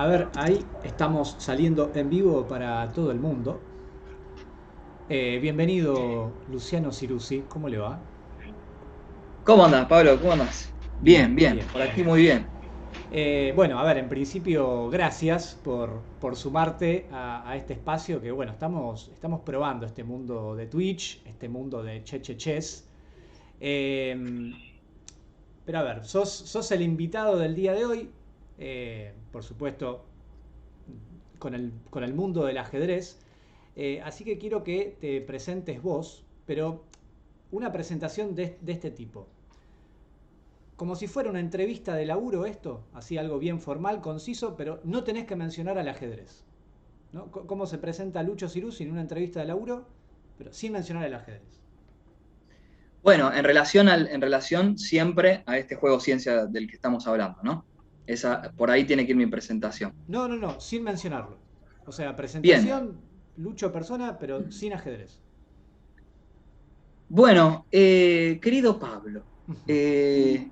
A ver, ahí estamos saliendo en vivo para todo el mundo. Bienvenido Luciano Ciruzzi, ¿cómo le va? ¿Cómo andás, Pablo? ¿Cómo andás? Bien, Bien, bien, bien, por aquí bien. muy bien. Bueno, a ver, en principio, gracias por sumarte a este espacio que, bueno, estamos probando este mundo de Twitch, este mundo de Checheches. Eh, pero a ver, sos el invitado del día de hoy, por supuesto, con el mundo del ajedrez. Así que quiero que te presentes vos, pero una presentación de este tipo. Como si fuera una entrevista de laburo esto, así algo bien formal, conciso, pero no tenés que mencionar al ajedrez. ¿No? ¿Cómo se presenta Lucho Ciruzzi en una entrevista de laburo, pero sin mencionar el ajedrez? Bueno, en relación siempre a este juego ciencia del que estamos hablando, ¿no? Por ahí tiene que ir mi presentación. No, no, no, sin mencionarlo. O sea, Bien, presentación, Lucho persona, pero sin ajedrez. bueno, querido Pablo, eh,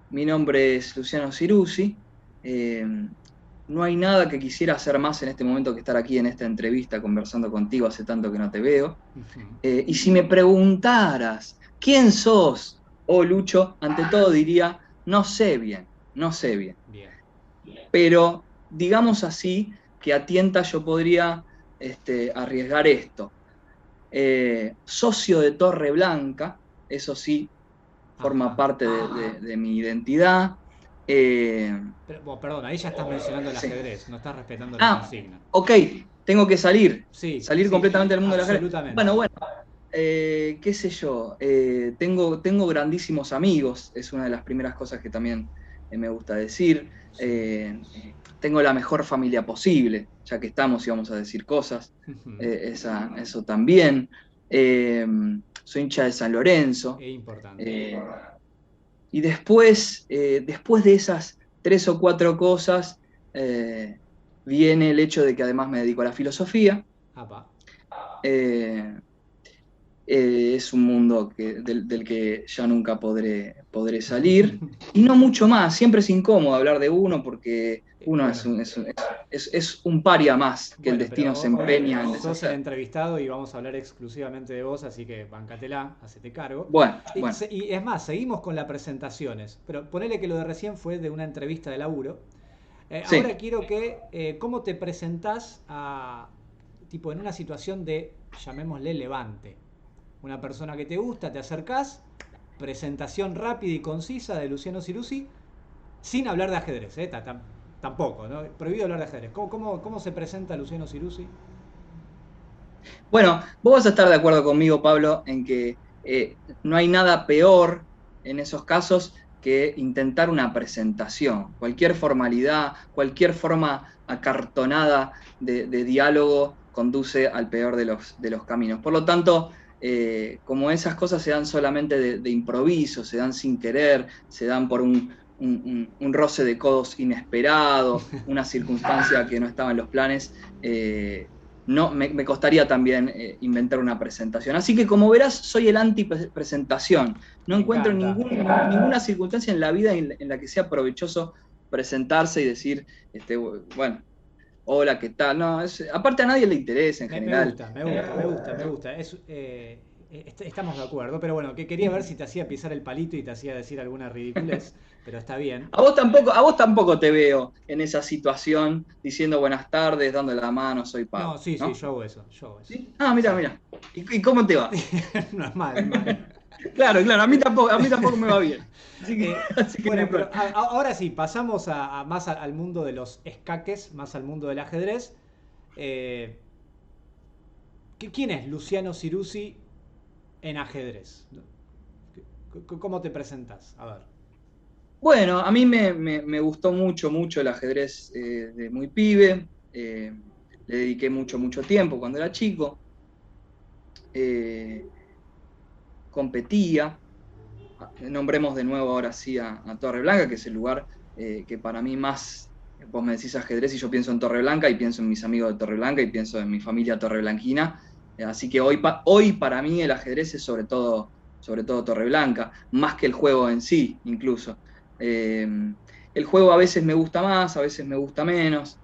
mi nombre es Luciano Ciruzzi. eh, no hay nada que quisiera hacer más en este momento que estar aquí en esta entrevista conversando contigo, hace tanto que no te veo. Y si me preguntaras, ¿quién sos? Oh, Lucho, ante todo diría, no sé bien, no sé bien. Bien. Pero digamos así que a tienta yo podría arriesgar esto. Socio de Torre Blanca, eso sí, forma Ajá. parte de mi identidad. Eh, Pero, bueno, perdón, ahí ya estás mencionando el sí. ajedrez, no estás respetando la Ah, consigna. ok, tengo que Sí, salir sí, completamente del mundo del ajedrez. absolutamente. Bueno, qué sé yo, tengo grandísimos amigos, es una de las primeras cosas que también me gusta decir. Sí. Eh, Tengo la mejor familia posible, ya que estamos y vamos a decir cosas, eso también. Eh, Soy hincha de San Lorenzo. Es importante. eh, y después de esas tres o cuatro cosas, eh, viene el hecho de que además me dedico a la filosofía. Apa. Eh, es un mundo del que ya nunca podré salir. Y no mucho más, siempre es incómodo hablar de uno porque uno Bueno, es un paria más que el bueno, pero destino se hoy empeña en sos el deshacer. entrevistado y vamos a hablar exclusivamente de vos, así que bancatela, hacete cargo. Bueno, Y, bueno, y es más, seguimos con las presentaciones, pero ponele que lo de recién fue de una entrevista de laburo. Ahora sí. quiero que, ¿cómo te presentás tipo, en una situación de, llamémosle, levante? Una persona que te gusta, te acercás, presentación rápida y concisa de Luciano Ciruzzi, sin hablar de ajedrez, tampoco, ¿no? Prohibido hablar de ajedrez. ¿Cómo se presenta Luciano Ciruzzi? Bueno, vos vas a estar de acuerdo conmigo, Pablo, en que no hay nada peor en esos casos que intentar una presentación. Cualquier formalidad, cualquier forma acartonada de diálogo conduce al peor de los caminos. Por lo tanto, como esas cosas se dan solamente de improviso, se dan sin querer, se dan por un roce de codos inesperado, una circunstancia que no estaba en los planes, no, me costaría también inventar una presentación. Así que como verás, soy el anti-presentación. No Me encuentro encanta. ninguna circunstancia en la vida en la que sea provechoso presentarse y decir, bueno, hola, ¿qué tal? No, aparte a nadie le interesa en Me general. gusta, me gusta, me gusta, me gusta. Estamos de acuerdo, pero bueno, que quería ver si te hacía pisar el palito y te hacía decir alguna ridiculez, pero está bien. A vos tampoco te veo en esa situación diciendo buenas tardes, dando la mano, soy No, Pablo, sí, sí, ¿no? yo hago eso, yo hago eso. ¿Sí? Ah, mira, Sí. mira. Y cómo te va? No es mal, mal. Claro, claro, a mí tampoco me va bien. Así que, así que no hay Bueno, pero problema. ahora sí, pasamos más al mundo de los escaques, más al mundo del ajedrez. Eh, ¿Quién es Luciano Ciruzzi en ajedrez? ¿Cómo te presentás? A ver. Bueno, a mí me gustó mucho el ajedrez de muy pibe. Le dediqué mucho tiempo cuando era chico. eh, Competía. Nombremos de nuevo ahora sí a Torreblanca, que es el lugar que para mí más, vos me decís ajedrez y yo pienso en Torreblanca y pienso en mis amigos de Torreblanca y pienso en mi familia torreblanquina. Así que hoy para mí el ajedrez es sobre todo Torreblanca, más que el juego en sí, incluso. Eh, el juego a veces me gusta más, a veces me gusta menos.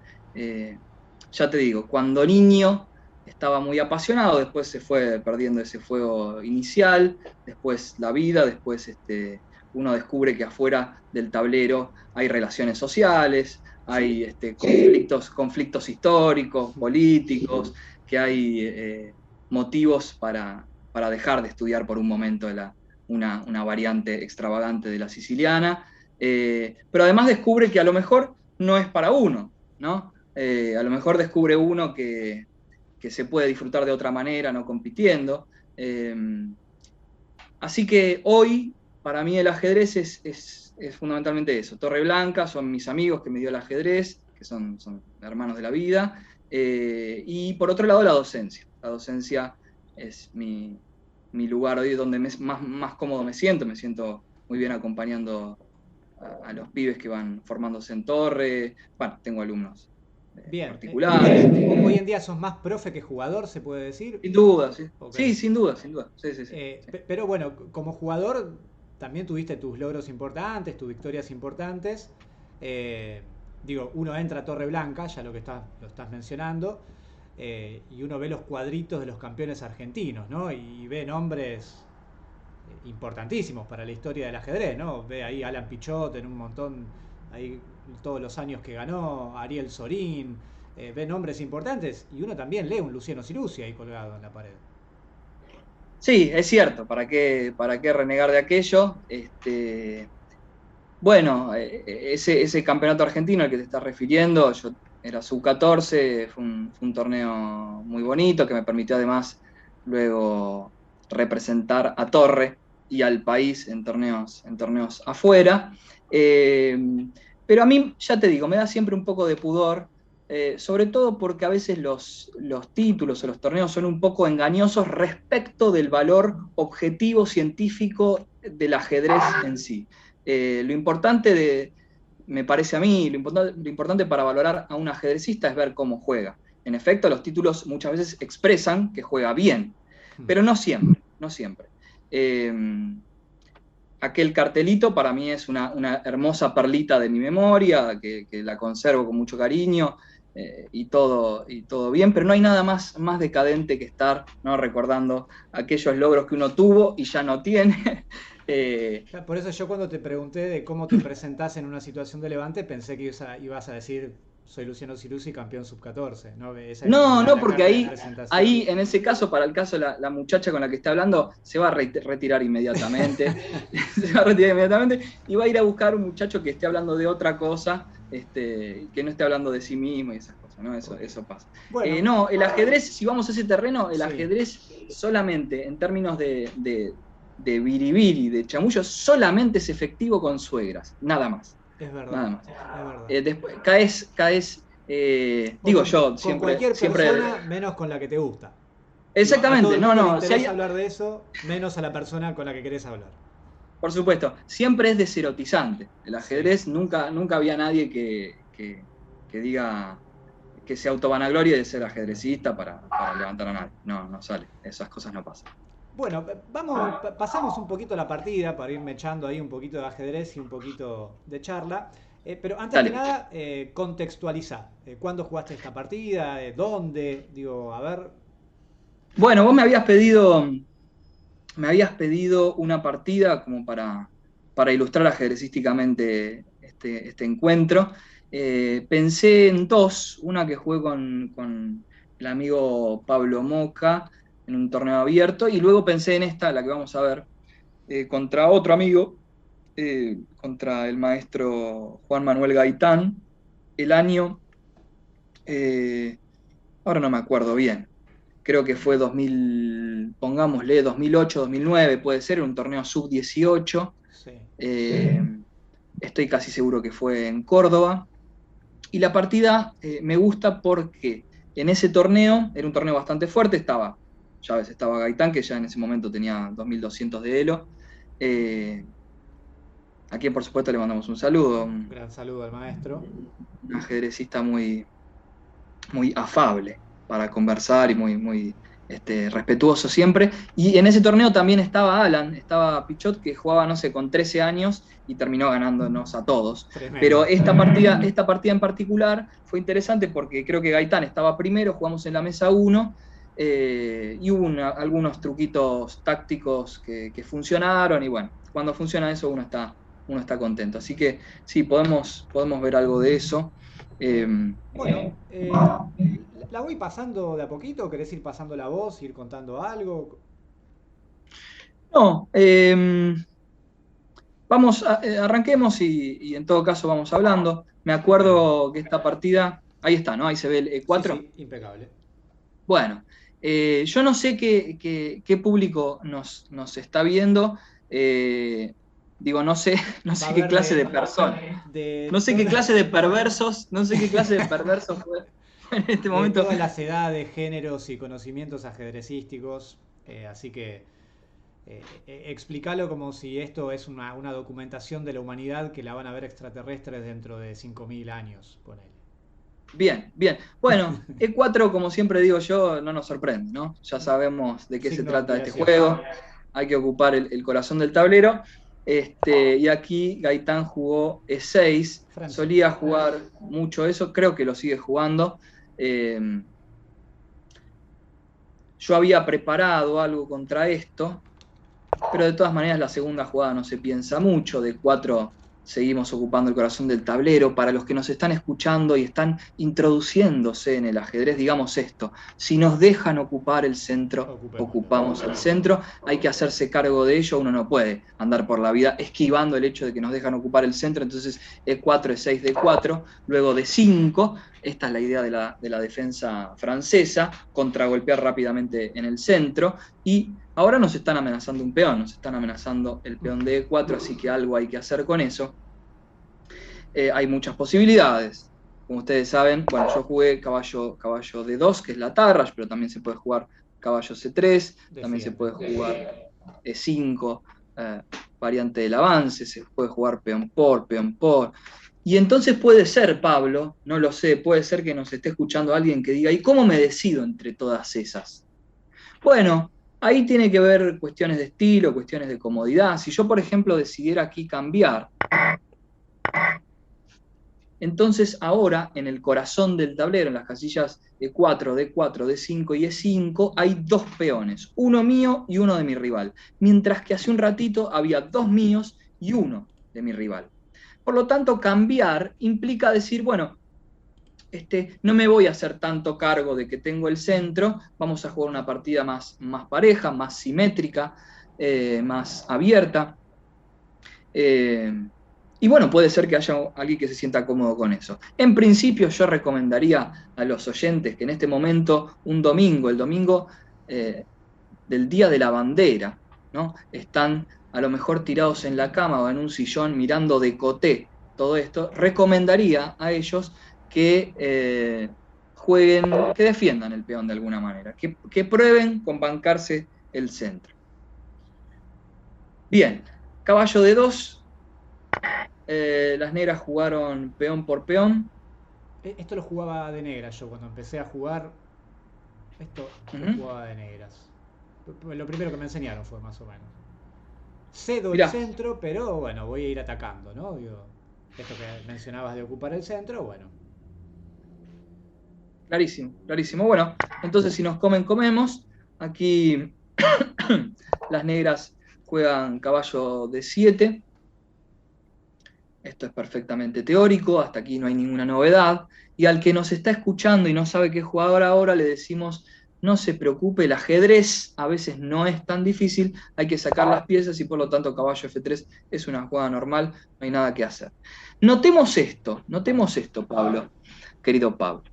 Ya te digo, cuando niño estaba muy apasionado, después se fue perdiendo ese fuego inicial, después la vida, después uno descubre que afuera del tablero hay relaciones sociales, Sí. hay conflictos históricos, políticos, que hay motivos para dejar de estudiar por un momento una variante extravagante de la siciliana, pero además descubre que a lo mejor no es para uno, ¿no? A lo mejor descubre uno que se puede disfrutar de otra manera, no compitiendo. Eh, Así que hoy, para mí, el ajedrez es fundamentalmente eso. Torre Blanca son mis amigos que me dio el ajedrez, que son hermanos de la vida. Y por otro lado, la docencia. La docencia es mi lugar hoy donde más cómodo me siento. Me siento muy bien acompañando a los pibes que van formándose en Torre. Bueno, tengo alumnos Bien. particulares. Hoy en día sos más profe que jugador, se puede decir. Sin duda, sí. Ok. Sí, sin duda, sin duda. Sí, sí, sí. Sí. Pero bueno, como jugador también tuviste tus logros importantes, tus victorias importantes. Eh, Digo, uno entra a Torre Blanca, ya lo estás mencionando, y uno ve los cuadritos de los campeones argentinos, ¿no? Y ve nombres importantísimos para la historia del ajedrez, ¿no? Ve ahí a Alan Pichot en un montón, ahí todos los años que ganó, Ariel Sorín, ve nombres importantes y uno también lee un Luciano Ciruzzi ahí colgado en la pared. Sí, es cierto, para qué renegar de aquello? Bueno, ese campeonato argentino al que te estás refiriendo, yo era sub-14, fue un torneo muy bonito que me permitió además luego representar a Torre y al país en torneos afuera. Eh, pero a mí, ya te digo, me da siempre un poco de pudor, sobre todo porque a veces los títulos o los torneos son un poco engañosos respecto del valor objetivo científico del ajedrez en sí. Lo importante me parece a mí, lo importante para valorar a un ajedrecista es ver cómo juega. En efecto, los títulos muchas veces expresan que juega bien, pero no siempre, no siempre. Eh, Aquel cartelito para mí es una hermosa perlita de mi memoria, que la conservo con mucho cariño, y todo bien, pero no hay nada más decadente que estar, ¿no?, recordando aquellos logros que uno tuvo y ya no tiene. Por eso yo cuando te pregunté de cómo te presentás en una situación de Levante, pensé que ibas a decir, soy Luciano Ciruzzi, campeón sub-14, ¿no? Esa es No, no, la porque carta de ahí presentación. en ese caso, para el caso, la muchacha con la que está hablando se va a retirar inmediatamente. Se va a retirar inmediatamente y va a ir a buscar un muchacho que esté hablando de otra cosa, que no esté hablando de sí mismo y esas cosas, ¿no? Ok. Eso pasa. Bueno, No, el ajedrez, si vamos a ese terreno, el sí, ajedrez solamente en términos de biribiri, de chamullo, solamente es efectivo con suegras, nada más. es verdad, Nada más. es verdad. Después caes O digo yo, con siempre, cualquier siempre. persona, menos con la que te gusta. Digo, a todo Exactamente, el no, mundo le no, si interesa hay, hablar de eso, menos a la persona con la que querés hablar. por supuesto, siempre es deserotizante. El Sí. ajedrez, nunca había nadie que diga, que se autovanaglorie de ser ajedrecista para levantar a nadie. No, no sale, esas cosas no pasan. Bueno, pasemos un poquito la partida para irme echando ahí un poquito de ajedrez y un poquito de charla. Pero antes que Dale. nada, contextualiza. ¿Cuándo jugaste esta partida? ¿Dónde? Digo, a ver. Bueno, vos me habías pedido una partida como para ilustrar ajedrecísticamente este encuentro. Pensé en dos, una que jugué con el amigo Pablo Moca en un torneo abierto, y luego pensé en esta, la que vamos a ver, contra otro amigo, contra el maestro Juan Manuel Gaitán, el año, eh, ahora no me acuerdo bien, creo que fue 2000, pongámosle 2008, 2009, puede ser, un torneo sub-18. Sí. Eh, Estoy casi seguro que fue en Córdoba. Y la partida me gusta porque en ese torneo, era un torneo bastante fuerte, ya ves, estaba Gaitán, que ya en ese momento tenía 2200 de Elo. A quien por supuesto le mandamos un saludo, Gran saludo al maestro. un ajedrecista muy afable para conversar y muy respetuoso siempre. Y en ese torneo también estaba Alan, estaba Pichot, que jugaba, no sé, con 13 años y terminó ganándonos a todos. Tremendo. Pero esta partida en particular fue interesante porque creo que Gaitán estaba primero, jugamos en la mesa 1, y hubo algunos truquitos tácticos que funcionaron, y bueno, cuando funciona eso uno está contento. Así que sí, podemos ver algo de eso. Bueno, ¿la voy pasando de a poquito o querés ir pasando la voz, ir contando algo? No, arranquemos y en todo caso vamos hablando. Me Bueno, acuerdo que esta partida, ahí está, ¿no? Ahí se ve el sí, E4. sí, impecable. Bueno, yo no sé qué público nos está viendo. Digo, no sé, no Va a sé qué haber clase de persona, no sé qué clase de perversos, no sé qué clase de perversos fue en este de momento. todas las edades, géneros y conocimientos ajedrecísticos, así que explícalo como si esto es una documentación de la humanidad que la van a ver extraterrestres dentro de 5.000 años, ponele. Bien, bien. Bueno, E4, como siempre digo yo, no nos sorprende, ¿no? Ya sabemos de qué se Signo de trata este admiración. juego. Hay que ocupar el corazón del tablero. Y aquí Gaitán jugó E6. Francés. Solía jugar mucho eso, creo que lo sigue jugando. Eh, yo había preparado algo contra esto, pero de todas maneras la segunda jugada no se piensa mucho. De 4 seguimos ocupando el corazón del tablero. Para los que nos están escuchando y están introduciéndose en el ajedrez, digamos esto: si nos dejan ocupar el centro, Ocupémoslo. ocupamos el centro. Hay que hacerse cargo de ello. Uno no puede andar por la vida esquivando el hecho de que nos dejan ocupar el centro. Entonces E4, E6, D4, luego D5. Esta es la idea de la defensa francesa: contragolpear rápidamente en el centro. Y ahora nos están amenazando un peón, nos están amenazando el peón de E4, así que algo hay que hacer con eso. Hay muchas posibilidades. Como ustedes saben, bueno, yo jugué caballo D2, que es la Tarrasch, pero también se puede jugar caballo C3, también se Defiende. puede jugar E5, variante del avance, se puede jugar peón por. Y entonces puede ser, Pablo, no lo sé, puede ser que nos esté escuchando alguien que diga: ¿y cómo me decido entre todas esas? Bueno, ahí tiene que ver cuestiones de estilo, cuestiones de comodidad. Si yo, por ejemplo, decidiera aquí cambiar, entonces ahora en el corazón del tablero, en las casillas E4, D4, D5 y E5, hay dos peones, uno mío y uno de mi rival, mientras que hace un ratito había dos míos y uno de mi rival. Por lo tanto, cambiar implica decir, bueno, no me voy a hacer tanto cargo de que tengo el centro, vamos a jugar una partida más pareja, más simétrica, más abierta. Y bueno, puede ser que haya alguien que se sienta cómodo con eso. En principio yo recomendaría a los oyentes que en este momento, un domingo, el domingo del Día de la Bandera, ¿no? Están a lo mejor tirados en la cama o en un sillón mirando de coté todo esto, recomendaría a ellos que jueguen, que defiendan el peón de alguna manera, que prueben con bancarse el centro. Bien, caballo de 2, las negras jugaron peón por peón. Esto lo jugaba de negra yo cuando empecé a jugar. Esto lo Uh-huh. jugaba de negras. Lo primero que me enseñaron fue más o menos. Cedo el Mirá, centro, pero bueno, voy a ir atacando, ¿no? Digo, esto que mencionabas de ocupar el centro, bueno. clarísimo, clarísimo. Bueno, entonces si nos comen, comemos. Aquí las negras juegan caballo de 7. Esto es perfectamente teórico, hasta aquí no hay ninguna novedad. Y al que nos está escuchando y no sabe qué jugador ahora, le decimos: no se preocupe, el ajedrez a veces no es tan difícil, hay que sacar las piezas y por lo tanto caballo F3 es una jugada normal, no hay nada que hacer. Notemos esto, Pablo, querido Pablo.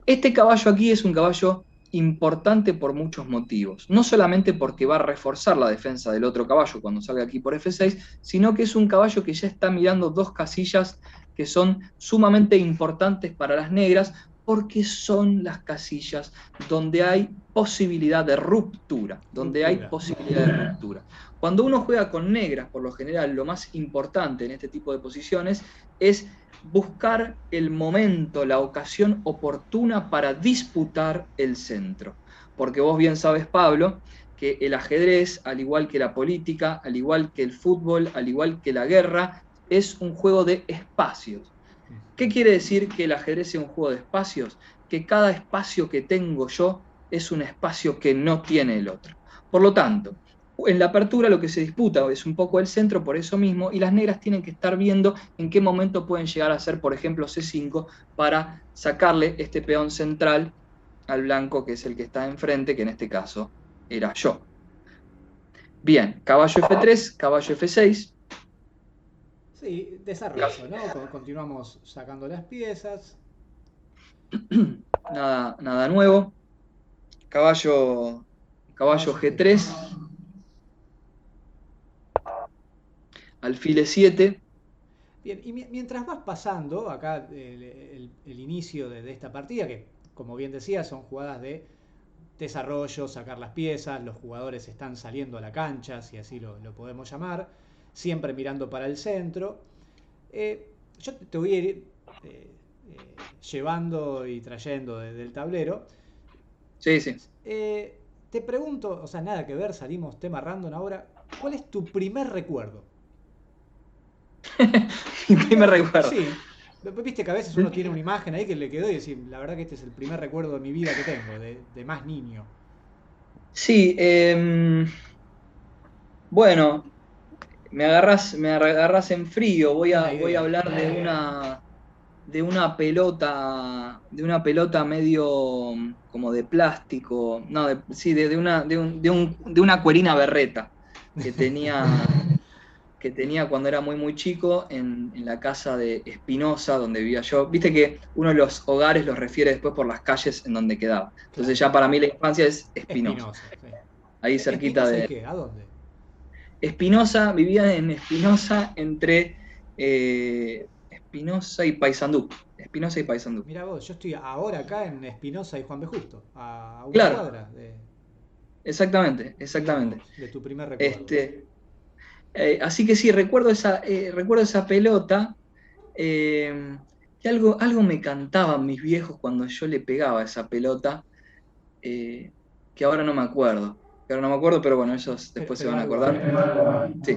Este caballo aquí es un caballo importante por muchos motivos. No solamente porque va a reforzar la defensa del otro caballo cuando salga aquí por F6, sino que es un caballo que ya está mirando dos casillas que son sumamente importantes para las negras, porque son las casillas donde hay posibilidad de ruptura, donde hay Ruptura. posibilidad de ruptura. Cuando uno juega con negras, por lo general, lo más importante en este tipo de posiciones es buscar el momento, la ocasión oportuna para disputar el centro. Porque vos bien sabes, Pablo, que el ajedrez, al igual que la política, al igual que el fútbol, al igual que la guerra, es un juego de espacios. ¿Qué quiere decir que el ajedrez sea un juego de espacios? Que cada espacio que tengo yo es un espacio que no tiene el otro. Por lo tanto, en la apertura lo que se disputa es un poco el centro por eso mismo, y las negras tienen que estar viendo en qué momento pueden llegar a hacer, por ejemplo, C5 para sacarle este peón central al blanco, que es el que está enfrente, que en este caso era yo. Bien, caballo F3, caballo F6. Sí, desarrollo, ¿no? Continuamos sacando las piezas. Nada nuevo. Caballo G3, alfil E7. Bien, y mientras vas pasando acá el inicio de esta partida, que como bien decía, son jugadas de desarrollo, sacar las piezas, los jugadores están saliendo a la cancha, si así lo podemos llamar, siempre mirando para el centro. Yo te voy a ir llevando y trayendo del tablero. Sí, sí. Te pregunto, o sea, nada que ver, salimos tema random ahora. ¿Cuál es tu primer recuerdo? Mi primer recuerdo. Sí. Viste que a veces uno tiene una imagen ahí que le quedó y decir, la verdad que este es el primer recuerdo de mi vida que tengo, de más niño. Sí, bueno, me agarrás en frío. Voy Una a idea. hablar de una pelota medio como de plástico, no, sí, de una cuerina berreta que tenía cuando era muy, muy chico en la casa de Espinosa, donde vivía yo. Viste que uno de los hogares los refiere después por las calles en donde quedaba. Claro. Entonces ya para mí la infancia es Espinosa. Espinosa, sí. Ahí cerquita ¿Espinosa y de qué? ¿A dónde? Espinosa, vivía en Espinosa entre Espinosa y Paysandú. Espinosa y Paysandú. Mira vos, yo estoy ahora acá en Espinosa y Juan B. Justo, a una Claro, cuadra exactamente, mirá exactamente. vos, de tu primer recuerdo. Este, así que sí, recuerdo esa pelota, que algo me cantaban mis viejos cuando yo le pegaba esa pelota, eh, que ahora no me acuerdo. Que ahora no me acuerdo, pero bueno, ellos después se Pero van a algo hay. acordar. Sí,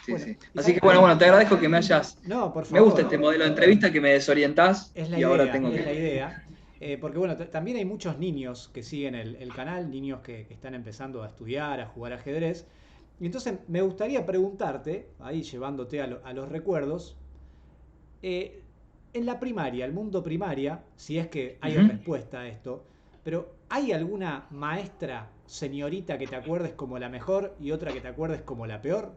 sí, Bueno, sí. y Así sabes que que bueno, te agradezco que me hayas. no, por Me gusta favor, este modelo de entrevista que me desorientás es la y ahora idea, tengo es la que. idea. Porque bueno, también hay muchos niños que siguen el canal, niños que están empezando a estudiar, a jugar ajedrez. Y entonces me gustaría preguntarte, ahí llevándote a los recuerdos, eh, en la primaria, el mundo primaria, si es que hay Ujú. respuesta a esto, pero ¿hay alguna maestra, señorita que te acuerdes como la mejor y otra que te acuerdes como la peor?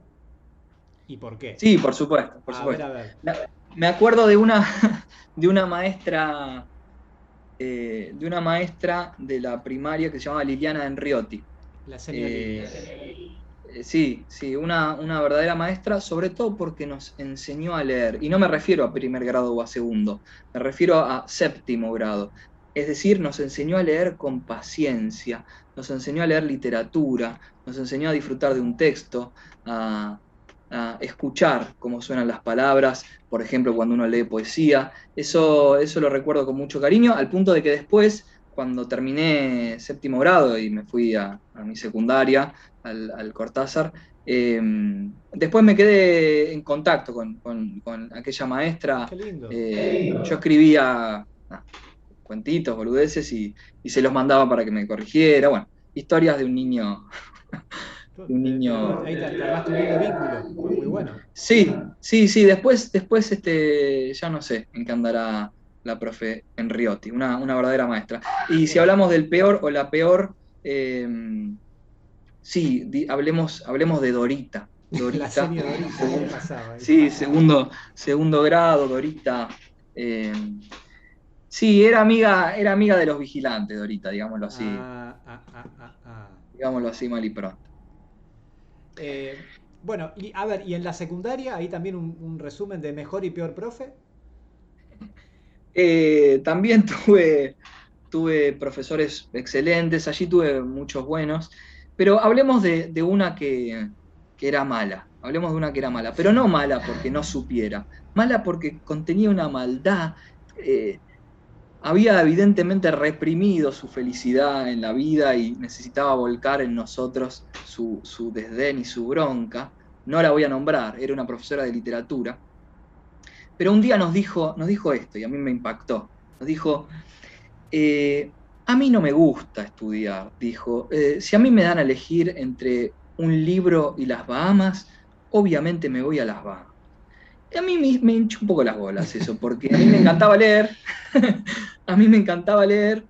¿Y por qué? Sí, por supuesto, por A ver, supuesto. a ver. Me me acuerdo de una, de una maestra, de una maestra de la primaria que se llamaba Liliana Enriotti. La señora Lilia. Sí, sí, una verdadera maestra, sobre todo porque nos enseñó a leer, y no me refiero a primer grado o a segundo, me refiero a séptimo grado. Es decir, nos enseñó a leer con paciencia, nos enseñó a leer literatura, nos enseñó a disfrutar de un texto, a escuchar cómo suenan las palabras, por ejemplo, cuando uno lee poesía. Eso lo recuerdo con mucho cariño, al punto de que después, cuando terminé séptimo grado y me fui a mi secundaria, al Cortázar. Después me quedé en contacto con aquella maestra. Qué lindo. Yo escribía cuentitos, boludeces, y se los mandaba para que me corrigiera. Bueno, historias de un niño. De un Pero niño. ahí te armaste un lindo vínculo. Muy bueno. Sí, sí, sí. Después ya no sé en qué andará la profe Enriotti, una verdadera maestra. Y si Bueno, hablamos del peor o la peor, eh, sí, hablemos de Dorita. la Dorita, señora Dorita, ¿qué pasaba ahí? sí, segundo grado, Dorita. eh, sí, era amiga de los vigilantes, Dorita, Ah, ah, ah, ah, ah. digámoslo así mal y pronto. Eh, bueno, y a ver, y en la secundaria, ahí también un resumen de mejor y peor profe. También tuve profesores excelentes, allí tuve muchos buenos, pero hablemos de una que que era mala. Hablemos de una que era mala, pero no mala porque no supiera, mala porque contenía una maldad. Había evidentemente reprimido su felicidad en la vida y necesitaba volcar en nosotros su desdén y su bronca. No la voy a nombrar, era una profesora de literatura. Pero un día nos dijo esto y a mí me impactó. Nos dijo, a mí no me gusta estudiar, dijo. Si a mí me dan a elegir entre un libro y las Bahamas, obviamente me voy a las Bahamas. Y a mí me hinchó un poco las bolas eso, porque a mí me encantaba leer, a mí me encantaba leer,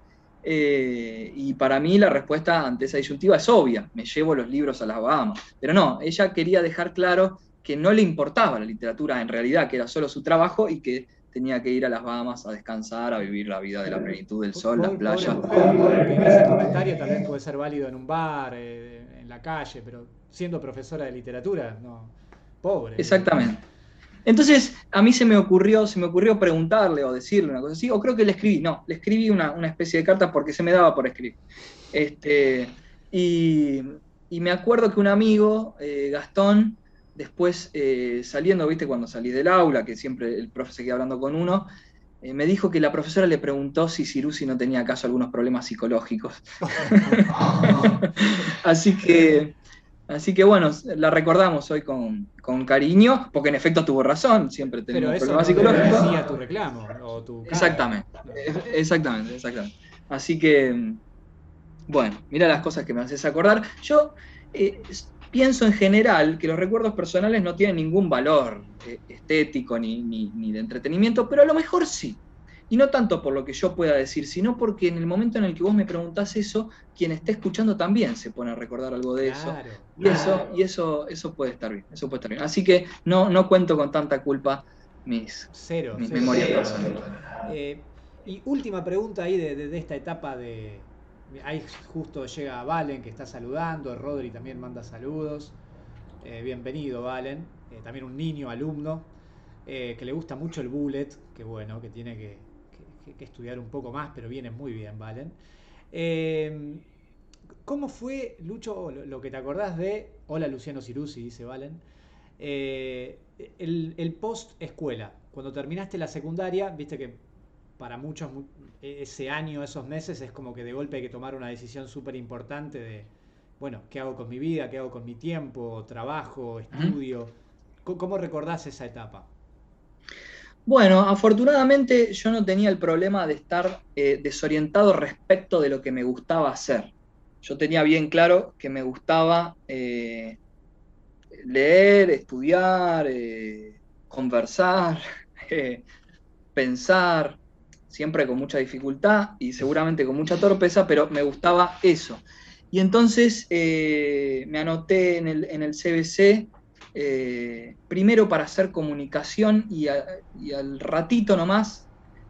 y para mí la respuesta ante esa disyuntiva es obvia, me llevo los libros a las Bahamas. Pero no, ella quería dejar claro que no le importaba la literatura en realidad, que era solo su trabajo y que tenía que ir a las Bahamas a descansar, a vivir la vida de la plenitud del sol, la Pobre playa. mujer, porque ese comentario tal vez puede ser válido en un bar, en la calle, pero siendo profesora de literatura, no. Pobre, digo. Exactamente. Entonces, a mí se me ocurrió preguntarle o decirle una cosa así, o creo que le escribí una especie de carta porque se me daba por escribir. Este, y, y me acuerdo que un amigo, Gastón, después saliendo, viste, cuando salí del aula, que siempre el profe se queda hablando con uno, me dijo que la profesora le preguntó si Cirusi no tenía acaso algunos problemas psicológicos. Así que Así que bueno, la recordamos hoy con cariño, porque en efecto tuvo razón, siempre Pero tenemos eso problemas no psicológicos. desmerecía tu reclamo o tu carga. Exactamente, No. exactamente. Así que, bueno, mira las cosas que me haces acordar. Yo pienso en general que los recuerdos personales no tienen ningún valor estético ni de entretenimiento, pero a lo mejor sí. Y no tanto por lo que yo pueda decir, sino porque en el momento en el que vos me preguntás eso, quien esté escuchando también se pone a recordar algo de eso. Claro, Y eso puede estar bien, eso puede estar bien. Así que no cuento con tanta culpa cero, mis cero, memorias cero. personales. Y última pregunta ahí de esta etapa de... Ahí justo llega Valen que está saludando, Rodri también manda saludos. Bienvenido, Valen. También un niño, alumno, que le gusta mucho el bullet, que bueno, que tiene que estudiar un poco más, pero viene muy bien, Valen. Eh, ¿Cómo fue, Lucho, lo que te acordás de... Hola, Luciano Cirusi, dice Valen. Eh, el post escuela, cuando terminaste la secundaria, viste que para muchos ese año, esos meses, es como que de golpe hay que tomar una decisión súper importante de, bueno, ¿qué hago con mi vida? ¿Qué hago con mi tiempo? ¿Trabajo? ¿Mm? ¿Estudio? ¿Cómo recordás esa etapa? Bueno, afortunadamente yo no tenía el problema de estar desorientado respecto de lo que me gustaba hacer. Yo tenía bien claro que me gustaba leer, estudiar, conversar, eh, pensar, siempre con mucha dificultad y seguramente con mucha torpeza, pero me gustaba eso. Y entonces me anoté en el CBC, primero para hacer comunicación y al ratito nomás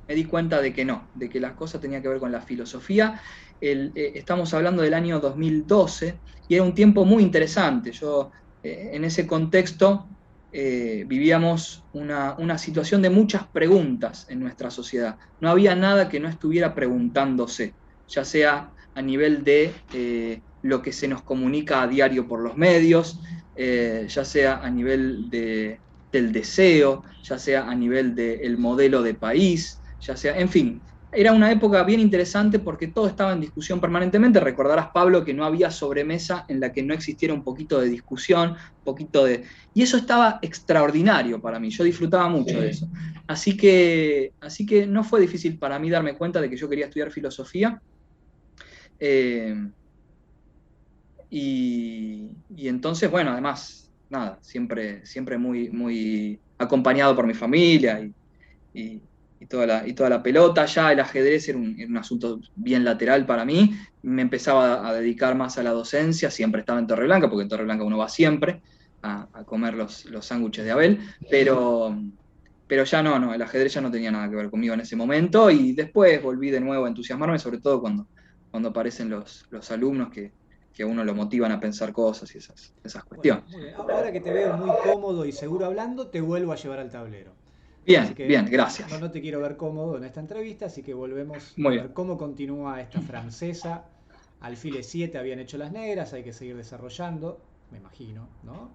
me di cuenta de que no, de que las cosas tenían que ver con la filosofía. Estamos hablando del año 2012 y era un tiempo muy interesante. Yo en ese contexto vivíamos una situación de muchas preguntas en nuestra sociedad. No había nada que no estuviera preguntándose, ya sea a nivel de lo que se nos comunica a diario por los medios, ya sea a nivel del deseo, ya sea a nivel del modelo de país, ya sea, en fin, era una época bien interesante porque todo estaba en discusión permanentemente. Recordarás, Pablo, que no había sobremesa en la que no existiera un poquito de discusión, un poquito de... Y eso estaba extraordinario para mí, yo disfrutaba mucho de eso. Así que no fue difícil para mí darme cuenta de que yo quería estudiar filosofía. Eh, y entonces, bueno, además, nada, siempre muy, muy acompañado por mi familia y, y toda la pelota. Ya el ajedrez era un asunto bien lateral para mí. Me empezaba a dedicar más a la docencia, siempre estaba en Torreblanca, porque en Torreblanca uno va siempre a comer los sándwiches de Abel, pero ya no, el ajedrez ya no tenía nada que ver conmigo en ese momento y después volví de nuevo a entusiasmarme, sobre todo cuando aparecen los alumnos que a uno lo motivan a pensar cosas y esas Bueno, cuestiones. muy bien. Ahora que te veo muy cómodo y seguro hablando, te vuelvo a llevar al tablero. Así Bien, que bien, gracias. no te quiero ver cómodo en esta entrevista, así que volvemos a Muy ver bien. cómo continúa esta francesa. Alfile 7 habían hecho las negras, hay que seguir desarrollando, me imagino, ¿no?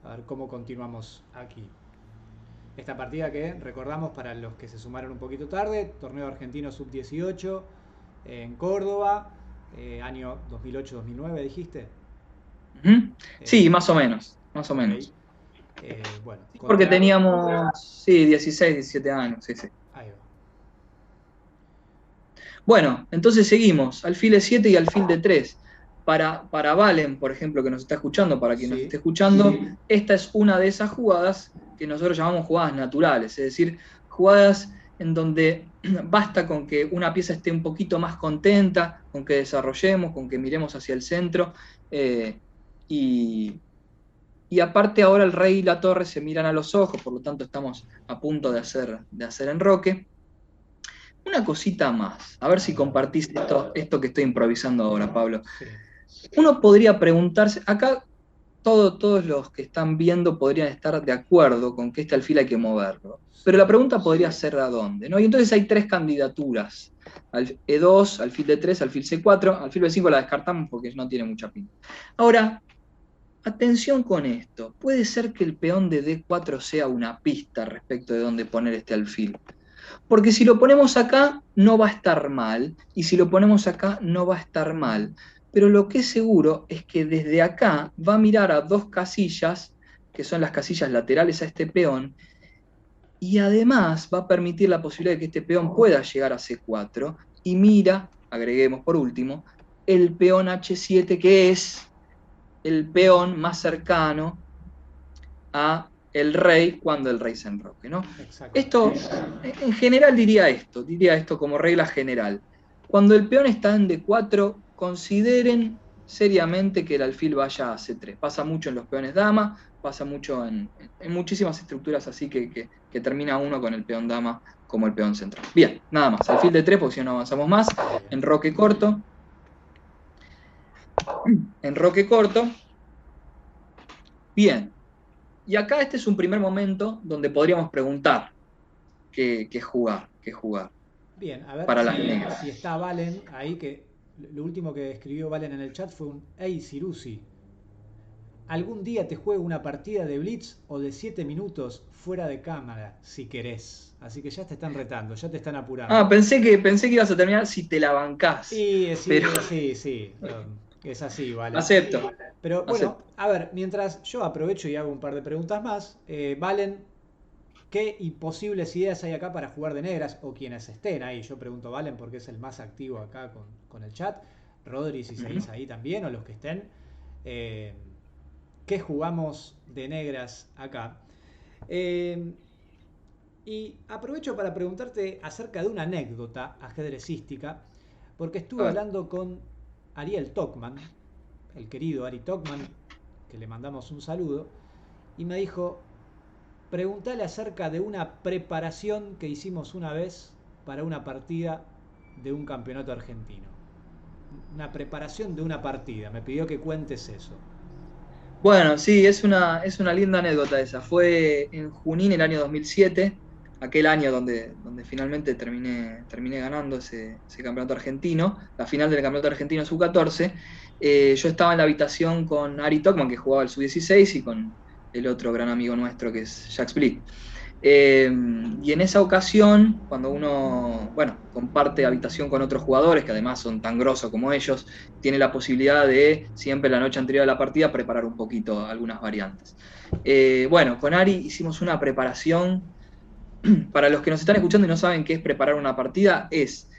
A ver cómo continuamos aquí. Esta partida que recordamos para los que se sumaron un poquito tarde, torneo argentino sub-18 en Córdoba, año 2008-2009, dijiste. Sí, más o menos, más o Okay. menos. Bueno, Porque teníamos, sí, 16, 17 años, sí, sí. Ahí va. Bueno, entonces seguimos, alfil de 7 y alfil de 3. Para Valen, por ejemplo, que nos está escuchando, para quien nos esté escuchando, esta es una de esas jugadas que nosotros llamamos jugadas naturales, es decir, jugadas en donde basta con que una pieza esté un poquito más contenta, con que desarrollemos, con que miremos hacia el centro, y aparte ahora el rey y la torre se miran a los ojos, por lo tanto estamos a punto de hacer enroque. Una cosita más, a ver si compartís esto que estoy improvisando ahora, Pablo. Sí. Uno podría preguntarse, acá todos los que están viendo podrían estar de acuerdo con que este alfil hay que moverlo, pero la pregunta podría ser ¿a dónde? ¿no? Y entonces hay tres candidaturas, E2, alfil D3, alfil C4, alfil B5 la descartamos porque no tiene mucha pinta. Ahora, atención con esto, puede ser que el peón de D4 sea una pista respecto de dónde poner este alfil. Porque si lo ponemos acá, no va a estar mal, y si lo ponemos acá, no va a estar mal. Pero lo que es seguro es que desde acá va a mirar a dos casillas, que son las casillas laterales a este peón, y además va a permitir la posibilidad de que este peón pueda llegar a C4, y mira, agreguemos por último, el peón H7, que es el peón más cercano a el rey cuando el rey se enroque, ¿no? Esto, en general diría esto como regla general. Cuando el peón está en D4, consideren seriamente que el alfil vaya a C3. Pasa mucho en los peones dama, pasa mucho en muchísimas estructuras así que termina uno con el peón dama como el peón central. Bien, nada más. Alfil D3, porque si no avanzamos más. Enroque corto. Enroque corto. Bien. Y acá este es un primer momento donde podríamos preguntar qué jugar. Bien, a ver para las negras. Si está Valen ahí, que lo último que escribió Valen en el chat fue un "Hey Cirusi, algún día te juego una partida de Blitz o de 7 minutos fuera de cámara, si querés". Así que ya te están retando, ya te están apurando. Ah, pensé que ibas a terminar si te la bancás. Sí, pero... sí. Es así, Valen. Acepto. Pero bueno, a ver, mientras yo aprovecho y hago un par de preguntas más, Valen, ¿qué imposibles ideas hay acá para jugar de negras? O quienes estén ahí. Yo pregunto Valen porque es el más activo acá con el chat. Rodri, si seguís ahí también, o los que estén. ¿Qué jugamos de negras acá? Y aprovecho para preguntarte acerca de una anécdota ajedrecística, porque estuve hablando con Ariel Tokman, el querido Ari Tokman, que le mandamos un saludo, y me dijo: preguntale acerca de una preparación que hicimos una vez para una partida de un campeonato argentino. Una preparación de una partida. Me pidió que cuentes eso. Bueno, sí, es una linda anécdota esa. Fue en Junín, el año 2007, aquel año donde finalmente terminé ganando ese campeonato argentino, la final del campeonato argentino sub-14. Yo estaba en la habitación con Ari Tokman, que jugaba el sub-16, y con el otro gran amigo nuestro, que es Jack Split. Y en esa ocasión, cuando uno, comparte habitación con otros jugadores, que además son tan grosos como ellos, tiene la posibilidad de, siempre la noche anterior a la partida, preparar un poquito algunas variantes. Con Ari hicimos una preparación. Para los que nos están escuchando y no saben qué es preparar una partida, es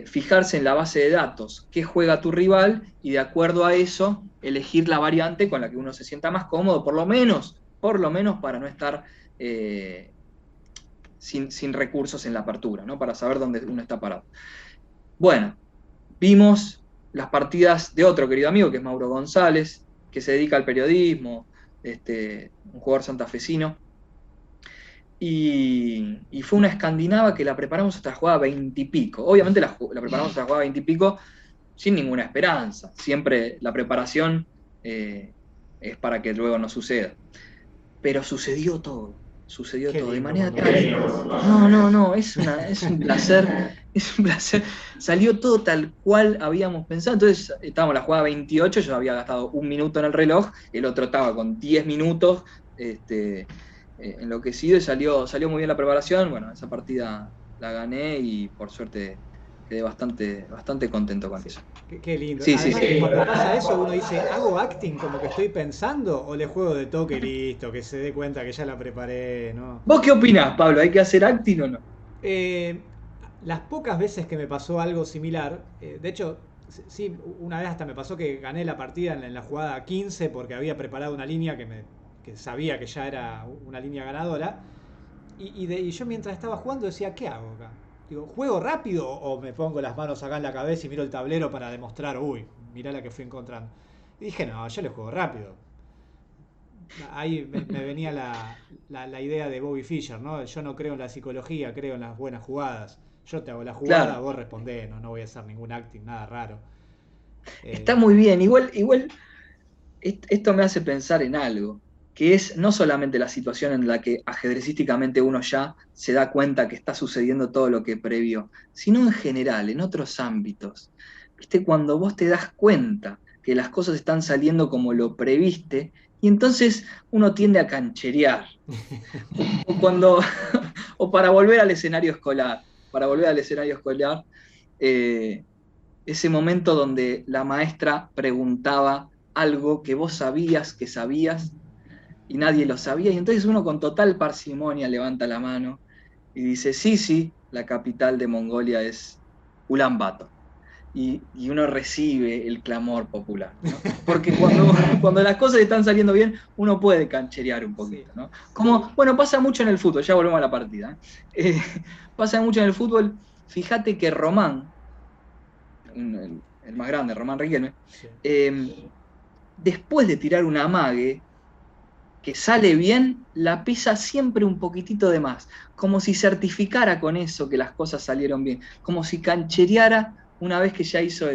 fijarse en la base de datos qué juega tu rival y de acuerdo a eso elegir la variante con la que uno se sienta más cómodo, por lo menos para no estar sin recursos en la apertura, ¿no? Para saber dónde uno está parado. Bueno, vimos las partidas de otro querido amigo, que es Mauro González, que se dedica al periodismo, un jugador santafesino. Y fue una escandinava que la preparamos hasta la jugada 20 y pico. Obviamente la preparamos hasta la jugada 20 y pico sin ninguna esperanza. Siempre la preparación es para que luego no suceda. Pero sucedió todo de manera tal. No, es un placer Es un placer. Salió todo tal cual habíamos pensado. Entonces, estábamos en la jugada 28, yo había gastado 1 minuto en el reloj, el otro estaba con 10 minutos enloquecido y salió muy bien la preparación. Bueno, esa partida la gané y por suerte quedé bastante contento con eso. Qué lindo. Sí, sí, Además, sí. cuando pasa eso, uno dice, ¿hago acting como que estoy pensando o le juego de toque y listo, que se dé cuenta que ya la preparé, ¿no? ¿Vos qué opinás, Pablo? ¿Hay que hacer acting o no? Eh, las pocas veces que me pasó algo similar, de hecho, sí, una vez hasta me pasó que gané la partida en la jugada 15 porque había preparado una línea que sabía que ya era una línea ganadora. Y yo mientras estaba jugando decía, ¿qué hago acá? Digo, ¿juego rápido o me pongo las manos acá en la cabeza y miro el tablero para demostrar, uy, mirá la que fui encontrando? Y dije, no, yo le juego rápido. Ahí me venía la idea de Bobby Fischer, ¿no? Yo no creo en la psicología, creo en las buenas jugadas. Yo te hago la jugada, Claro, vos respondés, no voy a hacer ningún acting, nada raro. está Eh, muy bien. Igual esto me hace pensar en algo, que es no solamente la situación en la que ajedrecísticamente uno ya se da cuenta que está sucediendo todo lo que previó, sino en general, en otros ámbitos. ¿Viste? Cuando vos te das cuenta que las cosas están saliendo como lo previste, y entonces uno tiende a cancherear. O cuando, o para volver al escenario escolar, eh, ese momento donde la maestra preguntaba algo que vos sabías que sabías y nadie lo sabía, y entonces uno con total parsimonia levanta la mano y dice, sí, sí, la capital de Mongolia es Ulan Bator. Y uno recibe el clamor popular, ¿no? Porque cuando las cosas están saliendo bien, uno puede cancherear un sí. poquito, ¿no? Como, bueno, pasa mucho en el fútbol, ya volvemos a la partida, ¿eh? Pasa mucho en el fútbol, fíjate que Román, el más grande, Román Riquelme, Sí. después de tirar un amague que sale bien, la pisa siempre un poquitito de más, como si certificara con eso que las cosas salieron bien, como si canchereara una vez que ya hizo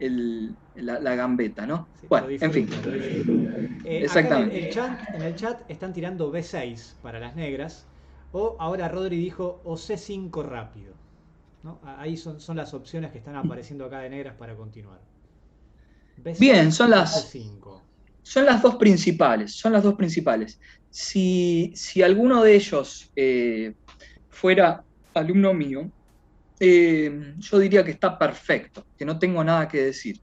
la gambeta, ¿no? Sí, lo Bueno, en fin, disfruto, lo disfruto. Acá exactamente. en el chat están tirando B6 para las negras. O ahora Rodri dijo o C5 rápido. ¿No? Ahí son las opciones que están apareciendo acá de negras para continuar. Bien, B6 o C5. son las dos principales, son las dos principales. Si alguno de ellos fuera alumno mío, yo diría que está perfecto, que no tengo nada que decir.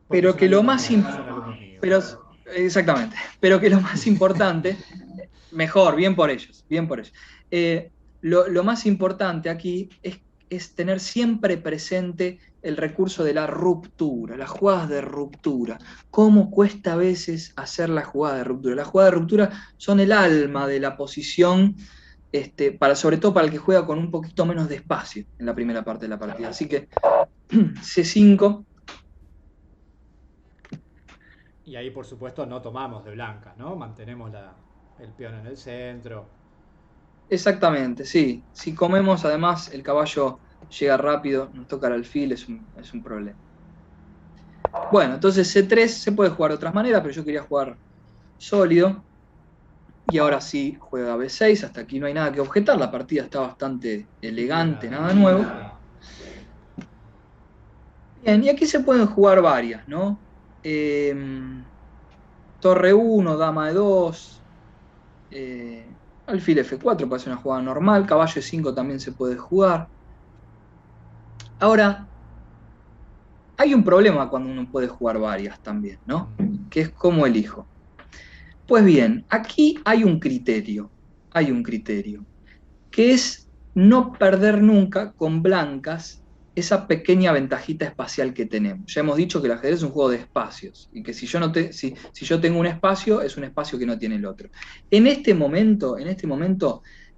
Porque Pero son que lo alumnos más míos, son alumnos míos. pero, exactamente, pero que lo más importante, mejor, bien por ellos, bien por ellos. Lo más importante aquí es tener siempre presente el recurso de la ruptura, las jugadas de ruptura. ¿Cómo cuesta a veces hacer la jugada de ruptura? Las jugadas de ruptura son el alma de la posición, sobre todo para el que juega con un poquito menos de espacio en la primera parte de la partida. Así que C5. Y ahí, por supuesto, no tomamos de blanca, ¿no? Mantenemos el peón en el centro. Exactamente, sí. Si comemos, además, el caballo llega rápido, nos toca el alfil, es un problema. Bueno, entonces C3 se puede jugar de otras maneras, pero yo quería jugar sólido. Y ahora sí juega B6, hasta aquí no hay nada que objetar, la partida está bastante elegante, Equilibrada. nada nuevo. Bien, y aquí se pueden jugar varias, ¿no? Torre 1, dama E2, alfil F4 puede ser una jugada normal, caballo E5 también se puede jugar. Ahora, hay un problema cuando uno puede jugar varias también, ¿no? Que es cómo elijo. Pues bien, aquí hay un criterio, que es no perder nunca con blancas esa pequeña ventajita espacial que tenemos. Ya hemos dicho que el ajedrez es un juego de espacios y que si yo tengo un espacio, es un espacio que no tiene el otro. En este momento,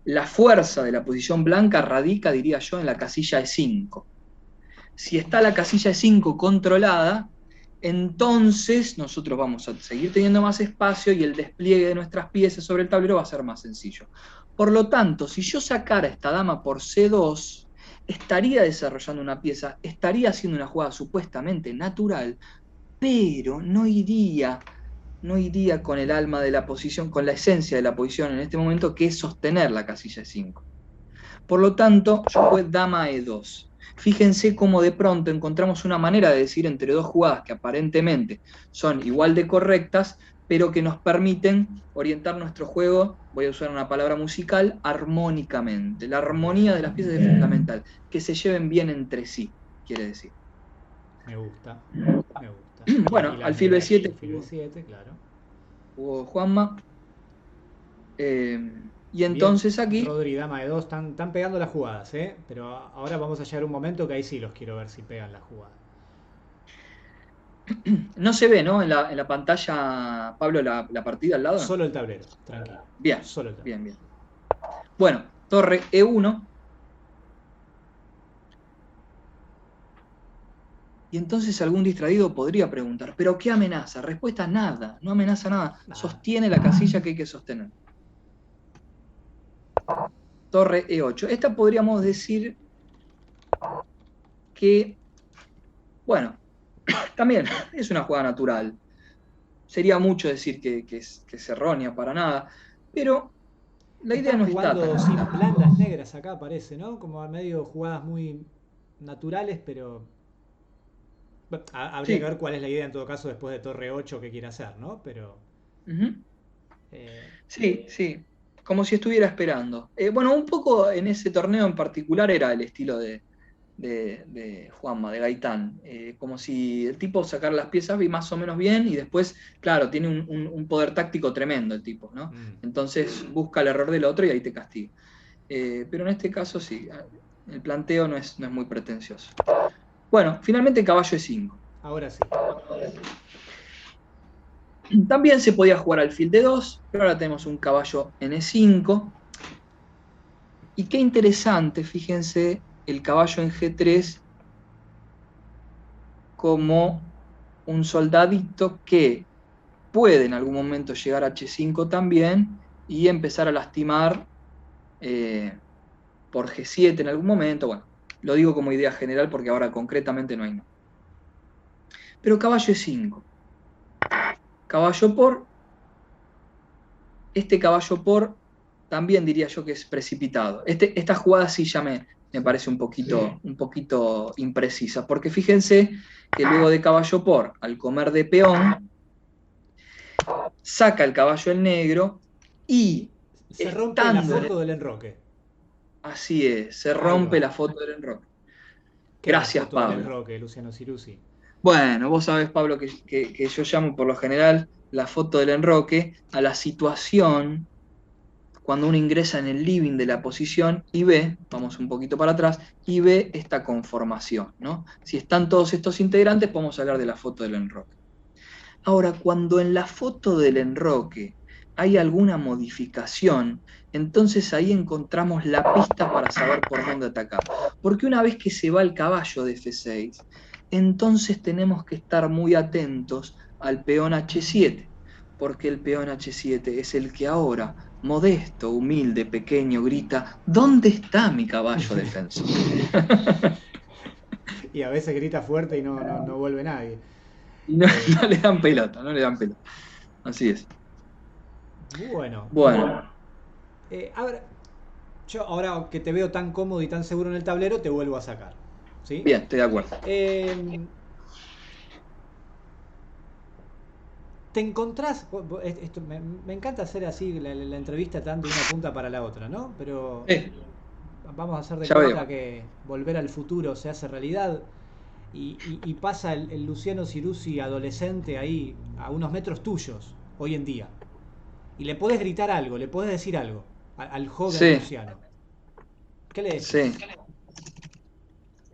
la fuerza de la posición blanca radica, diría yo, en la casilla E5. Si está la casilla E5 controlada, entonces nosotros vamos a seguir teniendo más espacio y el despliegue de nuestras piezas sobre el tablero va a ser más sencillo. Por lo tanto, si yo sacara esta dama por C2, estaría desarrollando una pieza, estaría haciendo una jugada supuestamente natural, pero no iría con el alma de la posición, con la esencia de la posición en este momento, que es sostener la casilla E5. Por lo tanto, yo jugué dama E2. Fíjense cómo de pronto encontramos una manera de decir entre dos jugadas que aparentemente son igual de correctas, pero que nos permiten orientar nuestro juego, voy a usar una palabra musical, armónicamente. La armonía de las piezas es fundamental, que se lleven bien entre sí, quiere decir. Me gusta, me gusta. Bueno, Y alfil B7 alfil B7, claro. jugó Juanma. Y Bien, entonces aquí, Rodri, dama de dos, están pegando las jugadas, ¿eh? Pero ahora vamos a llegar a un momento que ahí sí los quiero ver si pegan las jugadas. no se ve, ¿no? En la pantalla, Pablo, la partida al lado. Solo el tablero, tranquilo. Bien, Solo el tablero. bien. Bueno, torre E1. Y entonces algún distraído podría preguntar, ¿pero qué amenaza? Respuesta, nada, no amenaza nada. Sostiene la casilla que hay que sostener. Torre E8. Esta podríamos decir que, bueno, también es una jugada natural. Sería mucho decir que es errónea para nada, pero la idea no está jugando tan... sin blandas negras acá parece, ¿no? Como a medio jugadas muy naturales, pero bueno, habría que Sí. ver cuál es la idea en todo caso después de torre 8 que quiere hacer, ¿no? Pero Uh-huh. eh, Sí, sí, como si estuviera esperando. Bueno, un poco en ese torneo en particular era el estilo de Juanma, de Gaitán. Como si el tipo sacara las piezas y más o menos bien y después, claro, tiene un poder táctico tremendo el tipo, ¿no? Entonces busca el error del otro y ahí te castiga. Pero en este caso sí, el planteo no es muy pretencioso. Bueno, finalmente caballo E5. ahora sí. También se podía jugar alfil D2, pero ahora tenemos un caballo en E5. Y qué interesante, fíjense, el caballo en G3 como un soldadito que puede en algún momento llegar a H5 también y empezar a lastimar por G7 en algún momento. Bueno, lo digo como idea general porque ahora concretamente no hay nada. Pero caballo E5. Caballo por. Este caballo por también diría yo que es precipitado. Esta jugada sí ya me parece un poquito imprecisa, porque fíjense que luego de caballo por, al comer de peón, saca el caballo el negro y Se rompe la foto del enroque. Así es, se rompe la foto del enroque. ¿Qué es la Gracias, foto del Pablo. enroque, Luciano Ciruzzi? Bueno, vos sabés, Pablo, que yo llamo por lo general la foto del enroque a la situación cuando uno ingresa en el living de la posición y ve, vamos un poquito para atrás, y ve esta conformación, ¿no? Si están todos estos integrantes, podemos hablar de la foto del enroque. Ahora, cuando en la foto del enroque hay alguna modificación, entonces ahí encontramos la pista para saber por dónde atacar. Porque una vez que se va el caballo de F6, entonces tenemos que estar muy atentos al peón H7, porque el peón H7 es el que ahora, modesto, humilde, pequeño, grita, ¿dónde está mi caballo defensor? Y a veces grita fuerte y no vuelve nadie. Y no le dan pelota, no le dan pelota. Así es. Bueno. Bueno. Yo ahora que te veo tan cómodo y tan seguro en el tablero, te vuelvo a sacar. ¿Sí? Bien, estoy de acuerdo. Te encontrás, esto, me encanta hacer así la entrevista tan de una punta para la otra, ¿no? Pero vamos a hacer de cuenta que Volver al Futuro se hace realidad y pasa el Luciano Ciruzzi adolescente ahí a unos metros tuyos hoy en día. Y le podés gritar algo, le podés decir algo al joven Luciano. ¿Qué le decís? Sí.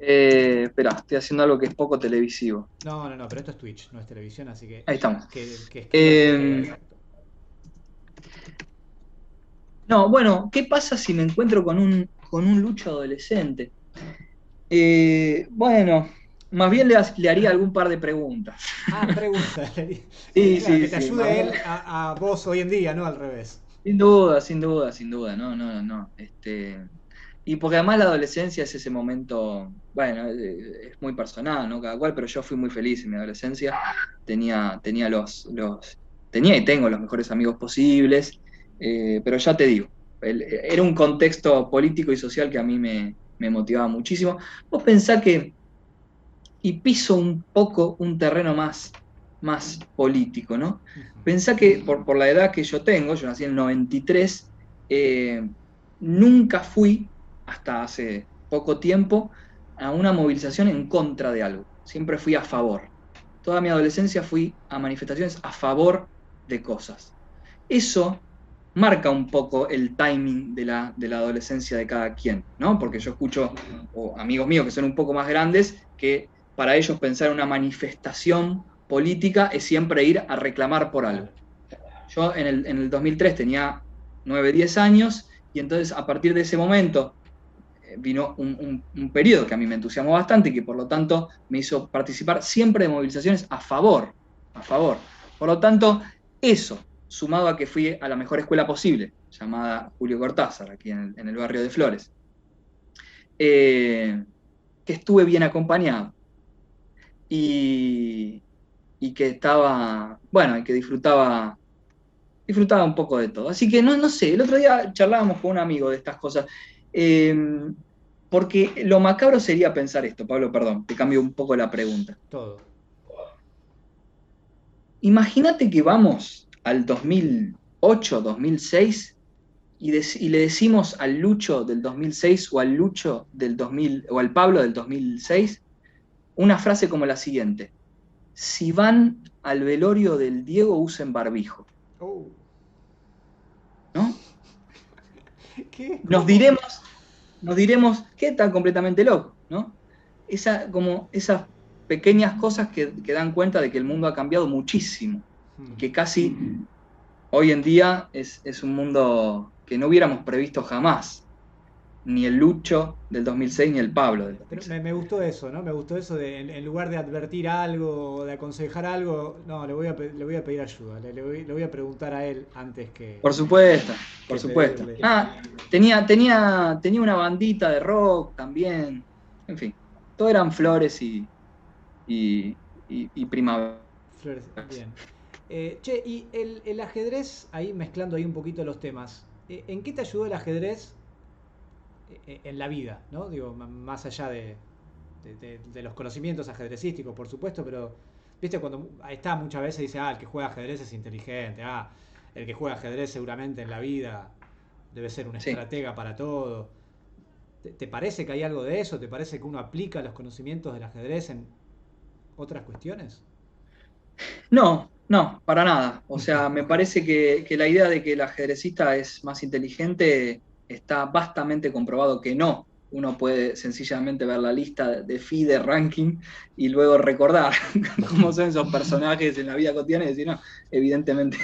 Espera, estoy haciendo algo que es poco televisivo. No, pero esto es Twitch, no es televisión, así que... Ahí estamos. No, bueno, ¿qué pasa si me encuentro con un lucho adolescente? Bueno, más bien le haría algún par de preguntas. Preguntas. Sí, que te ayude él a vos hoy en día, no al revés. Sin duda. No. Y porque además la adolescencia es ese momento, bueno, es muy personal, ¿no? Cada cual, pero yo fui muy feliz en mi adolescencia. Tenía y tengo los mejores amigos posibles, pero ya te digo, era un contexto político y social que a mí me motivaba muchísimo. Vos pensás que, y piso un poco un terreno más político, ¿no? Pensá que por la edad que yo tengo, yo nací en el 93, nunca fui, hasta hace poco tiempo, a una movilización en contra de algo. Siempre fui a favor. Toda mi adolescencia fui a manifestaciones a favor de cosas. Eso marca un poco el timing de la adolescencia de cada quien, ¿no? Porque yo escucho amigos míos que son un poco más grandes que para ellos pensar en una manifestación política es siempre ir a reclamar por algo. Yo en el 2003 tenía 9, 10 años y entonces a partir de ese momento vino un periodo que a mí me entusiasmó bastante y que por lo tanto me hizo participar siempre de movilizaciones a favor, a favor. Por lo tanto, eso, sumado a que fui a la mejor escuela posible, llamada Julio Cortázar, aquí en el barrio de Flores, que estuve bien acompañado y, y que estaba, bueno, y que disfrutaba un poco de todo. Así que no sé, el otro día charlábamos con un amigo de estas cosas. Eh, Porque lo macabro sería pensar esto, Pablo, perdón, te cambio un poco la pregunta. Todo. Imagínate que vamos al 2008, 2006 y le decimos al Lucho del 2006 o al Lucho del 2000 o al Pablo del 2006 una frase como la siguiente: si van al velorio del Diego usen barbijo, Oh. ¿no? ¿Qué? Nos ¿Cómo? diremos, nos diremos que están completamente locos, ¿no? Como esas pequeñas cosas que dan cuenta de que el mundo ha cambiado muchísimo, que casi hoy en día es un mundo que no hubiéramos previsto jamás, ni el Lucho del 2006 ni el Pablo del Pero 2006. me gustó eso, ¿no? Me gustó eso de en lugar de advertir algo o de aconsejar algo, no, le voy a pedir ayuda, le voy a preguntar a él antes Por supuesto, por que supuesto. pedirle. Tenía una bandita de rock también, en fin, todo eran flores y primavera. Flores, bien. Che, y el ajedrez, ahí mezclando ahí un poquito los temas, ¿en qué te ayudó el ajedrez en la vida, ¿no? Digo, más allá de los conocimientos ajedrecísticos, por supuesto, pero, viste, cuando está muchas veces dice, el que juega ajedrez es inteligente, el que juega ajedrez seguramente en la vida debe ser un Sí. estratega para todo. ¿Te parece que hay algo de eso? ¿Te parece que uno aplica los conocimientos del ajedrez en otras cuestiones? No, para nada. O sea, me parece que la idea de que el ajedrecista es más inteligente está vastamente comprobado que no. Uno puede sencillamente ver la lista de FIDE ranking y luego recordar cómo son esos personajes en la vida cotidiana y decir, no, evidentemente,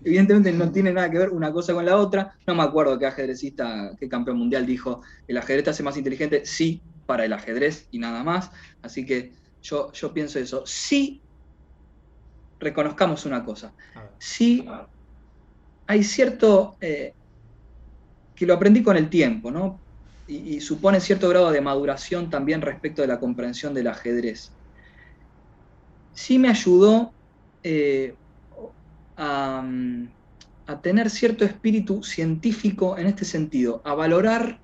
evidentemente no tiene nada que ver una cosa con la otra. No me acuerdo qué ajedrecista, qué campeón mundial dijo, el ajedrez te hace más inteligente, sí, para el ajedrez y nada más. Así que yo pienso eso. Sí, reconozcamos una cosa. A ver. Sí, hay cierto, que lo aprendí con el tiempo, ¿no? Y supone cierto grado de maduración también respecto de la comprensión del ajedrez. Sí me ayudó eh, a, a tener cierto espíritu científico en este sentido, a valorar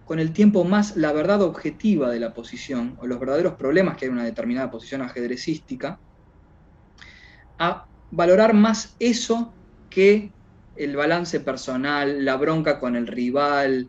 con el tiempo más la verdad objetiva de la posición o los verdaderos problemas que hay en una determinada posición ajedrecística, a valorar más eso que el balance personal, la bronca con el rival,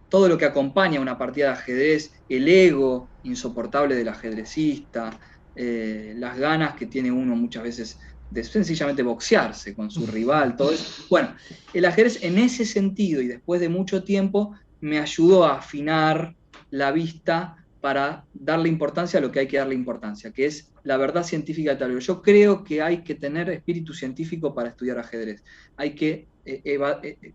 todo lo que acompaña una partida de ajedrez, el ego insoportable del ajedrecista, las ganas que tiene uno muchas veces de sencillamente boxearse con su rival, todo eso. Bueno, el ajedrez en ese sentido y después de mucho tiempo me ayudó a afinar la vista para darle importancia a lo que hay que darle importancia, que es la verdad científica de tal. Yo creo que hay que tener espíritu científico para estudiar ajedrez. Hay que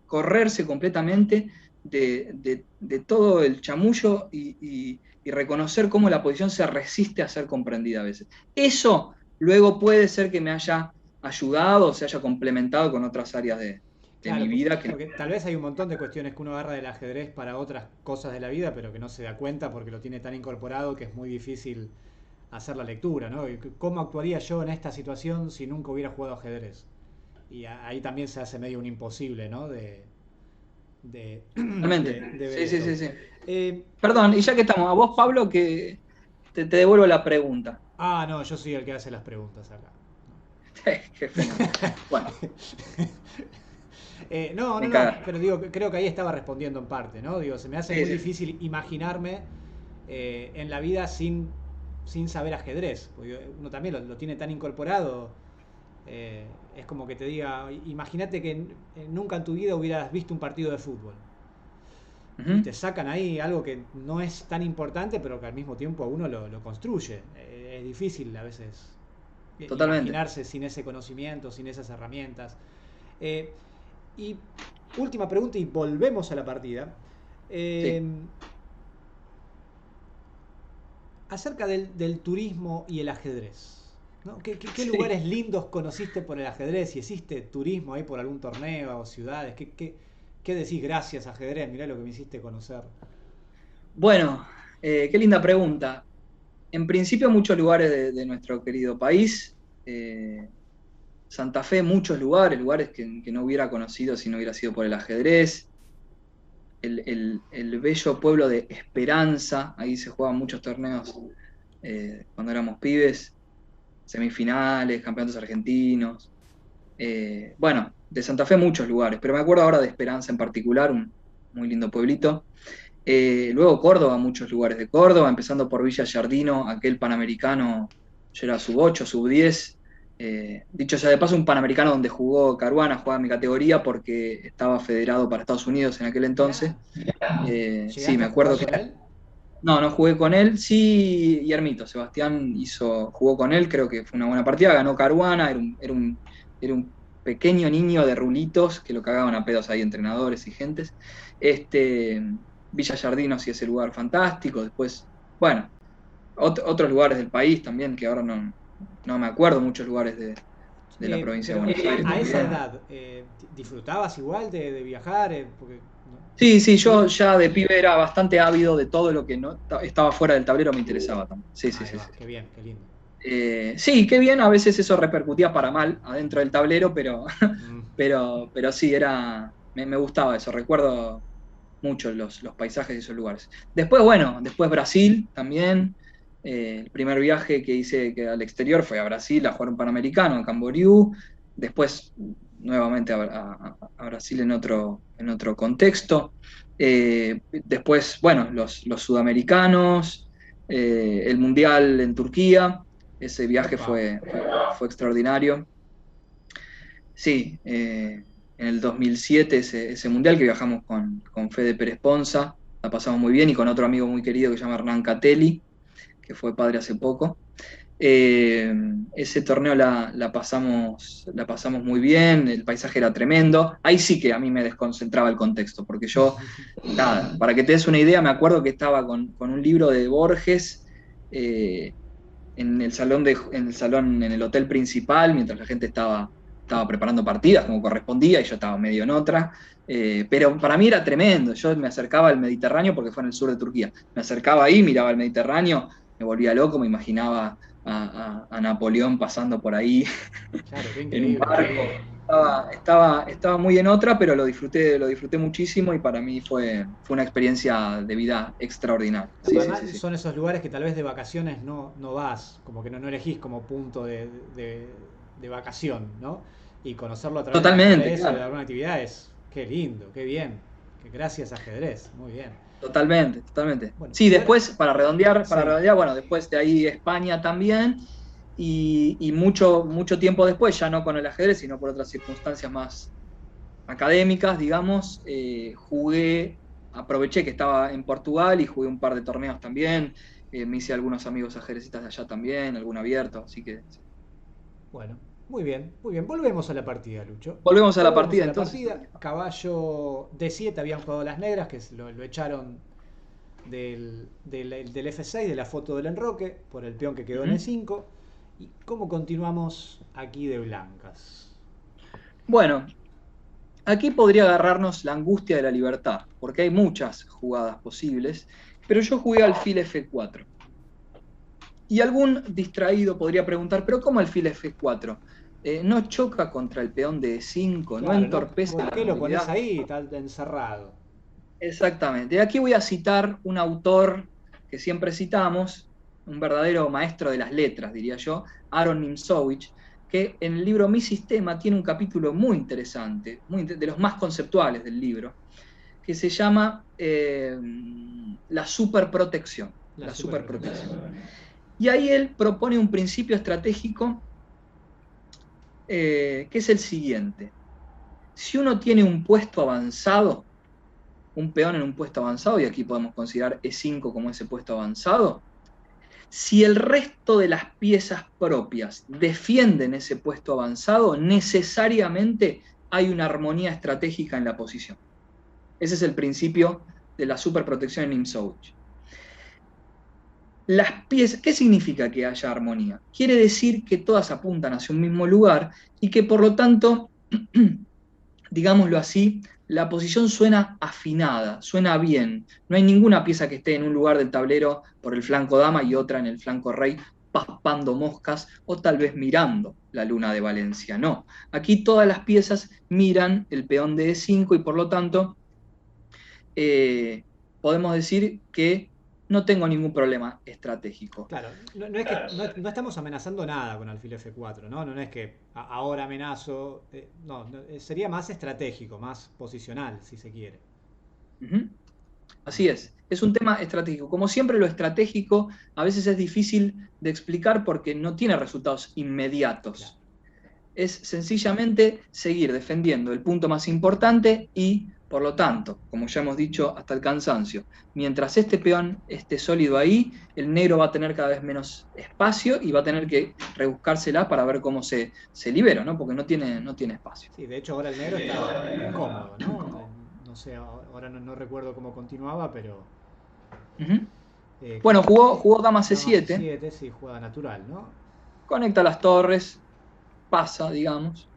correrse completamente de todo el chamullo y reconocer cómo la posición se resiste a ser comprendida a veces. Eso luego puede ser que me haya ayudado o se haya complementado con otras áreas de mi Claro, vida. porque tal vez hay un montón de cuestiones que uno agarra del ajedrez para otras cosas de la vida, pero que no se da cuenta porque lo tiene tan incorporado que es muy difícil hacer la lectura, ¿no? ¿Cómo actuaría yo en esta situación si nunca hubiera jugado ajedrez? y ahí también se hace medio un imposible, ¿no? Realmente. De ver Sí, sí, esto. sí, sí. Eh, Perdón, y ya que estamos, a vos, Pablo, que te devuelvo la pregunta. no, yo soy el que hace las preguntas acá. Qué fenómeno. Bueno, No, no, me no, cagaste. pero digo, creo que ahí estaba respondiendo en parte, ¿no? Digo, se me hace Sí, muy sí. difícil imaginarme en la vida sin saber ajedrez, porque uno también lo tiene tan incorporado. Es como que te diga, imagínate que nunca en tu vida hubieras visto un partido de fútbol y Ujú. te sacan ahí algo que no es tan importante, pero que al mismo tiempo uno lo construye. Es difícil a veces Totalmente. imaginarse sin ese conocimiento, sin esas herramientas. Eh, y última pregunta y volvemos a la partida. Eh, Sí, Acerca del turismo y el ajedrez. ¿No? ¿Qué sí. lugares lindos conociste por el ajedrez? Si hiciste turismo ahí por algún torneo o ciudades, ¿qué decís gracias ajedrez? Mirá lo que me hiciste conocer. Bueno, qué linda pregunta. En principio, muchos lugares de nuestro querido país. eh, Santa Fe, muchos lugares, lugares que no hubiera conocido si no hubiera sido por el ajedrez. El bello pueblo de Esperanza, ahí se jugaban muchos torneos cuando éramos pibes, semifinales, campeonatos argentinos. Bueno, de Santa Fe muchos lugares, pero me acuerdo ahora de Esperanza en particular, un muy lindo pueblito. Luego Córdoba, muchos lugares de Córdoba, empezando por Villa Giardino, aquel panamericano, yo era sub 8 sub 10. Dicho sea de paso, un panamericano donde jugó Caruana, jugaba mi categoría porque estaba federado para Estados Unidos en aquel entonces. Mirá, Sí, ¿llegaste me a jugar acuerdo que... con él? No, no jugué con él, sí, Guillermito, Sebastián jugó con él, creo que fue una buena partida, ganó Caruana, era un pequeño niño de rulitos que lo cagaban a pedos ahí entrenadores y gentes. Este, Villa Giardino sí es el lugar fantástico, después, bueno, otros lugares del país también, que ahora no me acuerdo, muchos lugares de la provincia de Pero Buenos Aires a esa también. edad, ¿disfrutabas igual de viajar? Porque, Sí, sí, yo ¿sí? ya de pibe era bastante ávido de todo lo que no estaba fuera del tablero, me interesaba también. Sí, sí, Ahí sí, va, sí. qué bien, qué lindo. Sí, qué bien, a veces eso repercutía para mal adentro del tablero, pero, Mm. pero sí, me gustaba eso, recuerdo mucho los paisajes de esos lugares. Después, bueno, después Brasil también. El primer viaje que hice al exterior fue a Brasil a jugar un Panamericano en Camboriú. Después, nuevamente a Brasil en otro contexto. Después, bueno, los sudamericanos, el Mundial en Turquía. Ese viaje Opa. fue extraordinario. Sí, en el 2007 ese mundial que viajamos con Fede Pérez Ponza, la pasamos muy bien y con otro amigo muy querido que se llama Hernán Catelli, que fue padre hace poco. Eh, Ese torneo la pasamos muy bien, el paisaje era tremendo. Ahí sí que a mí me desconcentraba el contexto, porque yo, nada, para que te des una idea, me acuerdo que estaba con un libro de Borges eh, en el hotel principal, mientras la gente estaba preparando partidas como correspondía y yo estaba medio en otra. Pero para mí era tremendo. Yo me acercaba al Mediterráneo porque fue en el sur de Turquía. Me acercaba ahí, miraba el Mediterráneo, me volvía loco, me imaginaba a Napoleón pasando por ahí Claro, qué en un increíble, qué barco. lindo. Estaba muy en otra, pero lo disfruté muchísimo y para mí fue una experiencia de vida extraordinaria. Sí, sí, Además, sí, sí. son esos lugares que tal vez de vacaciones no vas, como que no elegís como punto de vacación, ¿no? Y conocerlo a través del Totalmente, ajedrez o de claro. alguna actividad es, qué lindo, qué bien. Que gracias ajedrez, muy bien. Totalmente, totalmente. Bueno, Sí, y ahora, después, sí, bueno, después de ahí España también, y mucho, mucho tiempo después, ya no con el ajedrez, sino por otras circunstancias más académicas, digamos, aproveché que estaba en Portugal y jugué un par de torneos también, me hice algunos amigos ajedrecistas de allá también, algún abierto, así que sí. bueno, muy bien, muy bien. Volvemos a la partida, Lucho. Volvemos a la Volvemos partida a la entonces. partida. Caballo D7 habían jugado las negras, que lo echaron del F6, de la foto del enroque, por el peón que quedó en Ujú. E5. ¿Y cómo continuamos aquí de blancas? Bueno, aquí podría agarrarnos la angustia de la libertad, porque hay muchas jugadas posibles, pero yo jugué alfil F4. Y algún distraído podría preguntar, ¿pero cómo alfil F4? no choca contra el peón de E5, no Claro, ¿no? entorpece ¿Por la qué lo pones movilidad. ahí? Está encerrado. Exactamente. Aquí voy a citar un autor que siempre citamos, un verdadero maestro de las letras, diría yo, Aaron Nimzowitsch, que en el libro Mi Sistema tiene un capítulo muy interesante, de los más conceptuales del libro, que se llama la superprotección. La La superprotección. superprotección. Y ahí él propone un principio estratégico que es el siguiente. Si uno tiene un puesto avanzado, un peón en un puesto avanzado, y aquí podemos considerar E5 como ese puesto avanzado, si el resto de las piezas propias defienden ese puesto avanzado, necesariamente hay una armonía estratégica en la posición. Ese es el principio de la superprotección en Nimzowitsch. Las piezas, ¿qué significa que haya armonía? Quiere decir que todas apuntan hacia un mismo lugar y que por lo tanto, digámoslo así, la posición suena afinada, suena bien. No hay ninguna pieza que esté en un lugar del tablero por el flanco dama y otra en el flanco rey paspando moscas o tal vez mirando la luna de Valencia. No, aquí todas las piezas miran el peón de E5 y por lo tanto podemos decir que no tengo ningún problema estratégico. Claro, no es que no estamos amenazando nada con alfil F4, ¿no? No es que ahora amenazo. Sería más estratégico, más posicional, si se quiere. Ujú. Así es un tema estratégico. Como siempre, lo estratégico a veces es difícil de explicar porque no tiene resultados Claro. inmediatos. Es sencillamente seguir defendiendo el punto más importante y, por lo tanto, como ya hemos dicho hasta el cansancio, mientras este peón esté sólido ahí, el negro va a tener cada vez menos espacio y va a tener que rebuscársela para ver cómo se libera, ¿no? Porque no tiene espacio. Sí, de hecho ahora el negro está incómodo, ¿no? No sé, ahora no recuerdo cómo continuaba, pero Ujú. eh, Bueno, jugó dama dama C7, C7, sí, jugada natural, ¿no? conecta las torres, pasa, digamos,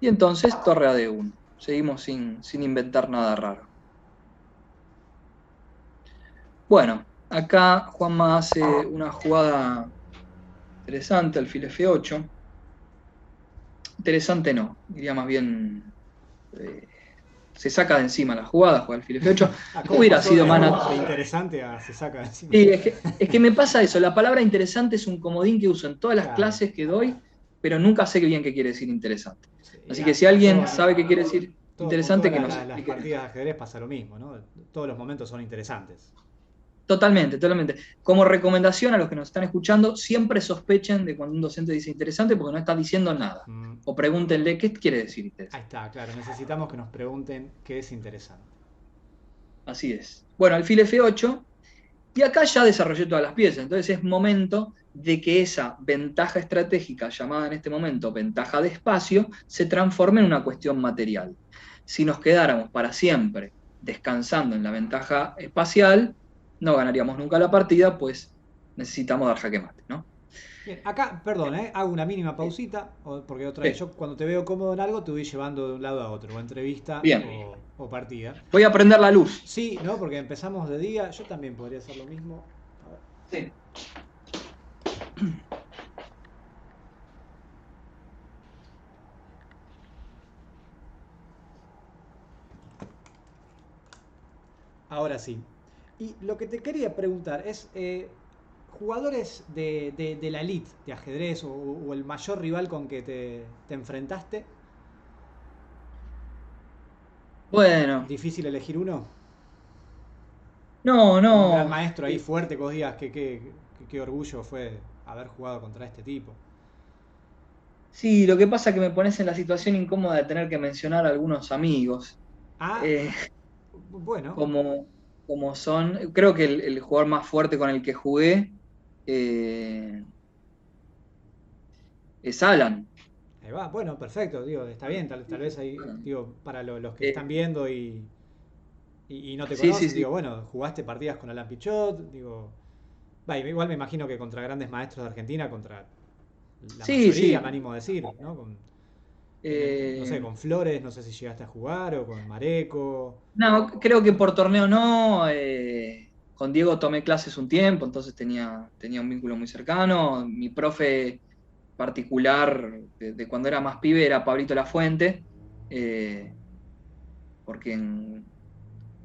y entonces torre a D1. Seguimos sin inventar nada raro. Bueno, acá Juanma hace una jugada interesante, alfil F8. Interesante no, diría más bien eh, se saca de encima la jugada, juega alfil F8. ¿Cómo Hubiera pasó sido de mana. interesante a se saca de encima? Sí, es que me pasa eso, la palabra interesante es un comodín que uso en todas las Claro. clases que doy, pero nunca sé bien qué quiere decir interesante. Sí, Así que si alguien sabe qué quiere decir con interesante, todas que nos las explique. partidas de ajedrez pasa lo mismo, ¿no? Todos los momentos son interesantes. Totalmente, totalmente. Como recomendación a los que nos están escuchando, siempre sospechen de cuando un docente dice interesante porque no está diciendo nada. Mm, O pregúntenle qué quiere decir ahí interesante. está, claro. Necesitamos que nos pregunten qué es interesante. Así es. Bueno, alfil F8, y acá ya desarrollé todas las piezas. Entonces es momento de que esa ventaja estratégica, llamada en este momento ventaja de espacio, se transforme en una cuestión material. Si nos quedáramos para siempre descansando en la ventaja espacial, no ganaríamos nunca la partida, pues necesitamos dar jaque mate, ¿no? Bien, acá, perdón, hago una mínima pausita, porque otra vez Sí, yo cuando te veo cómodo en algo te voy llevando de un lado a otro, o entrevista bien. o partida. Voy a prender la luz. Sí, ¿no? Porque empezamos de día, yo también podría hacer lo mismo. A ver. Sí. Ahora sí. Y lo que te quería preguntar es, jugadores de la elite de ajedrez o el mayor rival con que te enfrentaste, Bueno, difícil elegir uno. no, Un gran no. maestro ahí fuerte que vos digas que orgullo fue haber jugado contra este tipo. Sí, lo que pasa es que me pones en la situación incómoda de tener que mencionar a algunos amigos. Ah, Eh, bueno, como, como son, creo que el jugador más fuerte con el que jugué eh, es Alan. ahí va, bueno, perfecto, digo, está bien, tal vez ahí, digo, para los que están Eh, viendo y no te sí, sí, conocen, sí. digo, bueno, jugaste partidas con Alan Pichot, digo, va, igual me imagino que contra grandes maestros de Argentina, contra la Sí, mayoría, sí. me animo a decir, ¿no? No sé, Eh, con Flores, no sé si llegaste a jugar, o con Mareco. no, creo que por torneo no. Con Diego tomé clases un tiempo, entonces tenía un vínculo muy cercano. Mi profe particular de cuando era más pibe era Pablito Lafuente, porque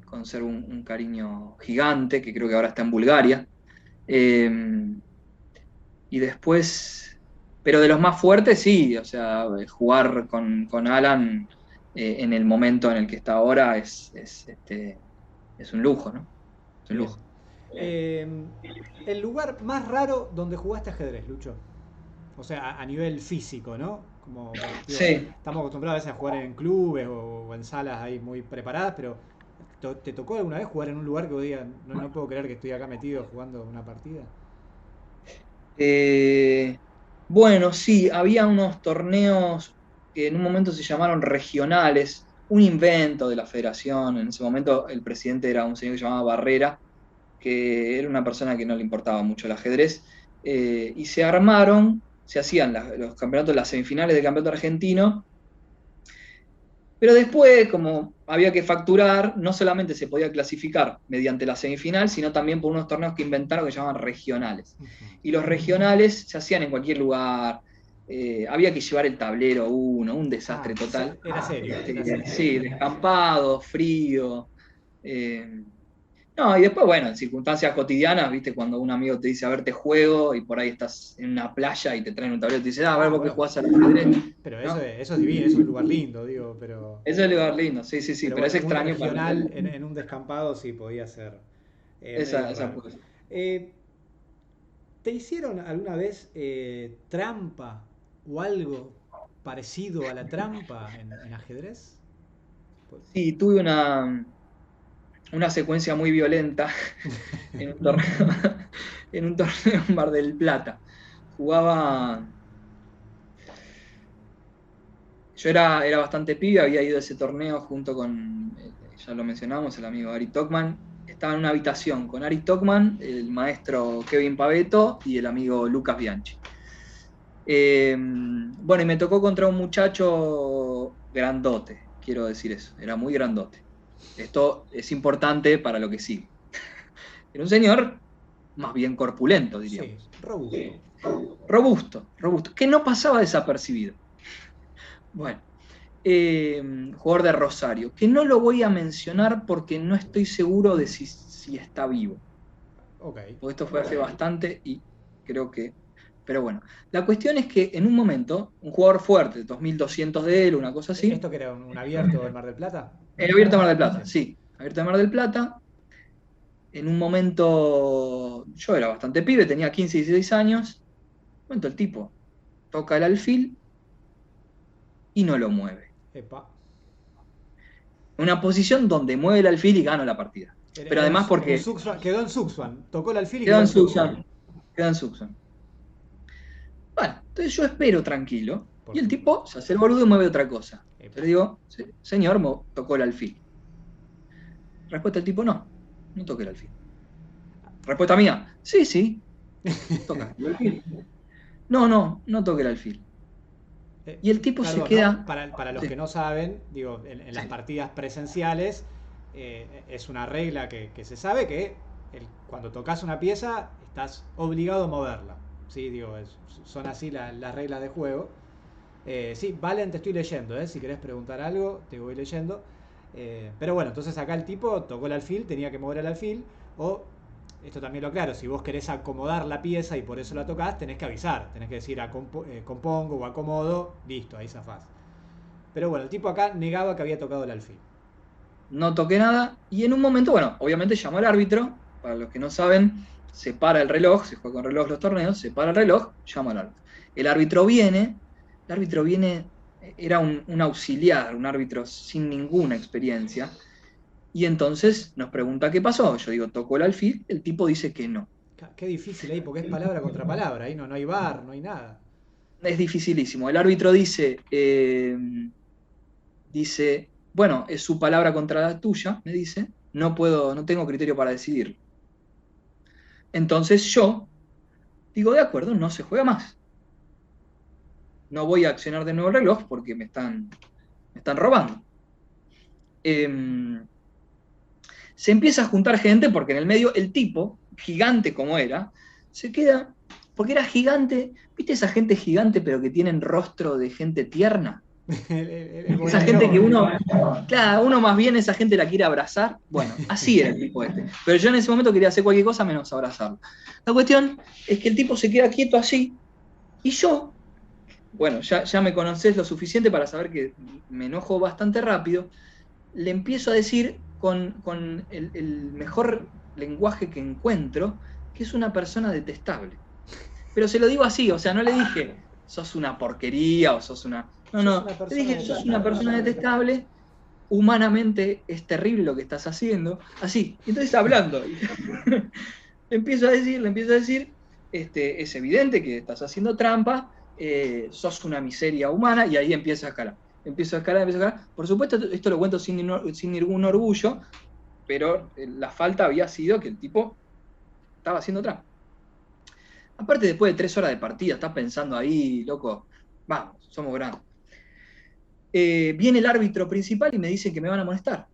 conservo un cariño gigante, que creo que ahora está en Bulgaria. Y después, pero de los más fuertes, sí, o sea, jugar con Alan en el momento en el que está ahora es un lujo, ¿no? Es un Bien. lujo. El lugar más raro donde jugaste ajedrez, Lucho. O sea, a nivel físico, ¿no? Como, digo, Sí. estamos acostumbrados a veces a jugar en clubes o en salas ahí muy preparadas, pero ¿te tocó alguna vez jugar en un lugar que vos digas, no puedo creer que estoy acá metido jugando una partida? Eh, bueno, sí, había unos torneos que en un momento se llamaron regionales, un invento de la federación. En ese momento el presidente era un señor que se llamaba Barrera, que era una persona que no le importaba mucho el ajedrez, y se hacían los campeonatos, las semifinales del campeonato argentino, pero después, como había que facturar, no solamente se podía clasificar mediante la semifinal, sino también por unos torneos que inventaron que se llaman regionales. Ujú. Y los regionales se hacían en cualquier lugar, había que llevar el tablero uno, un desastre Ah, total. era serio, era serio. Sí, descampado, frío. eh, no, y después, bueno, en circunstancias cotidianas, viste, cuando un amigo te dice, a ver, te juego, y por ahí estás en una playa y te traen un tablero y te dicen, a ver, Ah, vos que bueno. jugás al ajedrez, Pero ¿no? eso es divino, eso es un lugar lindo, digo, Eso es el lugar lindo, sí, sí, sí, pero pero bueno, es un extraño para regional en un descampado sí podía ser medio esa raro. pues. Eh, ¿Te hicieron alguna vez trampa o algo parecido a la trampa en ajedrez? Pues- Sí, tuve una secuencia muy violenta en un torneo, en un torneo en Mar del Plata. Jugaba, era bastante pibe, había ido a ese torneo junto con, ya lo mencionamos, el amigo Ari Tokman. Estaba en una habitación con Ari Tokman, el maestro Kevin Paveto y el amigo Lucas Bianchi. Bueno, y me tocó contra un muchacho grandote, quiero decir eso, era muy grandote. Esto es importante para lo que sigue. Era un señor más bien corpulento, sí, diríamos. robusto. Robusto, robusto, que no pasaba desapercibido. Bueno, jugador de Rosario, que no lo voy a mencionar porque no estoy seguro de si está vivo. Ok. Porque esto fue hace bastante y creo que... Pero bueno, la cuestión es que en un momento, un jugador fuerte, 2200 de él, una cosa así, ¿Esto que era un abierto del Mar del Plata? Abierto Mar del Sí. Plata, sí, Abierto Mar del Plata, en un momento, yo era bastante pibe, tenía 15, 16 años, un momento el tipo toca el alfil y no lo mueve. Epa. Una posición donde mueve el alfil y gano la partida. Pero Era además un porque Suxuan, quedó en Suxuan. Tocó el alfil y quedó quedó en en Suxuan. Susan, quedó en Susan. Bueno, entonces yo espero tranquilo Por y el supuesto. tipo se hace el boludo y mueve otra cosa. Yo Epa. le digo, señor, tocó el alfil. Respuesta del tipo, no, no toqué el alfil. Respuesta mía, sí, sí, toca el alfil. No, no, no toqué el alfil. Eh, Y el tipo se Perdón, ¿no? queda. Para los Sí, que no saben, digo, en las sí. partidas presenciales es una regla que se sabe que cuando tocas una pieza estás obligado a moverla. Sí, digo, son así las reglas de juego. Sí, Valen, te estoy leyendo, si querés preguntar algo, te voy leyendo. Pero bueno, entonces acá el tipo tocó el alfil, tenía que mover el alfil, o esto también lo aclaro, si vos querés acomodar la pieza y por eso la tocas, tenés que avisar, tenés que decir compongo o acomodo, listo, ahí zafás. Pero bueno, el tipo acá negaba que había tocado el alfil. No toqué nada. Y en un momento, bueno, obviamente llamó al árbitro. Para los que no saben, se para el reloj, se juega con reloj los torneos, se para el reloj, llama al árbitro. El árbitro viene, era un auxiliar, un árbitro sin ninguna experiencia. Y entonces nos pregunta qué pasó. Yo digo, tocó el alfil, el tipo dice que no. Qué difícil ahí, porque es palabra contra palabra, ahí no hay bar, no hay nada. Es dificilísimo. El árbitro dice, bueno, es su palabra contra la tuya, me dice, no puedo, no tengo criterio para decidir. Entonces yo digo, de acuerdo, no se juega más. No voy a accionar de nuevo el reloj porque me están robando. Eh, Se empieza a juntar gente porque en el medio el tipo, gigante como era, se queda porque era gigante. ¿Viste esa gente gigante pero que tienen rostro de gente tierna? Esa gente que uno más bien esa gente la quiere abrazar. Bueno, así era el tipo este. Pero yo en ese momento quería hacer cualquier cosa menos abrazarlo. La cuestión es que el tipo se queda quieto así y yo, bueno, ya me conocés lo suficiente para saber que me enojo bastante rápido, le empiezo a decir con el mejor lenguaje que encuentro, que es una persona detestable. Pero se lo digo así, o sea, no le dije, sos una porquería o sos una... No, le dije, sos una persona detestable, humanamente es terrible lo que estás haciendo, así. Entonces hablando, le empiezo a decir, es evidente que estás haciendo trampa, sos una miseria humana, y ahí empiezo a escalar. Empiezo a escalar. Por supuesto, esto lo cuento sin ningún orgullo, pero la falta había sido que el tipo estaba haciendo trampa. Aparte, después de 3 horas de partida, estás pensando ahí, loco, vamos, somos grandes. Viene el árbitro principal y me dice que me van a molestar.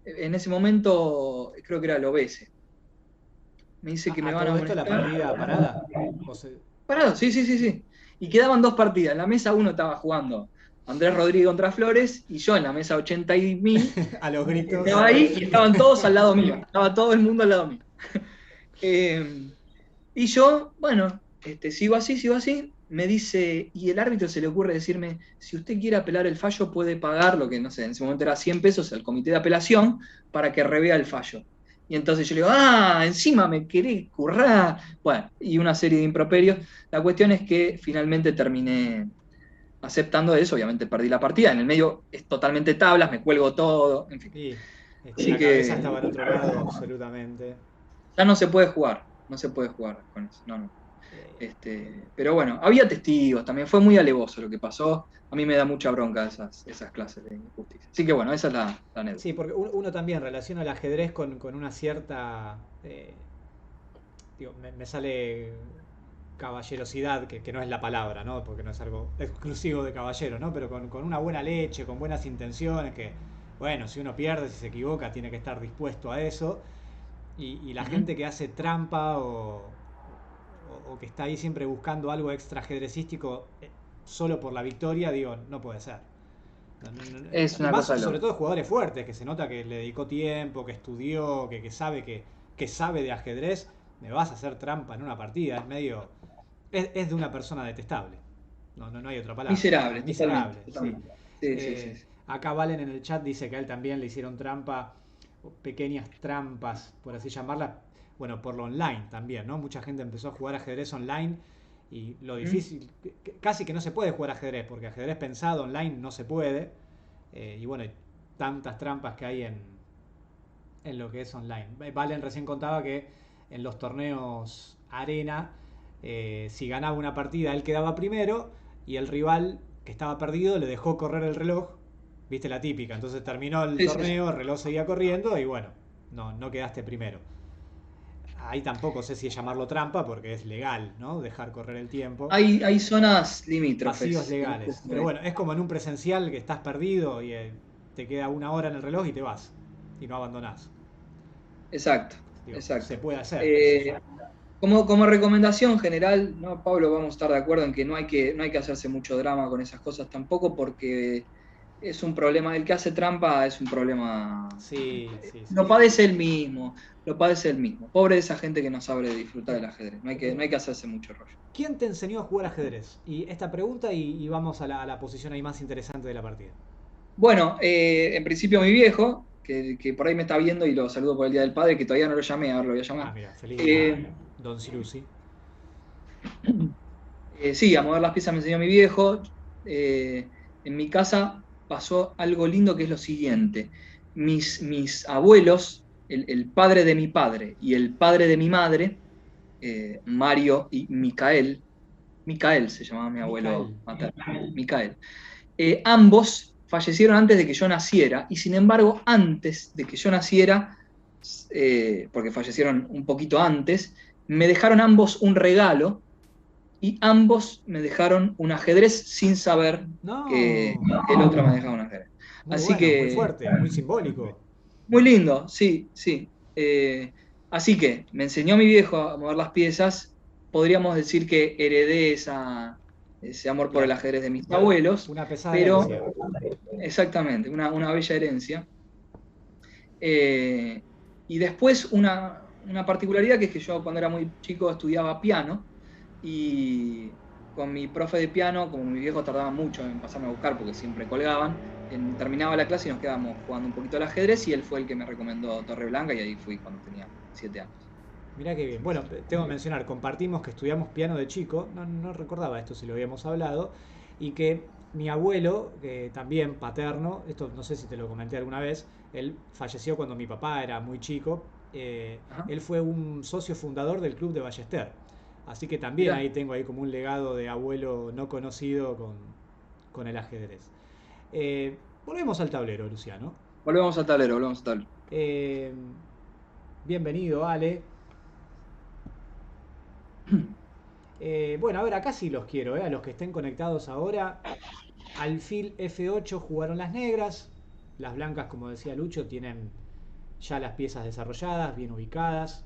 En ese momento, creo que era el OBS. Me dice que me van a todo esto molestar. la partida parada. Parado, sí. Y quedaban 2 partidas. En la mesa 1 estaba jugando Andrés Rodríguez contra Flores y yo en la mesa 80.000. A los gritos. Estaba ahí y estaban todos al lado mío. Estaba todo el mundo al lado mío. Y yo, bueno, sigo así. Me dice, y el árbitro se le ocurre decirme, si usted quiere apelar el fallo, puede pagar lo que, no sé, en ese momento era 100 pesos al comité de apelación para que revea el fallo. Y entonces yo le digo, encima me querés currar. Bueno, y una serie de improperios. La cuestión es que finalmente terminé aceptando eso, obviamente perdí la partida. En el medio es totalmente tablas, me cuelgo todo, en fin. Y Así la que cabeza estaba al otro lado, absolutamente. ya no se puede jugar con eso, no. Pero bueno, había testigos también, fue muy alevoso lo que pasó. A mí me da mucha bronca esas clases de injusticia. Así que bueno, esa es la anécdota. Sí, porque uno también relaciona el ajedrez con una cierta. Me sale caballerosidad, que no es la palabra, ¿no? Porque no es algo exclusivo de caballero, ¿no? Pero con una buena leche, con buenas intenciones, que, bueno, si uno pierde, si se equivoca, tiene que estar dispuesto a eso. Y la gente que hace trampa o que está ahí siempre buscando algo extra ajedrecístico solo por la victoria, digo, no puede ser. Es Y una más cosa sobre loca. todo jugadores fuertes, que se nota que le dedicó tiempo, que estudió, que sabe de ajedrez, me vas a hacer trampa en una partida, es medio. Es de una persona detestable. No hay otra palabra. Miserable, Miserable, totalmente. sí. Sí. Acá Valen en el chat dice que a él también le hicieron trampa, pequeñas trampas, por así llamarlas, bueno, por lo online también, ¿no? Mucha gente empezó a jugar ajedrez online y lo difícil, casi que no se puede jugar ajedrez, porque ajedrez pensado online no se puede. Y bueno, hay tantas trampas que hay en lo que es online. Valen recién contaba que en los torneos arena, si ganaba una partida, él quedaba primero y el rival que estaba perdido le dejó correr el reloj. Viste la típica. Entonces terminó el torneo, el reloj seguía corriendo y bueno, no quedaste primero. Ahí tampoco sé si es llamarlo trampa porque es legal, ¿no? Dejar correr el tiempo. Hay zonas limítrofes. Vacíos legales. Pero bueno, es como en un presencial que estás perdido y te queda 1 hora en el reloj y te vas. Y no abandonás. Exacto. Se puede hacer. Como recomendación general, ¿no, Pablo? Vamos a estar de acuerdo en que no hay que hacerse mucho drama con esas cosas tampoco, porque es un problema. El que hace trampa es un problema. Sí. Lo padece él mismo. Pobre de esa gente que no sabe disfrutar del ajedrez. No hay que hacerse mucho rollo. ¿Quién te enseñó a jugar ajedrez? Y esta pregunta y vamos a la posición ahí más interesante de la partida. Bueno, en principio mi viejo, que por ahí me está viendo y lo saludo por el Día del Padre, que todavía no lo llamé, ahora lo voy a llamar. Mira, feliz día, Don Cirusi. Sí, a mover las piezas me enseñó mi viejo. En mi casa pasó algo lindo que es lo siguiente. Mis abuelos, el padre de mi padre y el padre de mi madre, Mario y Micael se llamaba mi abuelo materno, Micael. Ambos fallecieron antes de que yo naciera, y sin embargo, antes de que yo naciera, porque fallecieron un poquito antes, me dejaron ambos un regalo, y ambos me dejaron un ajedrez sin saber que el otro me dejaba un ajedrez. Así que muy fuerte, muy simbólico. Muy lindo, sí. Así que me enseñó mi viejo a mover las piezas, podríamos decir que heredé ese amor por el Claro. ajedrez de mis abuelos, Una pesada pero herencia. exactamente, una bella herencia. Y después una particularidad que es que yo cuando era muy chico estudiaba piano y con mi profe de piano, como mi viejo tardaba mucho en pasarme a buscar porque siempre colgaban, terminaba la clase y nos quedábamos jugando un poquito al ajedrez y él fue el que me recomendó Torreblanca y ahí fui cuando tenía 7 años. Mirá qué bien. Bueno, tengo que mencionar, compartimos que estudiamos piano de chico, no recordaba esto si lo habíamos hablado, y que mi abuelo, que también paterno, esto no sé si te lo comenté alguna vez, él falleció cuando mi papá era muy chico, Ajá, él fue un socio fundador del Club de Ballester, así que también mirá, ahí tengo ahí como un legado de abuelo no conocido con el ajedrez. Eh, Volvemos al tablero, Luciano. volvemos al tablero, volvemos al tablero. Eh, Bienvenido, Ale. Bueno, a ver, acá sí los quiero, a los que estén conectados ahora. Alfil F8 jugaron las negras. Las blancas, como decía Lucho, tienen ya las piezas desarrolladas, bien ubicadas.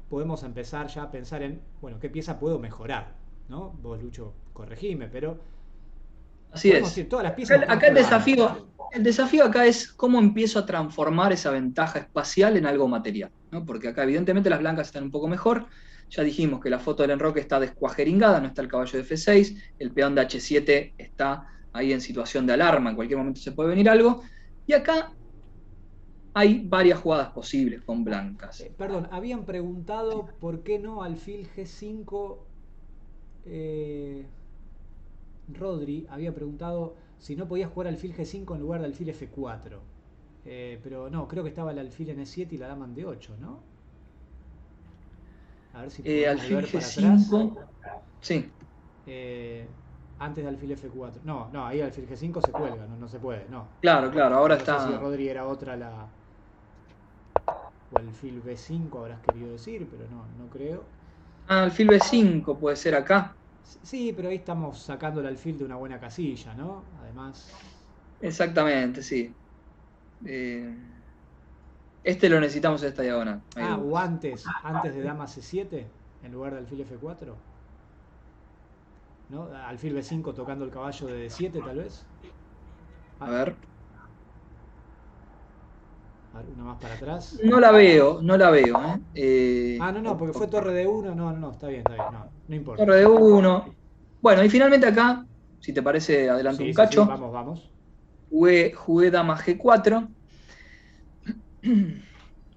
Podemos empezar ya a pensar en, bueno, qué pieza puedo mejorar, ¿no? Vos, Lucho, corregime, pero Así podemos es. decir, todas las piezas Acá, están acá jugando. el desafío acá es cómo empiezo a transformar esa ventaja espacial en algo material, ¿no? Porque acá evidentemente las blancas están un poco mejor. Ya dijimos que la foto del enroque está descuajeringada, no está el caballo de F6, el peón de H7 está ahí en situación de alarma, en cualquier momento se puede venir algo. Y acá hay varias jugadas posibles con blancas. Perdón, habían preguntado por qué no alfil G5. eh, Rodri había preguntado si no podía jugar alfil G5 en lugar de alfil F4. Pero no, creo que estaba el alfil en E7 y la dama en D8, ¿no? A ver si podemos Alfil volver para atrás. G5, sí, Eh, Antes de alfil F4. No, no, ahí alfil G5 se cuelga, no, no se puede, no. claro, claro, ahora No sé si está. Rodri era otra la. O alfil B5 habrás querido decir, pero no, no creo. Alfil B5 puede ser acá. Sí, pero ahí estamos sacando el alfil de una buena casilla, ¿no? Además. Exactamente, sí. Eh, Este lo necesitamos en esta diagonal, no hay Ah, o dudas. antes de dama C7 en lugar de alfil F4. ¿No? Alfil B5 tocando el caballo de D7 tal vez. A Ah, ver. a ver, una más para atrás. No la veo, no la veo. Ah, no, no, porque fue torre de 1. No, no, no, está bien, no, no importa. Torre de uno. Bueno, y finalmente acá, si te parece, adelanto Sí, un sí, sí, cacho. vamos, vamos. Jugué dama G4.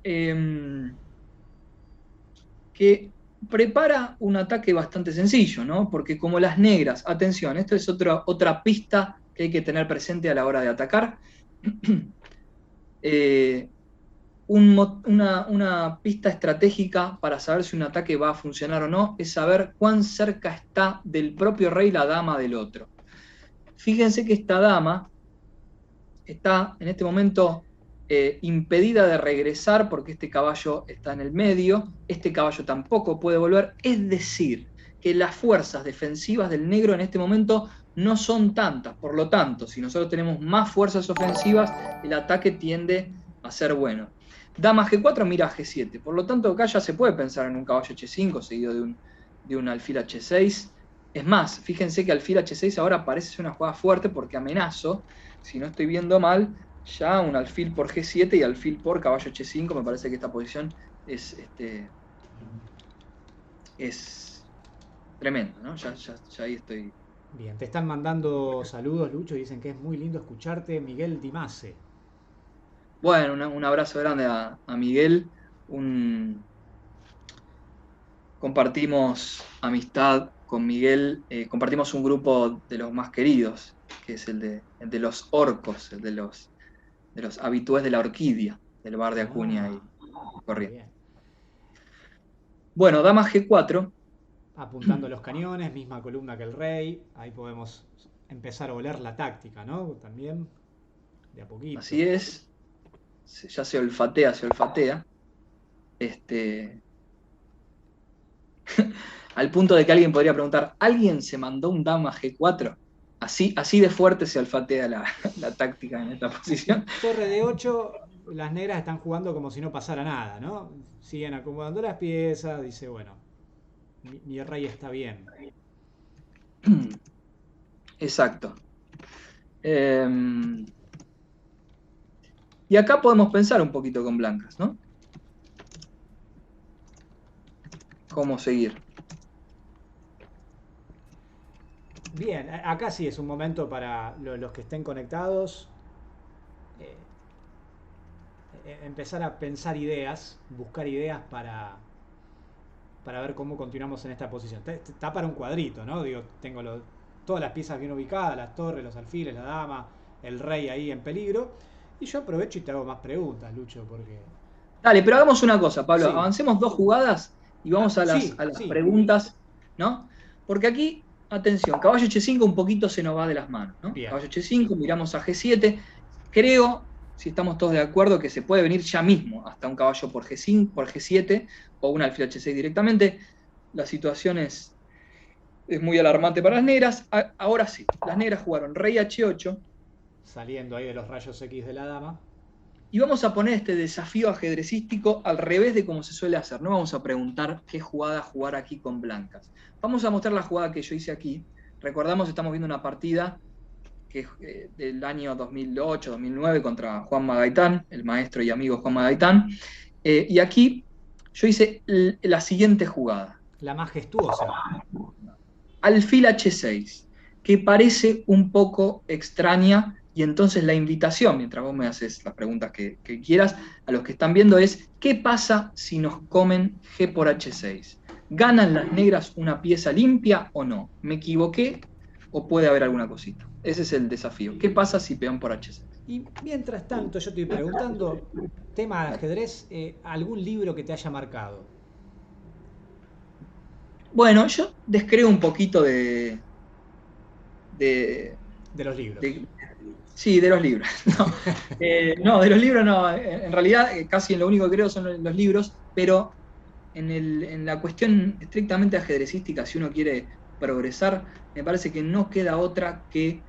em, que prepara un ataque bastante sencillo, ¿no? Porque como las negras, atención, esto es otra pista que hay que tener presente a la hora de atacar. Eh, una pista estratégica para saber si un ataque va a funcionar o no es saber cuán cerca está del propio rey la dama del otro. Fíjense que esta dama está en este momento impedida de regresar porque este caballo está en el medio, este caballo tampoco puede volver, es decir, que las fuerzas defensivas del negro en este momento no son tantas, por lo tanto, si nosotros tenemos más fuerzas ofensivas, el ataque tiende a ser bueno. Dama G4 mira G7, por lo tanto acá ya se puede pensar en un caballo H5 seguido de un alfil H6. Es más, fíjense que alfil H6 ahora parece ser una jugada fuerte porque amenazo, si no estoy viendo mal, ya un alfil por G7 y alfil por caballo H5, me parece que esta posición es tremenda, ¿no? Ya ahí estoy. Bien, te están mandando saludos, Lucho, y dicen que es muy lindo escucharte, Miguel Dimase. Bueno, un abrazo grande a Miguel. Compartimos amistad con Miguel, compartimos un grupo de los más queridos, que es el de los orcos, el de los habitués de la orquídea, del bar de Acuña Ah, y muy Corrientes. bien. Bueno, dama G4. Apuntando los cañones, misma columna que el rey. Ahí podemos empezar a oler la táctica, ¿no? También, de a poquito. Así es, ya se olfatea, se olfatea. Este, al punto de que alguien podría preguntar, ¿alguien se mandó un dama G4? Así de fuerte se olfatea la táctica en esta posición. Torre de 8, las negras están jugando como si no pasara nada, ¿no? Siguen acomodando las piezas, dice, bueno. mi rey está bien. Exacto. Y acá podemos pensar un poquito con blancas, ¿no? ¿Cómo seguir? Bien, acá sí es un momento para los que estén conectados eh, empezar a pensar ideas, buscar ideas para ver cómo continuamos en esta posición. Está para un cuadrito, ¿no? Digo, tengo todas las piezas bien ubicadas, las torres, los alfiles, la dama, el rey ahí en peligro. Y yo aprovecho y te hago más preguntas, Lucho, porque... Dale, pero hagamos una cosa, Pablo. Sí, Avancemos 2 jugadas y vamos a las, sí, a las sí. preguntas, ¿no? Porque aquí, atención, caballo H5 un poquito se nos va de las manos, ¿no? Bien. Caballo H5, miramos a G7. Creo, si estamos todos de acuerdo, que se puede venir ya mismo hasta un caballo por G5, por G7 o un alfil H6 directamente. La situación es muy alarmante para las negras. Ahora sí, las negras jugaron rey H8 Saliendo ahí de los rayos X de la dama. y vamos a poner este desafío ajedrecístico al revés de como se suele hacer. No vamos a preguntar qué jugada jugar aquí con blancas. Vamos a mostrar la jugada que yo hice aquí. Recordamos, estamos viendo una partida que del año 2008-2009 contra Juan Magaitán, el maestro y amigo Juan Magaitán. Y aquí yo hice la siguiente jugada. La majestuosa. Alfil H6, que parece un poco extraña, y entonces la invitación, mientras vos me haces las preguntas que quieras, a los que están viendo es, ¿qué pasa si nos comen G por H6? ¿Ganan las negras una pieza limpia o no? ¿Me equivoqué o puede haber alguna cosita? Ese es el desafío. ¿Qué pasa si peón por H6? Y mientras tanto, yo estoy preguntando, tema de ajedrez, algún libro que te haya marcado. Bueno, yo descreo un poquito de, De los libros. sí, de los libros. No, de los libros no. En realidad, casi en lo único que creo son los libros, pero en la cuestión estrictamente ajedrecística, si uno quiere progresar, me parece que no queda otra que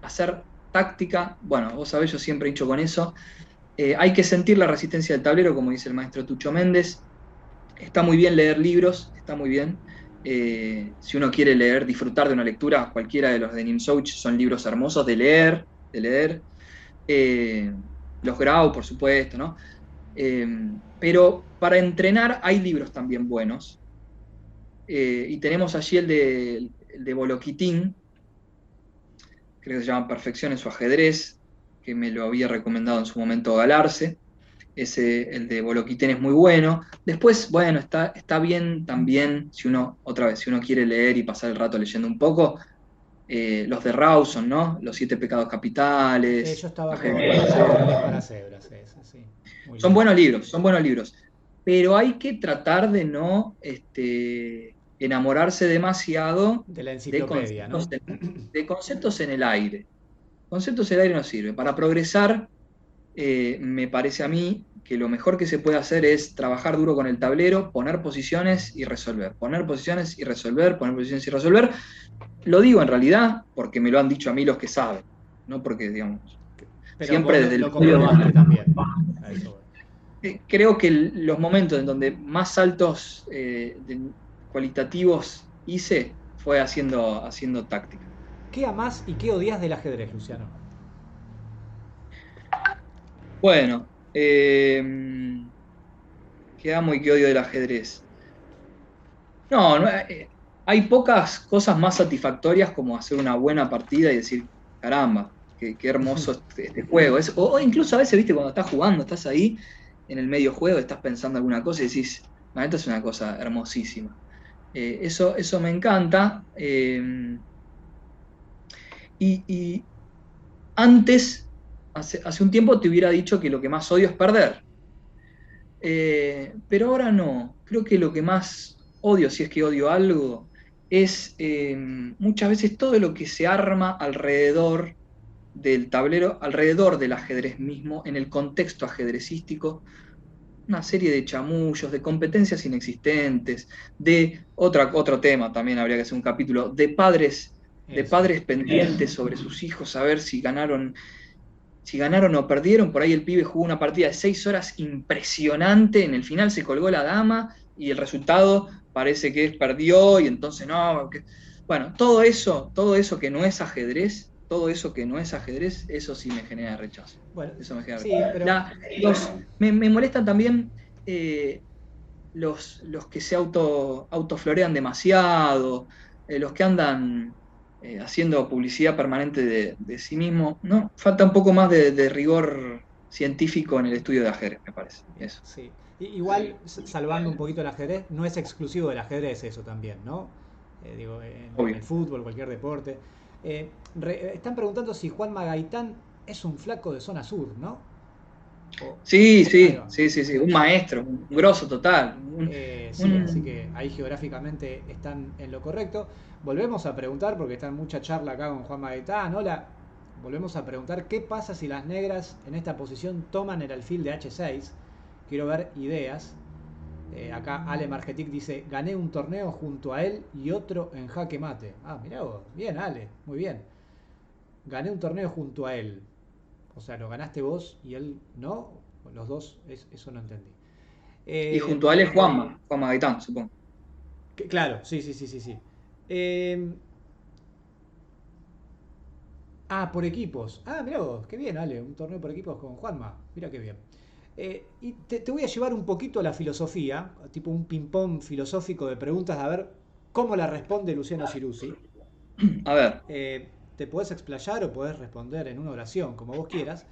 hacer táctica. Bueno, vos sabés, yo siempre he dicho con eso. Hay que sentir la resistencia del tablero, como dice el maestro Tucho Méndez. Está muy bien leer libros, está muy bien. Si uno quiere leer, disfrutar de una lectura, cualquiera de los de Nimzowitsch son libros hermosos de leer, los Grau, por supuesto, ¿no? Pero para entrenar hay libros también buenos. Y tenemos allí el de Boloquitín, creo que se llama Perfección en su ajedrez, que me lo había recomendado en su momento Galarce. El de Boloquitín es muy bueno. Después, bueno, está bien también, si uno quiere leer y pasar el rato leyendo un poco, los de Rawson, ¿no? Los 7 pecados capitales. Yo estaba con ajedrez para cebras, sí. Muy Son lindo. buenos libros. Pero hay que tratar de no enamorarse demasiado De la enciclopedia, ¿no? de conceptos en el aire. Conceptos en el aire no sirve. Para progresar, me parece a mí que lo mejor que se puede hacer es trabajar duro con el tablero, poner posiciones y resolver. Poner posiciones y resolver, poner posiciones y resolver. Lo digo en realidad porque me lo han dicho a mí los que saben, no porque, digamos, Pero siempre vos desde el lo comprobaste también. A eso voy. creo que los momentos en donde más saltos cualitativos hice fue haciendo táctica. ¿Qué amás y qué odias del ajedrez, Luciano? Bueno, ¿qué amo y qué odio del ajedrez? No, hay pocas cosas más satisfactorias como hacer una buena partida y decir, caramba, qué hermoso este juego. O incluso a veces, viste, cuando estás jugando, estás ahí en el medio juego, estás pensando alguna cosa y decís, no, esta es una cosa hermosísima. Eso me encanta. Y antes, hace un tiempo, te hubiera dicho que lo que más odio es perder. Pero ahora no. Creo que lo que más odio, si es que odio algo, es muchas veces todo lo que se arma alrededor del tablero, alrededor del ajedrez mismo, en el contexto ajedrecístico, una serie de chamullos, de competencias inexistentes, de otro tema también habría que hacer un capítulo, de padres pendientes sobre sus hijos, a ver si ganaron o perdieron. Por ahí el pibe jugó una partida de 6 horas impresionante, en el final se colgó la dama, y el resultado parece que perdió y entonces no. Bueno, todo eso que no es ajedrez, eso sí me genera rechazo. Bueno, Eso me genera sí, rechazo. pero... Me molestan también los que se autoflorean demasiado, los que andan haciendo publicidad permanente de sí mismo. No, falta un poco más de rigor científico en el estudio de ajedrez, me parece. Bien, Eso. sí. Igual, salvando un poquito el ajedrez, no es exclusivo del ajedrez eso también, ¿no? Digo, en Obvio. el fútbol, cualquier deporte. Están preguntando si Juan Magaitán es un flaco de zona sur, ¿no? O- Sí, ahí sí, va. sí, sí, sí, un maestro, un grosso total. Sí, así Un- que ahí geográficamente están en lo correcto. Volvemos a preguntar, porque está en mucha charla acá con Juan Magaitán. Hola, volvemos a preguntar qué pasa si las negras en esta posición toman el alfil de H6. Quiero ver ideas. Acá Ale Margetic dice, gané un torneo junto a él y otro en jaque mate. Ah, mirá vos, bien Ale, muy bien. Gané un torneo junto a él. O sea, lo ganaste vos y él no. Los dos, eso no entendí. y Eh, junto a él es Juanma Gaitán, supongo. claro, sí, sí, sí, sí, sí. Por equipos. Ah, mirá vos, qué bien, Ale, un torneo por equipos con Juanma. Mira qué bien. Y te voy a llevar un poquito a la filosofía, tipo un ping-pong filosófico de preguntas, a ver cómo la responde Luciano Ciruzzi. A ver, Te podés explayar o podés responder en una oración, como vos quieras.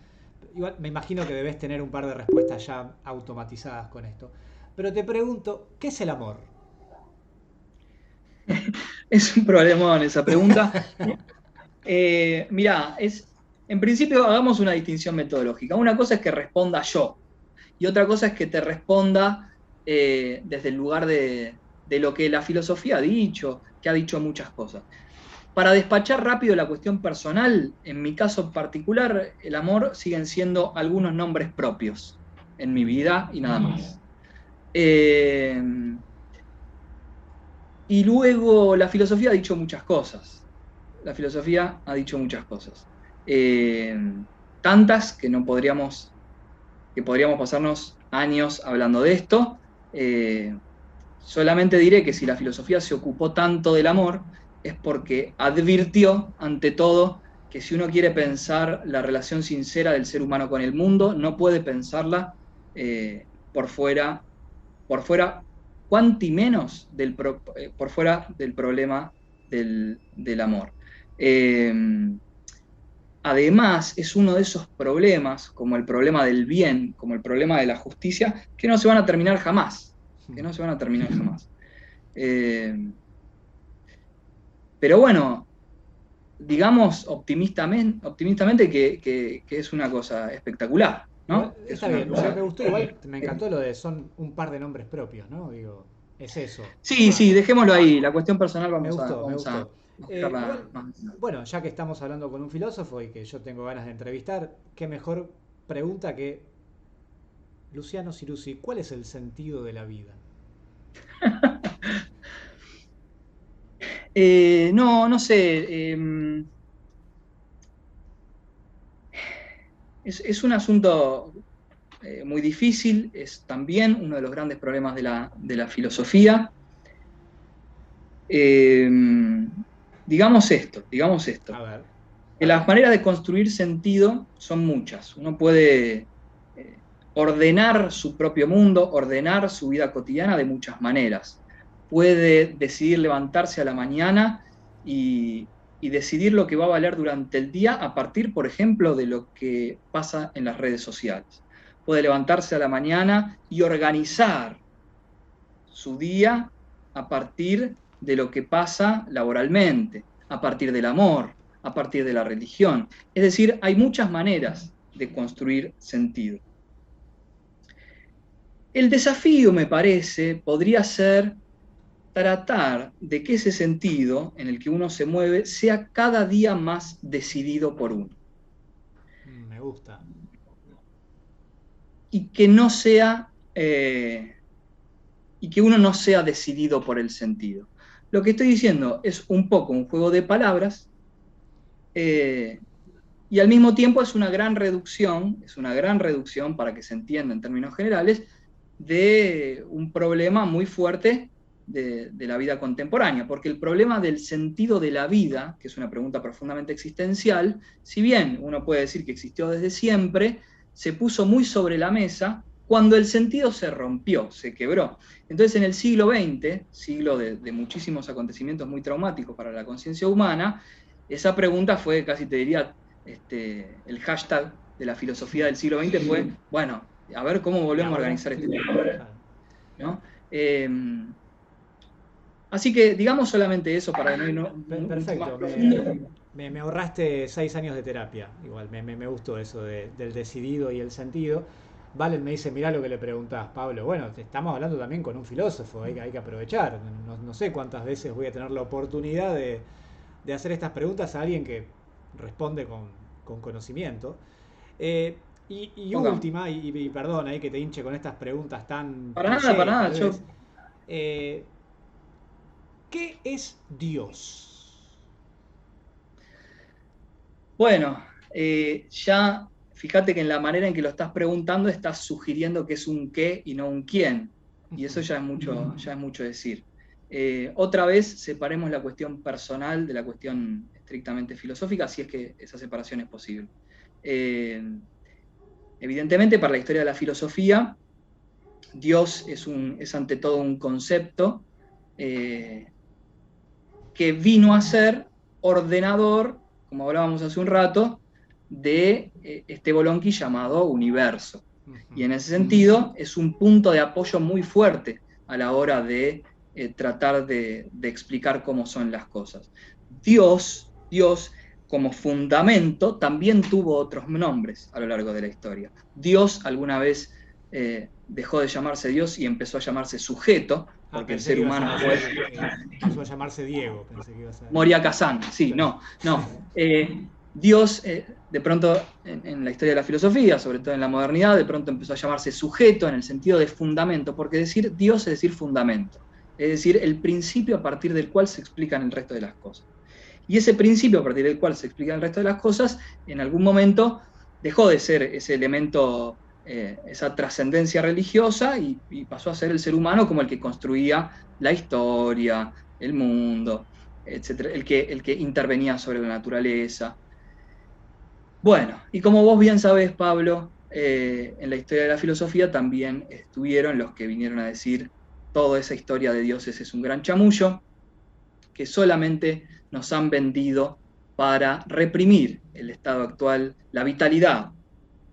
Igual me imagino que debes tener un par de respuestas ya automatizadas con esto. Pero te pregunto, ¿qué es el amor? es un problemón esa pregunta. Mirá, en principio hagamos una distinción metodológica. Una cosa es que responda yo y otra cosa es que te responda desde el lugar de lo que la filosofía ha dicho, que ha dicho muchas cosas. Para despachar rápido la cuestión personal, en mi caso particular, el amor siguen siendo algunos nombres propios en mi vida y nada más. Eh, y luego la filosofía ha dicho muchas cosas. La filosofía ha dicho muchas cosas. Eh, Tantas que no podríamos, que podríamos pasarnos años hablando de esto. Solamente diré que si la filosofía se ocupó tanto del amor, es porque advirtió, ante todo, que si uno quiere pensar la relación sincera del ser humano con el mundo, no puede pensarla por fuera, cuanti menos por fuera del problema del amor. Eh, Además, es uno de esos problemas, como el problema del bien, como el problema de la justicia, que no se van a terminar jamás, que no se van a terminar jamás. Eh, pero bueno, digamos optimistamente que es una cosa espectacular, Igual, ¿no? Que es está una bien, me, cosa... me gustó, igual me encantó lo de son un par de nombres propios, ¿no? Digo, es eso. Sí, sí, dejémoslo ahí. La cuestión personal Me gustó, me vamos a gustó. Igual, dejarla más. bueno, ya que estamos hablando con un filósofo y que yo tengo ganas de entrevistar, qué mejor pregunta que Luciano Ciruzzi, ¿cuál es el sentido de la vida? No, no sé. Es un asunto muy difícil, es también uno de los grandes problemas de la filosofía. Eh, digamos esto, A ver. que las maneras de construir sentido son muchas. Uno puede ordenar su propio mundo, ordenar su vida cotidiana de muchas maneras. Puede decidir levantarse a la mañana y decidir lo que va a valer durante el día a partir, por ejemplo, de lo que pasa en las redes sociales. Puede levantarse a la mañana y organizar su día a partir de lo que pasa laboralmente, a partir del amor, a partir de la religión. Es decir, hay muchas maneras de construir sentido. El desafío, me parece, podría ser tratar de que ese sentido en el que uno se mueve sea cada día más decidido por uno Me gusta. y que no sea y que uno no sea decidido por el sentido. Lo que estoy diciendo es un poco un juego de palabras eh, y al mismo tiempo es una gran reducción para que se entienda en términos generales, de un problema muy fuerte de la vida contemporánea, porque el problema del sentido de la vida, que es una pregunta profundamente existencial, si bien uno puede decir que existió desde siempre, se puso muy sobre la mesa cuando el sentido se rompió, se quebró. Entonces en el siglo XX, siglo de muchísimos acontecimientos muy traumáticos para la conciencia humana, esa pregunta fue, casi te diría, el hashtag de la filosofía del siglo XX fue, bueno, a ver cómo volvemos a organizar este tema, ¿no? Así que digamos solamente eso para no irnos mucho más Perfecto, profundo. me ahorraste 6 años de terapia. Igual, me gustó eso del decidido y el sentido. Valen me dice, mirá lo que le preguntás, Pablo. Bueno, estamos hablando también con un filósofo, hay que aprovechar. No sé cuántas veces voy a tener la oportunidad de hacer estas preguntas a alguien que responde con conocimiento. Y Pongamos. última, y perdón ahí que te hinche con estas preguntas tan Para cliché, nada, tal yo, vez. eh, ¿Qué es Dios? bueno, ya fíjate que en la manera en que lo estás preguntando estás sugiriendo que es un qué y no un quién, y eso ya es mucho decir. Otra vez separemos la cuestión personal de la cuestión estrictamente filosófica, si es que esa separación es posible. Eh, Evidentemente, para la historia de la filosofía, Dios es ante todo un concepto eh, que vino a ser ordenador, como hablábamos hace un rato, de este bolonqui llamado universo. Ujú. Y en ese sentido es un punto de apoyo muy fuerte a la hora de tratar de explicar cómo son las cosas. Dios como fundamento también tuvo otros nombres a lo largo de la historia. Dios alguna vez dejó de llamarse Dios y empezó a llamarse sujeto, Ah, porque el pensé que ser ibas a humano decir, fue empezó a llamarse Diego, pensé que ibas a... Moria Kazan, sí, Claro. no, no. Dios, de pronto, en la historia de la filosofía, sobre todo en la modernidad, de pronto empezó a llamarse sujeto en el sentido de fundamento, porque decir Dios es decir fundamento, es decir, el principio a partir del cual se explican el resto de las cosas. Y ese principio a partir del cual se explican el resto de las cosas, en algún momento dejó de ser ese elemento, esa trascendencia religiosa, y pasó a ser el ser humano como el que construía la historia, el mundo, etcétera, el que intervenía sobre la naturaleza. Bueno, y como vos bien sabés, Pablo, en la historia de la filosofía también estuvieron los que vinieron a decir toda esa historia de dioses es un gran chamullo, que solamente nos han vendido para reprimir el estado actual, la vitalidad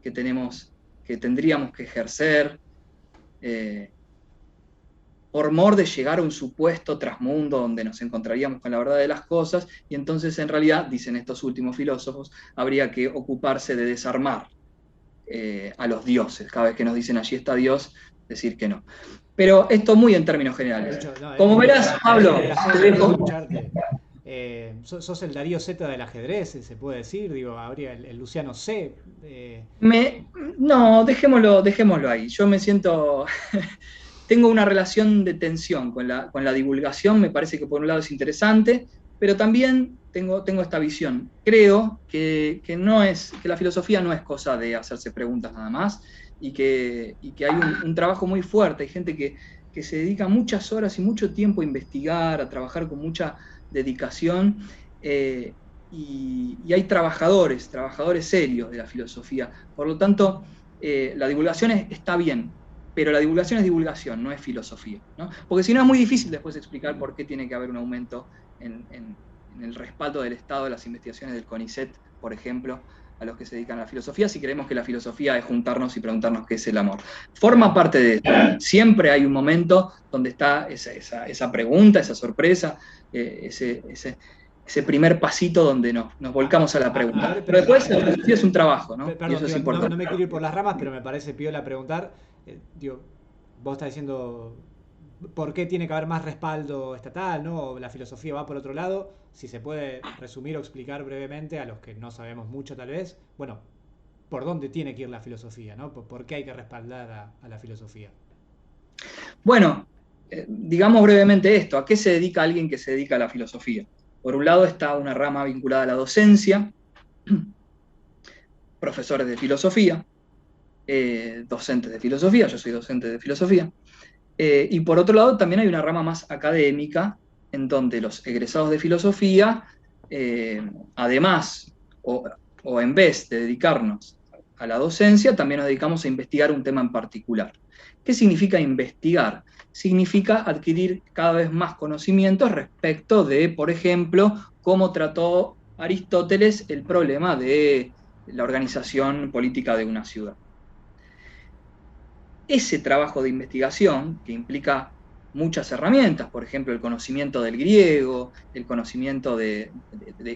que tenemos, que tendríamos que ejercer, eh, por mor de llegar a un supuesto trasmundo donde nos encontraríamos con la verdad de las cosas, y entonces en realidad, dicen estos últimos filósofos, habría que ocuparse de desarmar a los dioses. Cada vez que nos dicen allí está Dios, decir que no. Pero esto muy en términos generales. Escucho, no, Como verás, es Pablo, muy te gracioso dejo. escucharte. Sos el Darío Z del ajedrez, se puede decir, digo, habría el Luciano C. Me, no, dejémoslo ahí. Yo me siento, tengo una relación de tensión con la divulgación, me parece que por un lado es interesante, pero también tengo esta visión. Creo que no es, que la filosofía no es cosa de hacerse preguntas nada más, y que hay un trabajo muy fuerte, hay gente que se dedica muchas horas y mucho tiempo a investigar, a trabajar con mucha dedicación, eh, y hay trabajadores serios de la filosofía. Por lo tanto, la divulgación está bien, pero la divulgación es divulgación, no es filosofía, ¿no? Porque si no es muy difícil después explicar por qué tiene que haber un aumento en el respaldo del Estado de las investigaciones del CONICET, por ejemplo, a los que se dedican a la filosofía, si creemos que la filosofía es juntarnos y preguntarnos qué es el amor. Forma Claro. parte de esto. Siempre hay un momento donde está esa pregunta, esa sorpresa, ese primer pasito donde nos volcamos a la A pregunta. ver, Pero pero después la filosofía es un trabajo, ¿no? Y perdón, eso es digo, no importante. me quiero ir por las ramas, pero me parece piola preguntar. Digo, vos estás diciendo por qué tiene que haber más respaldo estatal, ¿no? O la filosofía va por otro lado. Si se puede resumir o explicar brevemente a los que no sabemos mucho, tal vez. Bueno, ¿por dónde tiene que ir la filosofía, ¿no? ¿Por qué hay que respaldar a la filosofía? Bueno, digamos brevemente esto, ¿a qué se dedica alguien que se dedica a la filosofía? Por un lado está una rama vinculada a la docencia, profesores de filosofía, docentes de filosofía, yo soy docente de filosofía. Y por otro lado, también hay una rama más académica, en donde los egresados de filosofía, además, o en vez de dedicarnos a la docencia, también nos dedicamos a investigar un tema en particular. ¿Qué significa investigar? Significa adquirir cada vez más conocimientos respecto de, por ejemplo, cómo trató Aristóteles el problema de la organización política de una ciudad. Ese trabajo de investigación, que implica muchas herramientas, por ejemplo, el conocimiento del griego, el conocimiento de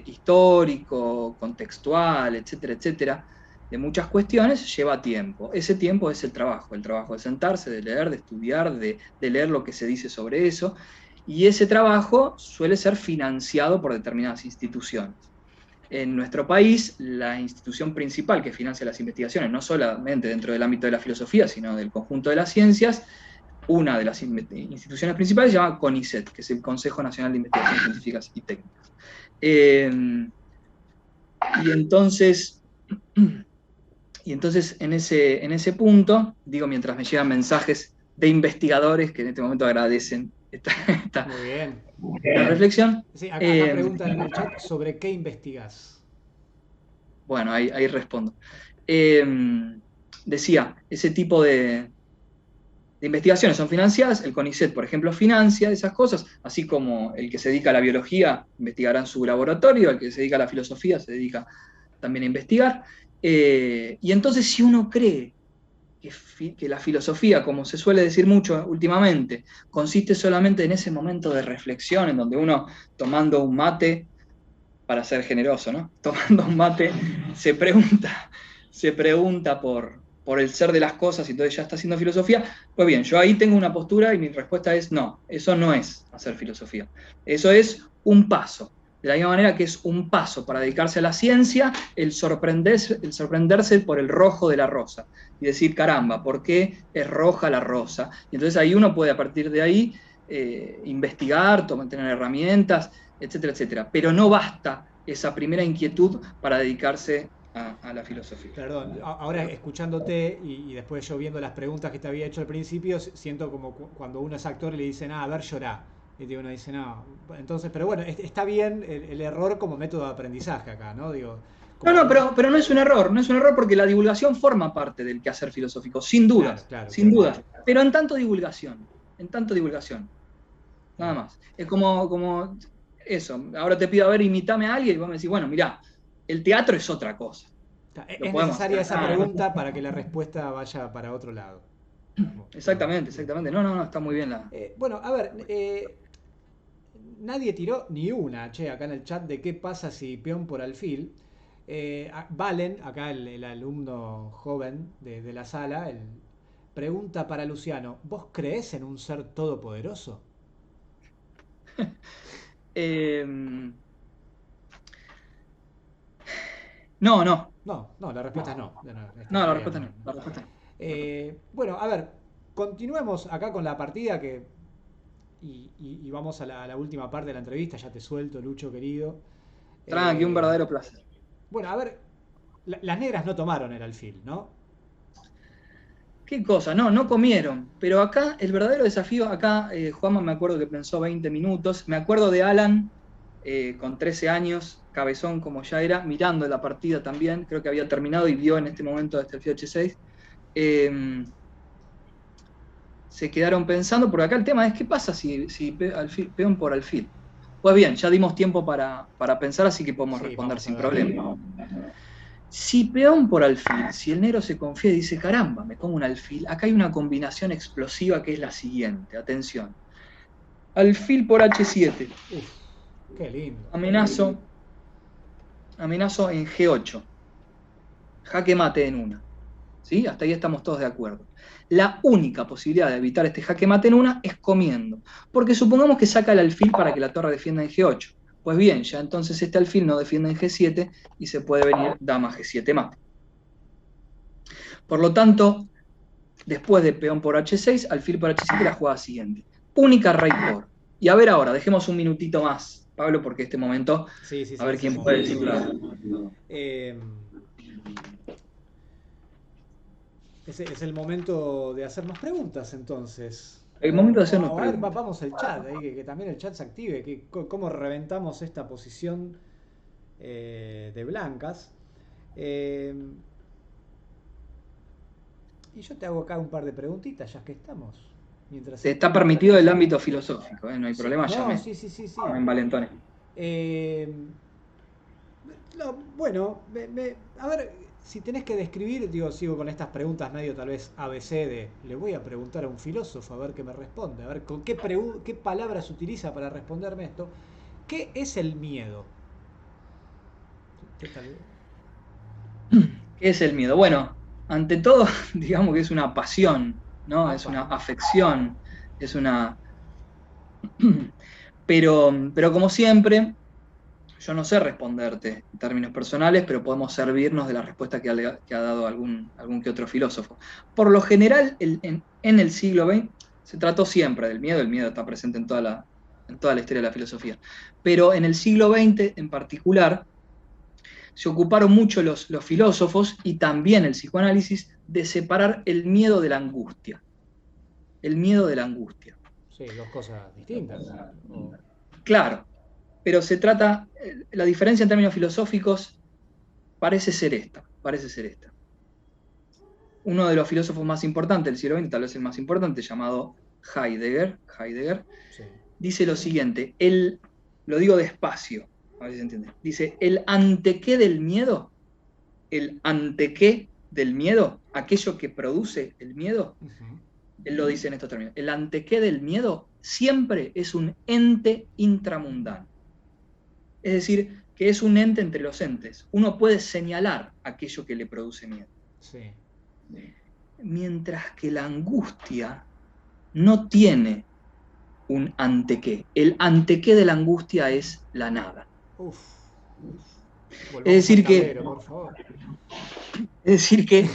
histórico, contextual, etcétera, etcétera, de muchas cuestiones, lleva tiempo. Ese tiempo es el trabajo de sentarse, de leer, de estudiar, de leer lo que se dice sobre eso, y ese trabajo suele ser financiado por determinadas instituciones. En nuestro país, la institución principal que financia las investigaciones, no solamente dentro del ámbito de la filosofía, sino del conjunto de las ciencias, una de las instituciones principales se llama CONICET, que es el Consejo Nacional de Investigaciones Científicas y Técnicas. Y entonces en ese punto, digo, mientras me llegan mensajes de investigadores que en este momento agradecen esta Muy bien. reflexión. Sí, acá preguntan en el chat sobre qué investigás. Bueno, ahí respondo. Decía, ese tipo de investigaciones son financiadas, el CONICET, por ejemplo, financia esas cosas, así como el que se dedica a la biología investigará en su laboratorio, el que se dedica a la filosofía se dedica también a investigar. Y entonces, si uno cree que la filosofía, como se suele decir mucho últimamente, consiste solamente en ese momento de reflexión, en donde uno, tomando un mate, para ser generoso, ¿no? Tomando un mate, se pregunta por el ser de las cosas y entonces ya está haciendo filosofía. Pues bien, yo ahí tengo una postura y mi respuesta es no, eso no es hacer filosofía. Eso es un paso. De la misma manera que es un paso para dedicarse a la ciencia, el sorprenderse por el rojo de la rosa y decir, caramba, ¿por qué es roja la rosa? Y entonces ahí uno puede a partir de ahí investigar, tener herramientas, etcétera, etcétera. Pero no basta esa primera inquietud para dedicarse a la filosofía. Perdón, ahora escuchándote y después yo viendo las preguntas que te había hecho al principio, siento como cuando uno es actor y le dicen, a ver, llorá. Y uno dice, no. Entonces, pero bueno, está bien el error como método de aprendizaje acá, ¿no? Digo, No, pero no es un error, no es un error porque la divulgación forma parte del quehacer filosófico, sin dudas, claro, sin dudas. Pero en tanto divulgación, nada más. Es como eso, ahora te pido, a ver, imitame a alguien y vos me decís, bueno, mirá, el teatro es otra cosa. Es necesaria esa pregunta para que la respuesta vaya para otro lado. Exactamente. No, está muy bien la... Bueno, a ver, nadie tiró ni una, che, acá en el chat de qué pasa si peón por alfil. Valen, acá el alumno joven de la sala, pregunta para Luciano, ¿vos creés en un ser todopoderoso? No. No, la respuesta es no. No, la respuesta no. Bueno, a ver, continuemos acá con la partida y vamos a la última parte de la entrevista. Ya te suelto, Lucho querido. Tranqui, un verdadero placer. Bueno, a ver, las negras no tomaron el alfil, ¿no? ¿Qué cosa? No comieron. Pero acá, el verdadero desafío, acá Juanma me acuerdo que pensó 20 minutos. Me acuerdo de Alan, con 13 años, cabezón como ya era, mirando la partida también. Creo que había terminado y vio en este momento hasta el FIH6. Se quedaron pensando, porque acá el tema es, ¿qué pasa si peón por alfil? Pues bien, ya dimos tiempo para pensar, así que podemos responder sin problema. Si peón por alfil, si el negro se confía y dice, caramba, me pongo un alfil, acá hay una combinación explosiva que es la siguiente, atención. Alfil por H7. Uf, qué lindo. Amenazo en G8. Jaque mate en una. ¿Sí? Hasta ahí estamos todos de acuerdo. La única posibilidad de evitar este jaque mate en una es comiendo. Porque supongamos que saca el alfil para que la torre defienda en G8. Pues bien, ya entonces este alfil no defiende en G7 y se puede venir dama G7 mate. Por lo tanto, después de peón por H6, alfil por H7 la jugada siguiente. Única rey por. Y a ver ahora, dejemos un minutito más, Pablo, porque este momento, a ver quién puede decir. Es el momento de hacer más preguntas entonces. El momento de hacernos A ver, preguntas. vamos al chat, ahí, que también el chat se active, cómo reventamos esta posición de blancas. Eh, y yo te hago acá un par de preguntitas, ya que estamos. Mientras Te esto... está permitido el ámbito filosófico, no hay Sí, problema, no, llame. sí, sí, sí, sí. En Valentones. Eh, bueno, a ver, si tenés que describir, digo, sigo con estas preguntas medio tal vez ABC de, le voy a preguntar a un filósofo a ver qué me responde, a ver con qué palabras utiliza para responderme esto. ¿Qué es el miedo? ¿Qué tal? ¿Qué es el miedo? Bueno, ante todo, digamos que es una pasión, ¿no? Es Apa. una afección, es una... Pero como siempre, yo no sé responderte en términos personales, pero podemos servirnos de la respuesta que ha dado algún que otro filósofo. Por lo general, en el siglo XX se trató siempre del miedo, el miedo está presente en toda la historia de la filosofía, pero en el siglo XX en particular se ocuparon mucho los filósofos y también el psicoanálisis de separar el miedo de la angustia. El miedo de la angustia. Sí, dos cosas distintas. Claro, pero se trata, la diferencia en términos filosóficos parece ser esta, parece ser esta. Uno de los filósofos más importantes del siglo XX, tal vez el más importante, llamado Heidegger, Sí. dice lo siguiente, lo digo despacio, a ver si se entiende, dice, el ante qué del miedo, aquello que produce el miedo, Ujú. él lo dice en estos términos, el ante qué del miedo siempre es un ente intramundano. Es decir, que es un ente entre los entes. Uno puede señalar aquello que le produce miedo. Sí. Mientras que la angustia no tiene un ante qué. El ante qué de la angustia es la nada. Uf. Es Volvamos al decir que, tablero, por favor. es decir que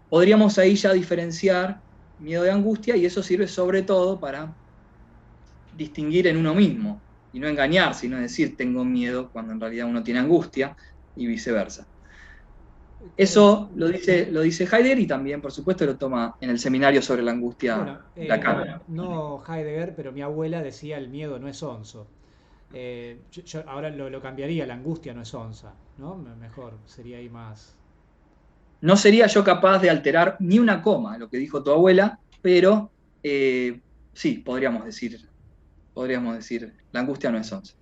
podríamos ahí ya diferenciar miedo de angustia y eso sirve sobre todo para distinguir en uno mismo y no engañar, sino decir tengo miedo cuando en realidad uno tiene angustia y viceversa. Eso lo dice Heidegger y también, por supuesto, lo toma en el seminario sobre la angustia Bueno, Lacan. no Heidegger, pero mi abuela decía el miedo no es onzo. Yo ahora lo cambiaría, la angustia no es onza, ¿no? Mejor, sería ahí más... No sería yo capaz de alterar ni una coma lo que dijo tu abuela, pero sí, podríamos decir, la angustia no es once.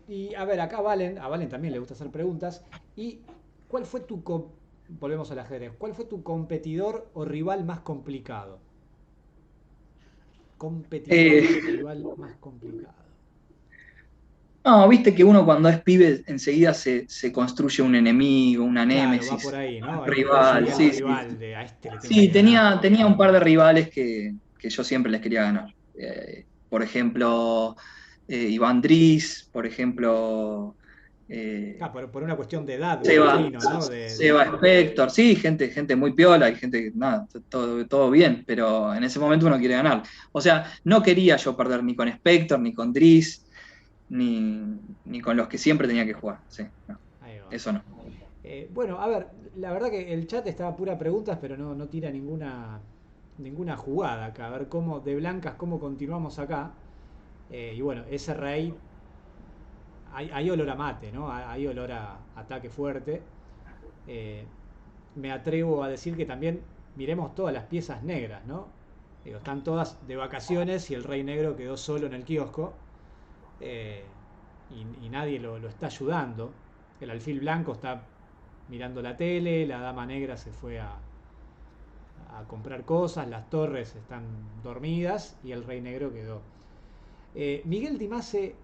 Y a ver, acá a Valen también le gusta hacer preguntas. ¿Y cuál fue volvemos al ajedrez, cuál fue tu competidor o rival más complicado? Competidor Eh, o rival más complicado. no, viste que uno cuando es pibe enseguida se construye un enemigo, una Claro, va por némesis, ahí, ¿no? un Hay rival, el sí, sí. rival de a este le tengo Sí, que ganar. tenía un par de rivales que yo siempre les quería ganar. Por ejemplo, Iván Dries, por ejemplo, Ah, por una cuestión de edad, me Seba, imagino, ¿no? Seba Spector, sí, gente muy piola y gente, nada, todo bien, pero en ese momento uno quiere ganar. O sea, no quería yo perder ni con Spector, ni con Dries, ni con los que siempre tenía que jugar. Sí, no, Ahí va. eso no. Bueno, a ver, la verdad que el chat estaba a pura preguntas, pero no tira ninguna jugada acá. A ver cómo, de blancas, cómo continuamos acá. Y bueno, ese rey, hay olor a mate, ¿no? Hay olor a ataque fuerte. Eh, Me atrevo a decir que también miremos todas las piezas negras, ¿no? Digo, están todas de vacaciones y el rey negro quedó solo en el kiosco. eh, y nadie lo está ayudando. El alfil blanco está mirando la tele, la dama negra se fue a comprar cosas, las torres están dormidas y el rey negro quedó. Miguel Dimase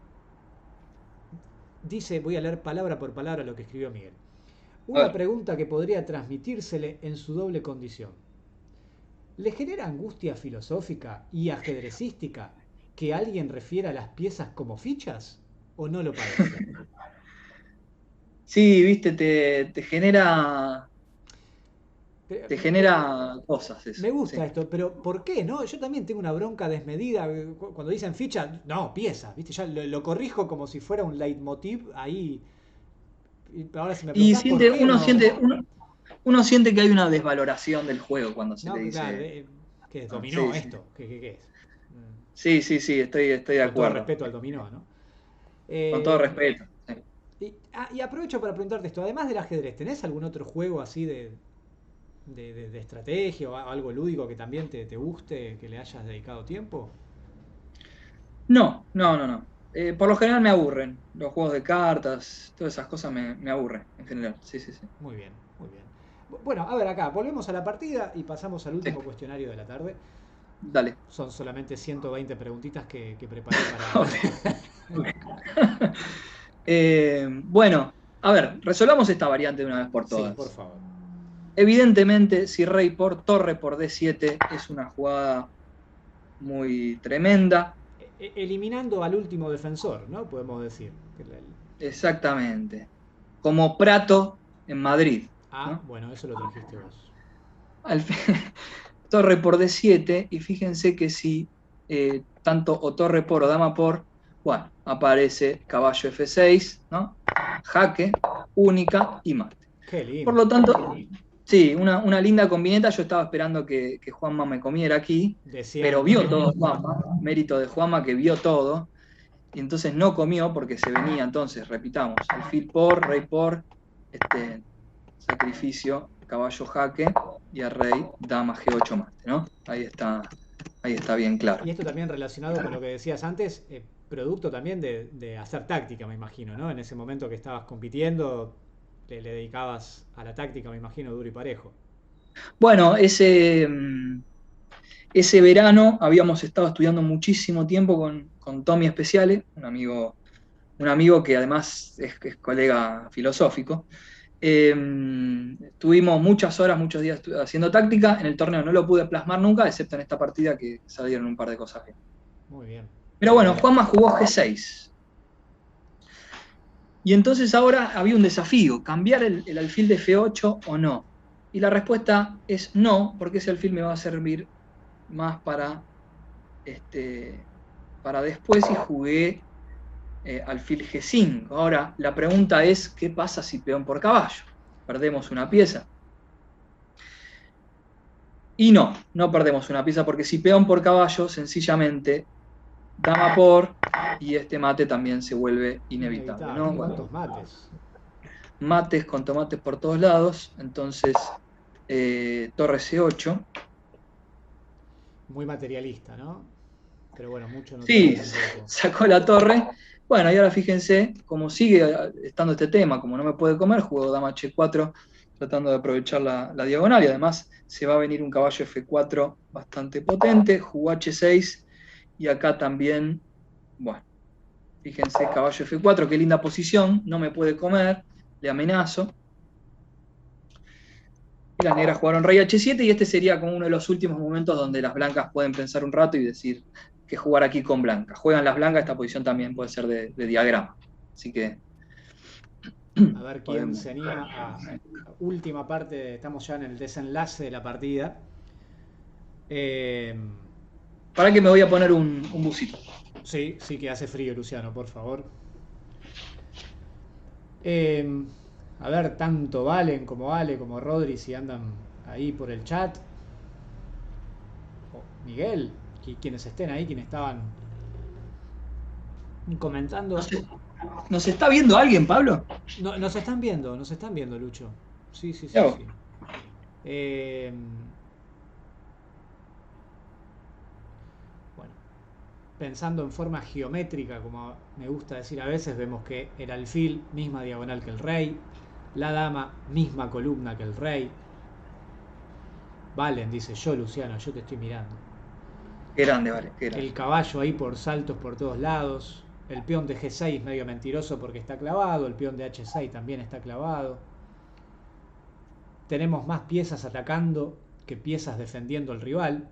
dice, voy a leer palabra por palabra lo que escribió Miguel. A Una ver, pregunta que podría transmitírsele en su doble condición. ¿Le genera angustia filosófica y ajedrecística que alguien refiera a las piezas como fichas? ¿O no lo padece? sí, viste, te Me, genera cosas eso, me gusta sí. esto, pero ¿por qué? ¿No? Yo también tengo una bronca desmedida. Cuando dicen ficha, no, piezas, ¿viste? Ya lo corrijo como si fuera un leitmotiv ahí. Y ahora si me Y preguntás por qué, uno siente que hay una desvaloración del juego cuando se no, te claro, dice. ¿qué es No, dominó sí, sí. esto? ¿Qué es? Mm, Sí, estoy de Con todo acuerdo. respeto al dominó, ¿no? Con todo Eh, respeto. Sí. y aprovecho para preguntarte esto, además del ajedrez, ¿tenés algún otro juego así de estrategia o algo lúdico que también te guste, que le hayas dedicado tiempo? No. Por lo general me aburren. Los juegos de cartas, todas esas cosas me aburren en general. Sí. Muy bien, muy bien. Bueno, a ver acá, volvemos a la partida y pasamos al Sí, último cuestionario de la tarde. dale. Son solamente 120 preguntitas que preparé para... Ok, ok. Bueno, a ver, resolvamos esta variante de una vez por Sí, por todas. favor. Evidentemente, si rey por torre por D7 es una jugada muy tremenda. Eliminando al último defensor, ¿no? Podemos decir. Exactamente. Como Prato en Madrid, Ah, ¿no? bueno, eso lo trajiste vos. Torre por D7, y fíjense que si tanto o torre por o dama por, bueno, aparece caballo F6, ¿no? Jaque, única y mate. Qué Por lindo. lo tanto, sí, una linda combineta. Yo estaba esperando que Juanma me comiera aquí, pero Deseando. vio todo Juanma, mérito de Juanma que vio todo, y entonces no comió porque se venía. Entonces, repitamos, alfil por, rey por, sacrificio, caballo jaque, y a rey, dama G8 mate, ¿no? Ahí está bien claro. Y esto también relacionado con lo que decías antes, producto también de hacer táctica, me imagino, ¿no? En ese momento que estabas compitiendo, le dedicabas a la táctica, me imagino, duro y parejo. Bueno, ese verano habíamos estado estudiando muchísimo tiempo con Tommy Speciale, un amigo que además es colega filosófico. Tuvimos muchas horas, muchos días haciendo táctica. En el torneo no lo pude plasmar nunca, excepto en esta partida que salieron un par de cosas bien. Muy bien. Pero bueno, Juanma jugó G6. Y entonces ahora había un desafío, cambiar el alfil de F8 o no. Y la respuesta es no, porque ese alfil me va a servir más para después, y jugué alfil G5. Ahora, la pregunta es, ¿qué pasa si peón por caballo? ¿Perdemos una pieza? Y no perdemos una pieza, porque si peón por caballo, sencillamente dama por, y este mate también se vuelve inevitable, Inevitable. ¿no? ¿Cuántos Bueno, mates? mates con tomates por todos lados. Entonces, torre C8. Muy materialista, ¿no? Pero bueno, mucho no tiene Sí, tampoco. sacó la torre. Bueno, y ahora fíjense, como sigue estando este tema, como no me puede comer, juego dama H4 tratando de aprovechar la diagonal, y además se va a venir un caballo F4 bastante potente, jugó H6, y acá también, bueno, fíjense, caballo F4, qué linda posición, no me puede comer, le amenazo. Y las negras jugaron rey H7, y este sería como uno de los últimos momentos donde las blancas pueden pensar un rato y decir que jugar aquí con blancas. Juegan las blancas, esta posición también puede ser de diagrama. Así que A ver quién podemos. se anima a última parte, estamos ya en el desenlace de la partida. Eh, Para que me voy a poner un busito. sí, sí que hace frío, Luciano, por favor. Eh, a ver, tanto Valen como Ale como Rodri, si andan ahí por el chat. O Miguel, quienes estén ahí, quienes estaban No comentando. sé, ¿nos está viendo alguien, Pablo? No, nos están viendo, Lucho. Sí, sí, sí, Yo. sí. Eh, bueno, pensando en forma geométrica, como me gusta decir a veces, vemos que el alfil, misma diagonal que el rey, la dama, misma columna que el rey. Valen, dice yo, Luciano, yo te estoy mirando. Qué grande, vale, qué grande. El caballo ahí por saltos por todos lados. El peón de G6 medio mentiroso porque está clavado. El peón de H6 también está clavado. Tenemos más piezas atacando que piezas defendiendo al rival,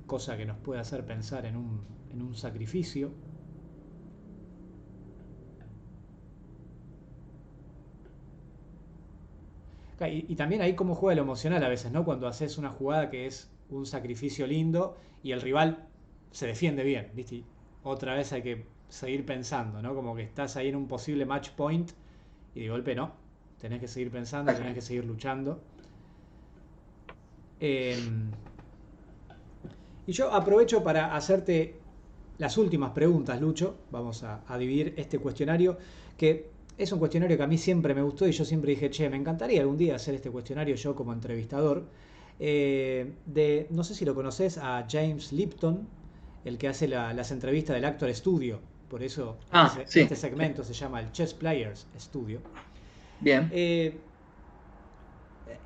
cosa que nos puede hacer pensar en un sacrificio. Y también ahí cómo juega lo emocional a veces, ¿no? Cuando haces una jugada que es un sacrificio lindo y el rival se defiende bien, ¿viste? Y otra vez hay que seguir pensando, ¿no? Como que estás ahí en un posible match point Y de golpe no. Tenés que seguir pensando, tenés que seguir luchando. Eh, y yo aprovecho para hacerte las últimas preguntas, Lucho. Vamos a dividir este cuestionario, que es un cuestionario que a mí siempre me gustó y yo siempre dije, che, me encantaría algún día hacer este cuestionario yo como entrevistador. No sé si lo conoces, a James Lipton, el que hace las entrevistas del Actor Studio. Por eso Sí, este segmento se llama el Chess Players Studio. bien.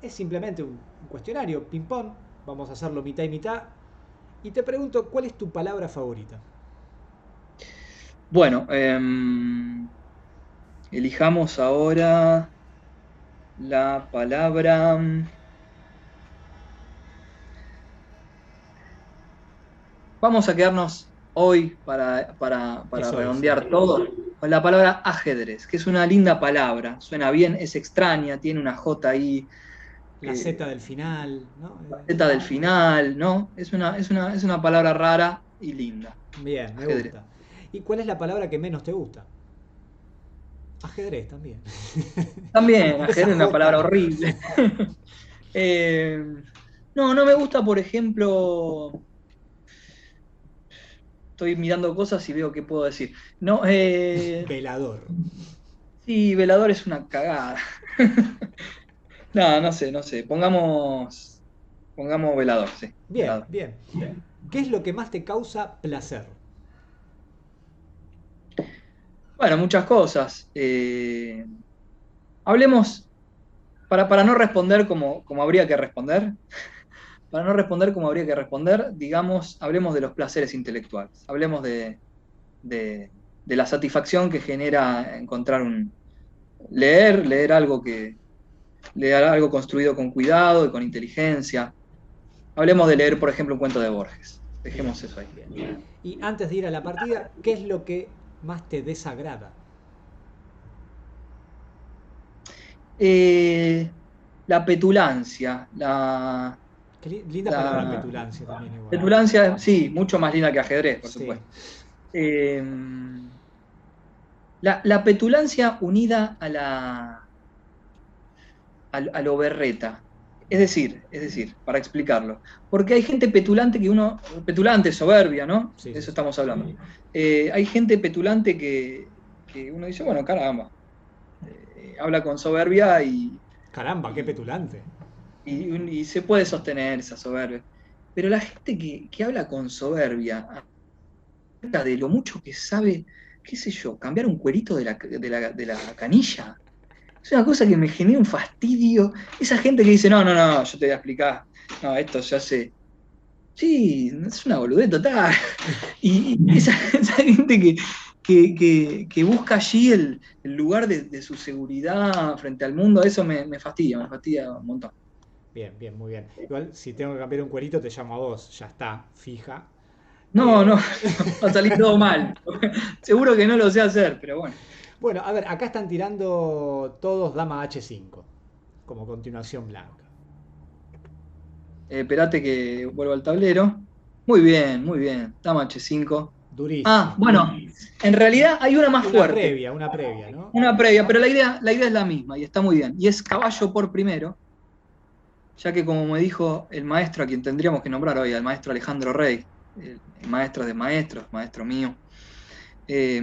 Es simplemente un cuestionario, ping-pong. Vamos a hacerlo mitad y mitad. Y te pregunto, ¿cuál es tu palabra favorita? Bueno, elijamos ahora la palabra. Vamos a quedarnos hoy para Eso hoy, sí. redondear todo con la palabra ajedrez, que es una linda palabra, suena bien, es extraña, tiene una J ahí, La Z del final, ¿no? la Z del final, ¿no? Es una palabra rara y linda. Bien, me Ajedrez. gusta. ¿Y cuál es la palabra que menos te gusta? Ajedrez también. También, Esa ajedrez es una palabra J. horrible. Eh, no, no me gusta, por ejemplo, estoy mirando cosas y veo qué puedo decir. No, Velador. sí, velador es una cagada. No, no sé. Pongamos velador, sí. Bien, Velador. bien. ¿Qué es lo que más te causa placer? Bueno, muchas cosas. Hablemos, para no responder como habría que responder, para no responder como habría que responder, digamos, hablemos de los placeres intelectuales. Hablemos de la satisfacción que genera encontrar leer algo leer algo construido con cuidado y con inteligencia. Hablemos de leer, por ejemplo, un cuento de Borges. Bien, Dejemos eso ahí. bien. Y antes de ir a la partida, ¿qué es lo que más te desagrada? Eh, la petulancia, Qué linda palabra la petulancia también igual. petulancia, sí, mucho más linda que ajedrez, por Sí. supuesto. Eh, la petulancia unida a lo berreta. Es decir, para explicarlo. Porque hay gente petulante petulante, soberbia, ¿no? Sí, De sí, eso sí. estamos hablando. Hay gente petulante que uno dice, bueno, caramba, habla con soberbia Caramba, qué y, petulante. y se puede sostener esa soberbia. Pero la gente que habla con soberbia acerca de lo mucho que sabe, qué sé yo, cambiar un cuerito de la canilla, es una cosa que me genera un fastidio. Esa gente que dice, no, yo te voy a explicar, no, esto se hace. Sí, es una boludez total. Y esa gente que busca allí el lugar de su seguridad frente al mundo, eso me fastidia un montón. Bien, bien, muy bien. Igual, si tengo que cambiar un cuerito, te llamo a vos. Ya está, fija. No, Eh, va a salir todo mal. Seguro que no lo sé hacer, pero bueno. bueno, a ver, acá están tirando todos dama H5, como continuación blanca. Esperate que vuelva al tablero. Muy bien, muy bien. Dama H5. Ah, Durísimo. bueno, en realidad hay una más fuerte. Una previa, ¿no? Una previa, pero la idea es la misma y está muy bien. Y es caballo por primero, ya que como me dijo el maestro a quien tendríamos que nombrar hoy, al maestro Alejandro Rey, el maestro de maestros, maestro mío, eh,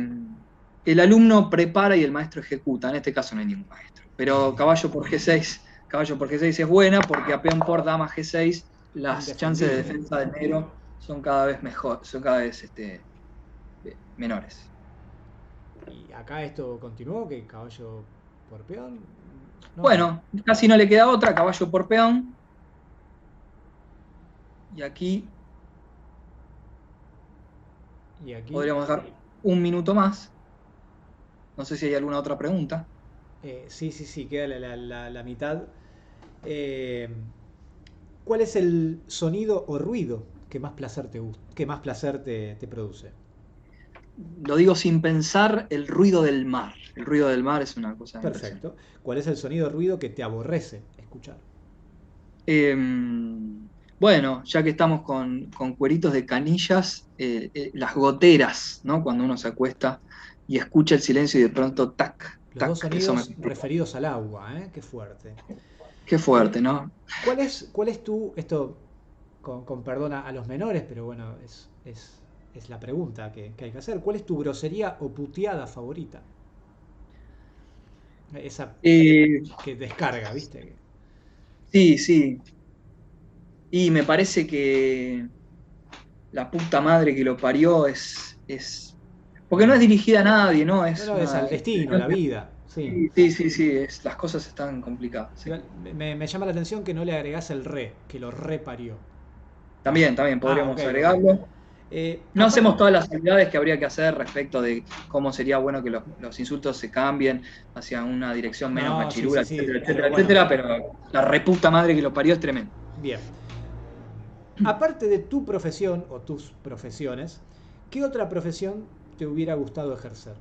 el alumno prepara y el maestro ejecuta. En este caso no hay ningún maestro. Pero caballo por G6 es buena porque a peón por dama G6 las chances de Indefendible. defensa del negro son cada vez son cada vez menores. Y acá esto continuó, que caballo por peón. No. Bueno, casi no le queda otra, caballo por peón. Y aquí Y aquí, podríamos dejar un minuto más. No sé si hay alguna otra pregunta. sí, queda la mitad. Eh, ¿Cuál es el sonido o ruido que más placer que más placer te produce? Lo digo sin pensar, el ruido del mar. El ruido del mar es una cosa impresionante. Perfecto. ¿Cuál es el sonido o ruido que te aborrece escuchar? Eh, bueno, ya que estamos con cueritos de canillas, las goteras, ¿no? Cuando uno se acuesta y escucha el silencio y de pronto, tac, Los dos Tac, eso me... sonidos referidos al agua, ¿eh? Qué fuerte. Qué Eh, fuerte, ¿no? ¿Cuál es esto con perdón a los menores, pero bueno, es la pregunta que hay que hacer. ¿Cuál es tu grosería o puteada favorita? Esa Eh, que descarga, ¿viste? sí, sí. Y me parece que la puta madre que lo parió es... Porque no es Mm. dirigida a nadie, ¿no? No, Es no, es al una destino, expresión la que... vida, sí. Sí, sí, sí, sí, las cosas están complicadas, sí. Igual, me llama la atención que no le agregás el re, que lo reparió. También, también Ah, ok, podríamos ok. agregarlo. No Aparte, hacemos todas las actividades que habría que hacer respecto de cómo sería bueno que los insultos se cambien hacia una dirección menos no, sí, sí, machirula, sí, etcétera, pero etcétera, bueno, etcétera, pero la reputa madre que lo parió es tremendo. bien. Aparte de tu profesión o tus profesiones, ¿qué otra profesión te hubiera gustado ejercer?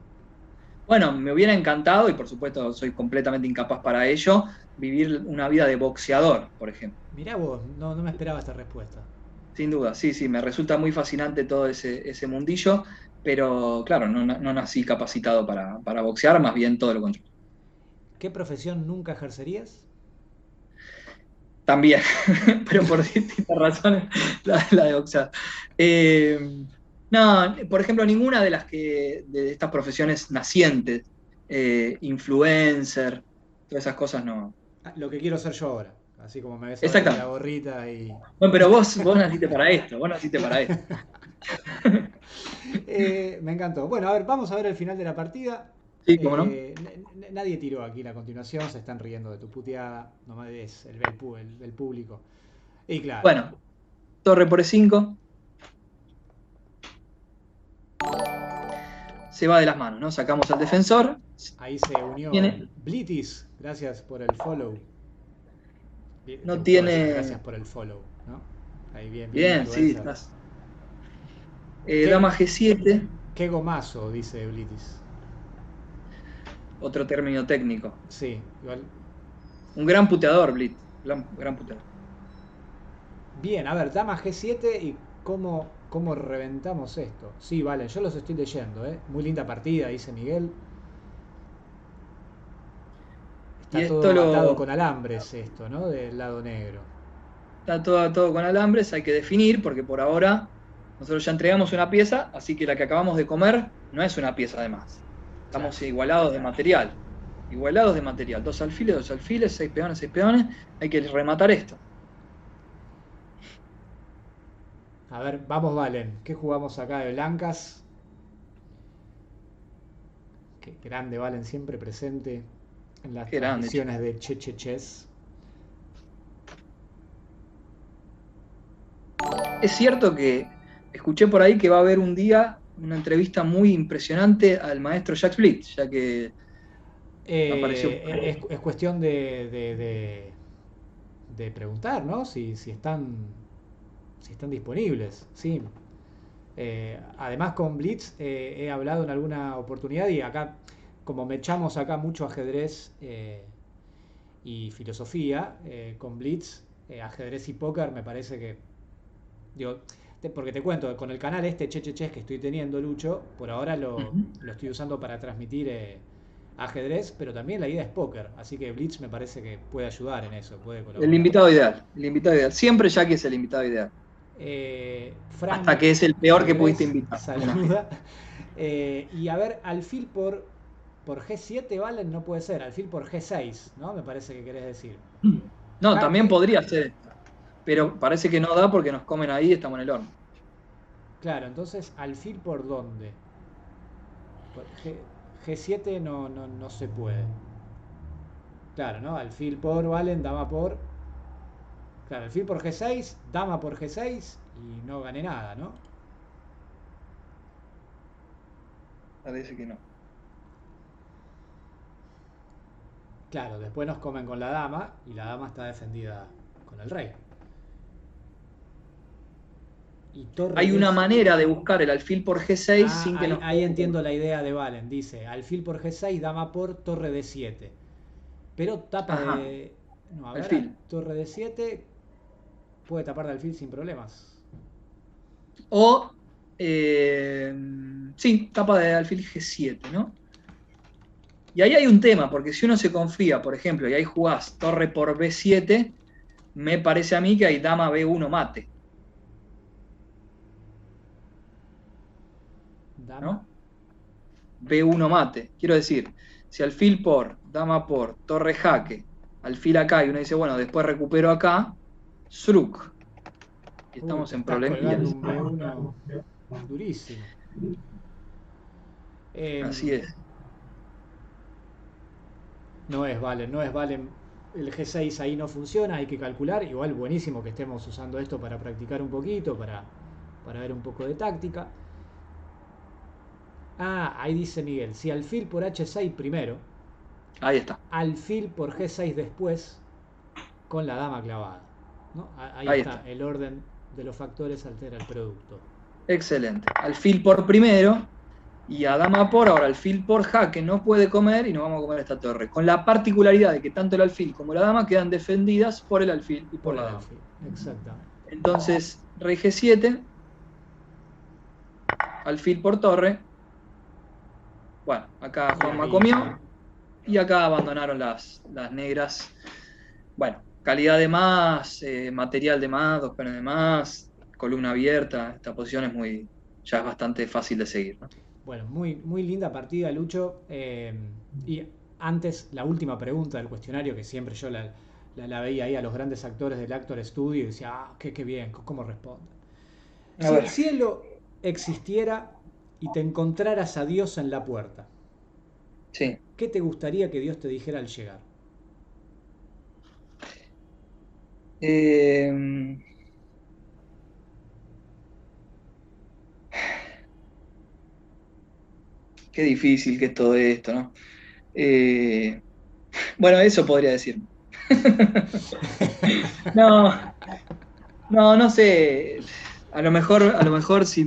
Bueno, me hubiera encantado, y por supuesto soy completamente incapaz para ello, vivir una vida de boxeador, por ejemplo. Mirá vos, no, no me esperaba esta respuesta. Sin duda, sí, sí, me resulta muy fascinante todo ese mundillo, pero claro, no nací capacitado para boxear, más bien todo lo contrario. ¿Qué profesión nunca ejercerías? También, pero por distintas razones, la de boxear. Eh, no, por ejemplo, ninguna de de estas profesiones nacientes, influencer, todas esas cosas no. Ah, lo que quiero ser yo ahora. Así como me ves ahora con la Exactamente. gorrita y... Bueno, pero vos naciste para esto, vos naciste para esto. Me encantó. Bueno, a ver, vamos a ver el final de la partida. Sí, cómo no. Nadie tiró aquí la continuación, se están riendo de tu puteada. Nomás es el público. Y claro, Bueno, torre por E5, se va de las manos, ¿no? Sacamos al defensor. ahí se unió Tiene, Blitis. Gracias por el follow. Te no gustó esa, gracias tiene. por el follow, ¿no? Ahí bien, bien Bien, sí, influencer. estás. ¿Qué, Dama G7, qué gomazo? Dice Blitis. otro término técnico. Sí, igual. Un gran puteador, Blitz. Gran puteador. Bien, a ver, dama G7 y cómo reventamos esto. Sí, vale, yo los estoy leyendo, ¿eh? Muy linda partida, dice Miguel. Y Está esto todo atado lo. con alambres esto, ¿no? Del lado negro. Está todo con alambres, hay que definir, porque por ahora nosotros ya entregamos una pieza, así que la que acabamos de comer no es una pieza de más. Claro. Estamos igualados de material. Igualados de material. Dos alfiles, seis peones. Hay que rematar esto. A ver, vamos, Valen. ¿Qué jugamos acá de blancas? Qué grande, Valen, siempre presente en las Qué grande, che. transmisiones de Che. Es cierto que escuché por ahí que va a haber un día una entrevista muy impresionante al maestro Jack Blitz, ya que apareció por ahí. Es cuestión de preguntar, ¿no? Si están disponibles. Sí. Además con Blitz he hablado en alguna oportunidad y acá, como me echamos acá mucho ajedrez y filosofía, con Blitz, ajedrez y póker me parece que, digo, porque te cuento, con el canal este Che que estoy teniendo, Lucho, por ahora Ujú. lo estoy usando para transmitir ajedrez, pero también la idea es póker, así que Blitz me parece que puede ayudar en eso, puede El colaborar. invitado ideal, el invitado ideal. Siempre Jack es el invitado ideal. Frank Hasta que es el peor que pudiste Ajedrez invitar. saluda. Y a ver, alfil por G7, Valen, no puede ser. Alfil por G6, ¿no? Me parece que querés decir. No, también Jaque, podría ser, pero parece que no da porque nos comen ahí y estamos en el horno. claro, entonces, alfil por dónde? Por G7 no se puede. Claro, ¿no? Alfil por Valen, dama por. Claro, alfil por G6, dama por G6 y no gané nada, ¿no? Parece que no. Claro, después nos comen con la dama y la dama está defendida con el rey. Y torre Hay de... una manera de buscar el alfil por G6 Ah, sin que ahí, nos ahí queden con... entiendo la idea de Valen. Dice, alfil por G6, dama por torre de 7. Pero tapa Ajá, de... No, a ver, alfil. torre de 7 puede tapar de alfil sin problemas. O, sí, tapa de alfil G7, ¿no? Y ahí hay un tema, porque si uno se confía, por ejemplo, y ahí jugás torre por B7, me parece a mí que hay dama B1 mate, Dama. ¿no? B1 mate. Quiero decir, si alfil por, dama por, torre jaque, alfil acá, y uno dice, bueno, después recupero acá, sruk. Y Uy, estamos te en estás colgando problemillas. un B1 durísimo. Así Em, es. no es Valen, no es Valen. El G6 ahí no funciona, hay que calcular. Igual buenísimo que estemos usando esto para practicar un poquito, para ver un poco de táctica. Ah, ahí dice Miguel, si alfil por H6 primero, Ahí está. alfil por G6 después, con la dama clavada. ¿No? Ahí Ahí está, está. el orden de los factores altera el producto. Excelente. Alfil por primero y a dama por, ahora alfil por jaque no puede comer y nos vamos a comer esta torre. Con la particularidad de que tanto el alfil como la dama quedan defendidas por el alfil y por Por la el dama. alfil, exactamente. Entonces, rey G7, alfil por torre. Bueno, acá Y Juanma ahí, comió y acá abandonaron las negras. Bueno, calidad de más, material de más, dos peones de más, columna abierta. Esta posición ya es bastante fácil de seguir, ¿no? bueno, muy, muy linda partida, Lucho. Y antes, la última pregunta del cuestionario, que siempre yo la veía ahí a los grandes actores del Actor Studio y decía, ah, qué bien, cómo responde. A Si el ver, cielo existiera y te encontraras a Dios en la puerta, sí. ¿qué te gustaría que Dios te dijera al llegar? Eh, qué difícil que es todo esto, ¿no? Eh, bueno, eso podría decirme. No, no sé. A lo mejor si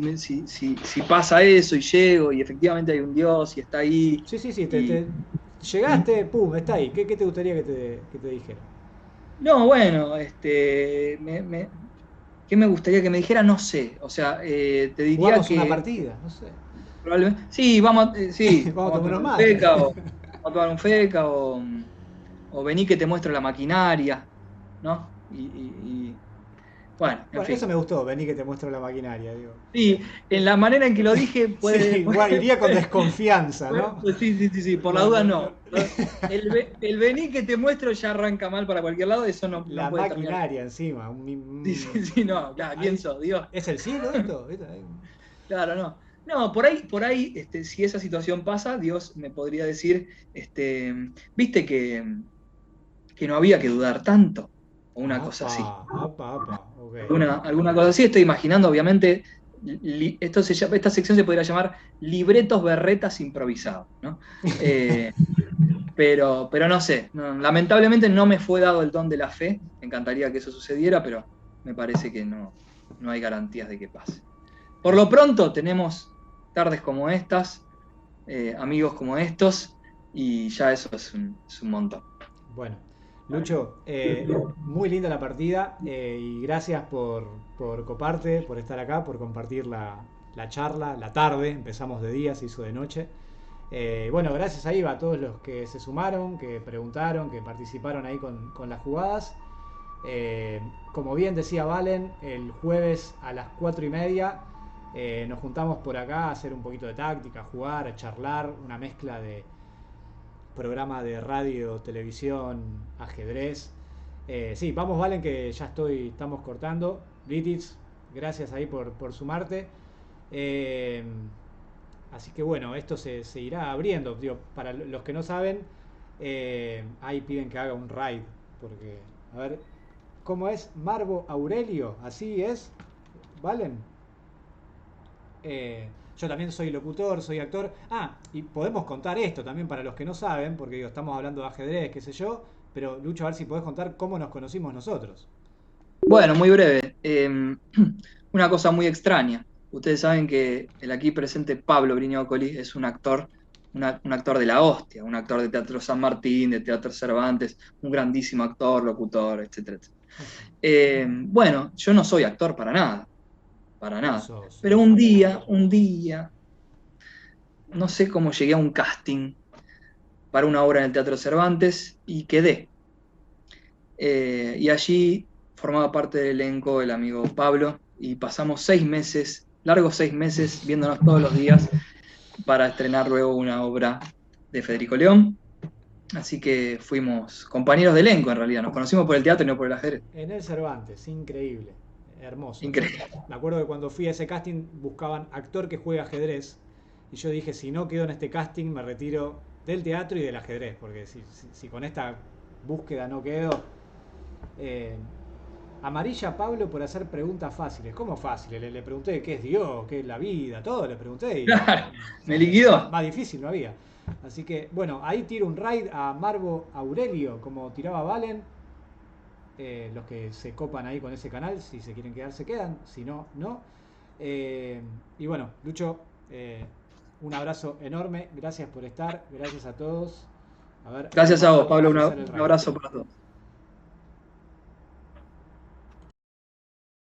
pasa eso y llego y efectivamente hay un Dios y está ahí Sí, sí, sí, y, llegaste, pum, está ahí. ¿Qué te gustaría que te dijera? no, bueno, ¿qué me gustaría que me dijera? No sé. O sea, te diría Jugamos una que partida, no sé. probablemente. Sí, Vamos a vamos a tomar tomar unos un mates. feca o tomar un feca o vení que te muestro la maquinaria, ¿no? Bueno, en Bueno, eso fin. me gustó, vení que te muestro la maquinaria, digo. Sí, en la manera en que lo dije Sí, puede, igual iría con desconfianza, ¿no? pues sí, por la No, duda no, no. no. El vení que te muestro ya arranca mal para cualquier lado, eso no La puede terminar. maquinaria encima. Sí, no, claro, ¿quién Ahí, sos? Dios. ¿es el cielo esto? Claro, no. No, por ahí, si esa situación pasa, Dios me podría decir, viste que no había que dudar tanto, o una cosa Apa, así. apa, apa, ok. Alguna cosa así, estoy imaginando, obviamente, esta sección se podría llamar libretos berretas improvisados, ¿no? Eh, pero no sé, lamentablemente no me fue dado el don de la fe, me encantaría que eso sucediera, pero me parece que no hay garantías de que pase. Por lo pronto tenemos tardes como estas, amigos como estos, y ya eso es un montón. Bueno, Lucho, muy linda la partida y gracias por coparte, por estar acá, por compartir la charla, la tarde, empezamos de día, se hizo de noche. Bueno, gracias ahí a todos los que se sumaron, que preguntaron, que participaron ahí con las jugadas. Eh, Como bien decía Valen, el jueves a las 4:30 nos juntamos por acá a hacer un poquito de táctica, a jugar, a charlar, una mezcla de programa de radio, televisión, ajedrez. Sí, vamos Valen que ya estamos cortando. Blitz, gracias ahí por sumarte. Eh, Así que bueno, esto se irá abriendo. Digo, para los que no saben, ahí piden que haga un raid. Porque, a ver, ¿cómo es? Marvo Aurelio, así es. ¿Valen? Yo también soy locutor, soy actor. Ah, y podemos contar esto también para los que no saben, porque digo, estamos hablando de ajedrez, qué sé yo. Pero Lucho, a ver si podés contar cómo nos conocimos nosotros. Bueno, muy breve. Una cosa muy extraña. Ustedes saben que el aquí presente Pablo Brignocoli es un actor, un actor de la hostia, un actor de Teatro San Martín, de Teatro Cervantes, un grandísimo actor, locutor, etcétera, etcétera. Bueno, yo no soy actor para nada, para No nada. sos, Pero no un día, no sé cómo llegué a un casting para una obra en el Teatro Cervantes y quedé. Y allí formaba parte del elenco el amigo Pablo y pasamos 6 meses, largos 6 meses, viéndonos todos los días para estrenar luego una obra de Federico León. Así que fuimos compañeros de elenco en realidad, nos conocimos por el teatro y no por el ajedrez. En el Cervantes, increíble, hermoso. Yo Increíble. me acuerdo que cuando fui a ese casting buscaban actor que juegue ajedrez y yo dije, si no quedo en este casting me retiro del teatro y del ajedrez, porque si con esta búsqueda no quedo... eh, amarilla Pablo por hacer preguntas fáciles. ¿Cómo fáciles? Le pregunté qué es Dios, qué es la vida, todo le pregunté y Claro, o me sea, liquidó. más difícil no había. Así que, bueno, ahí tiro un raid a Marvo Aurelio, como tiraba Valen. Los que se copan ahí con ese canal, si se quieren quedar, se quedan. Si no, no. Y bueno, Lucho, un abrazo enorme. Gracias por estar. Gracias a todos. A ver, ahí Gracias a vos, paso Pablo, a hacer el un raid. abrazo para todos.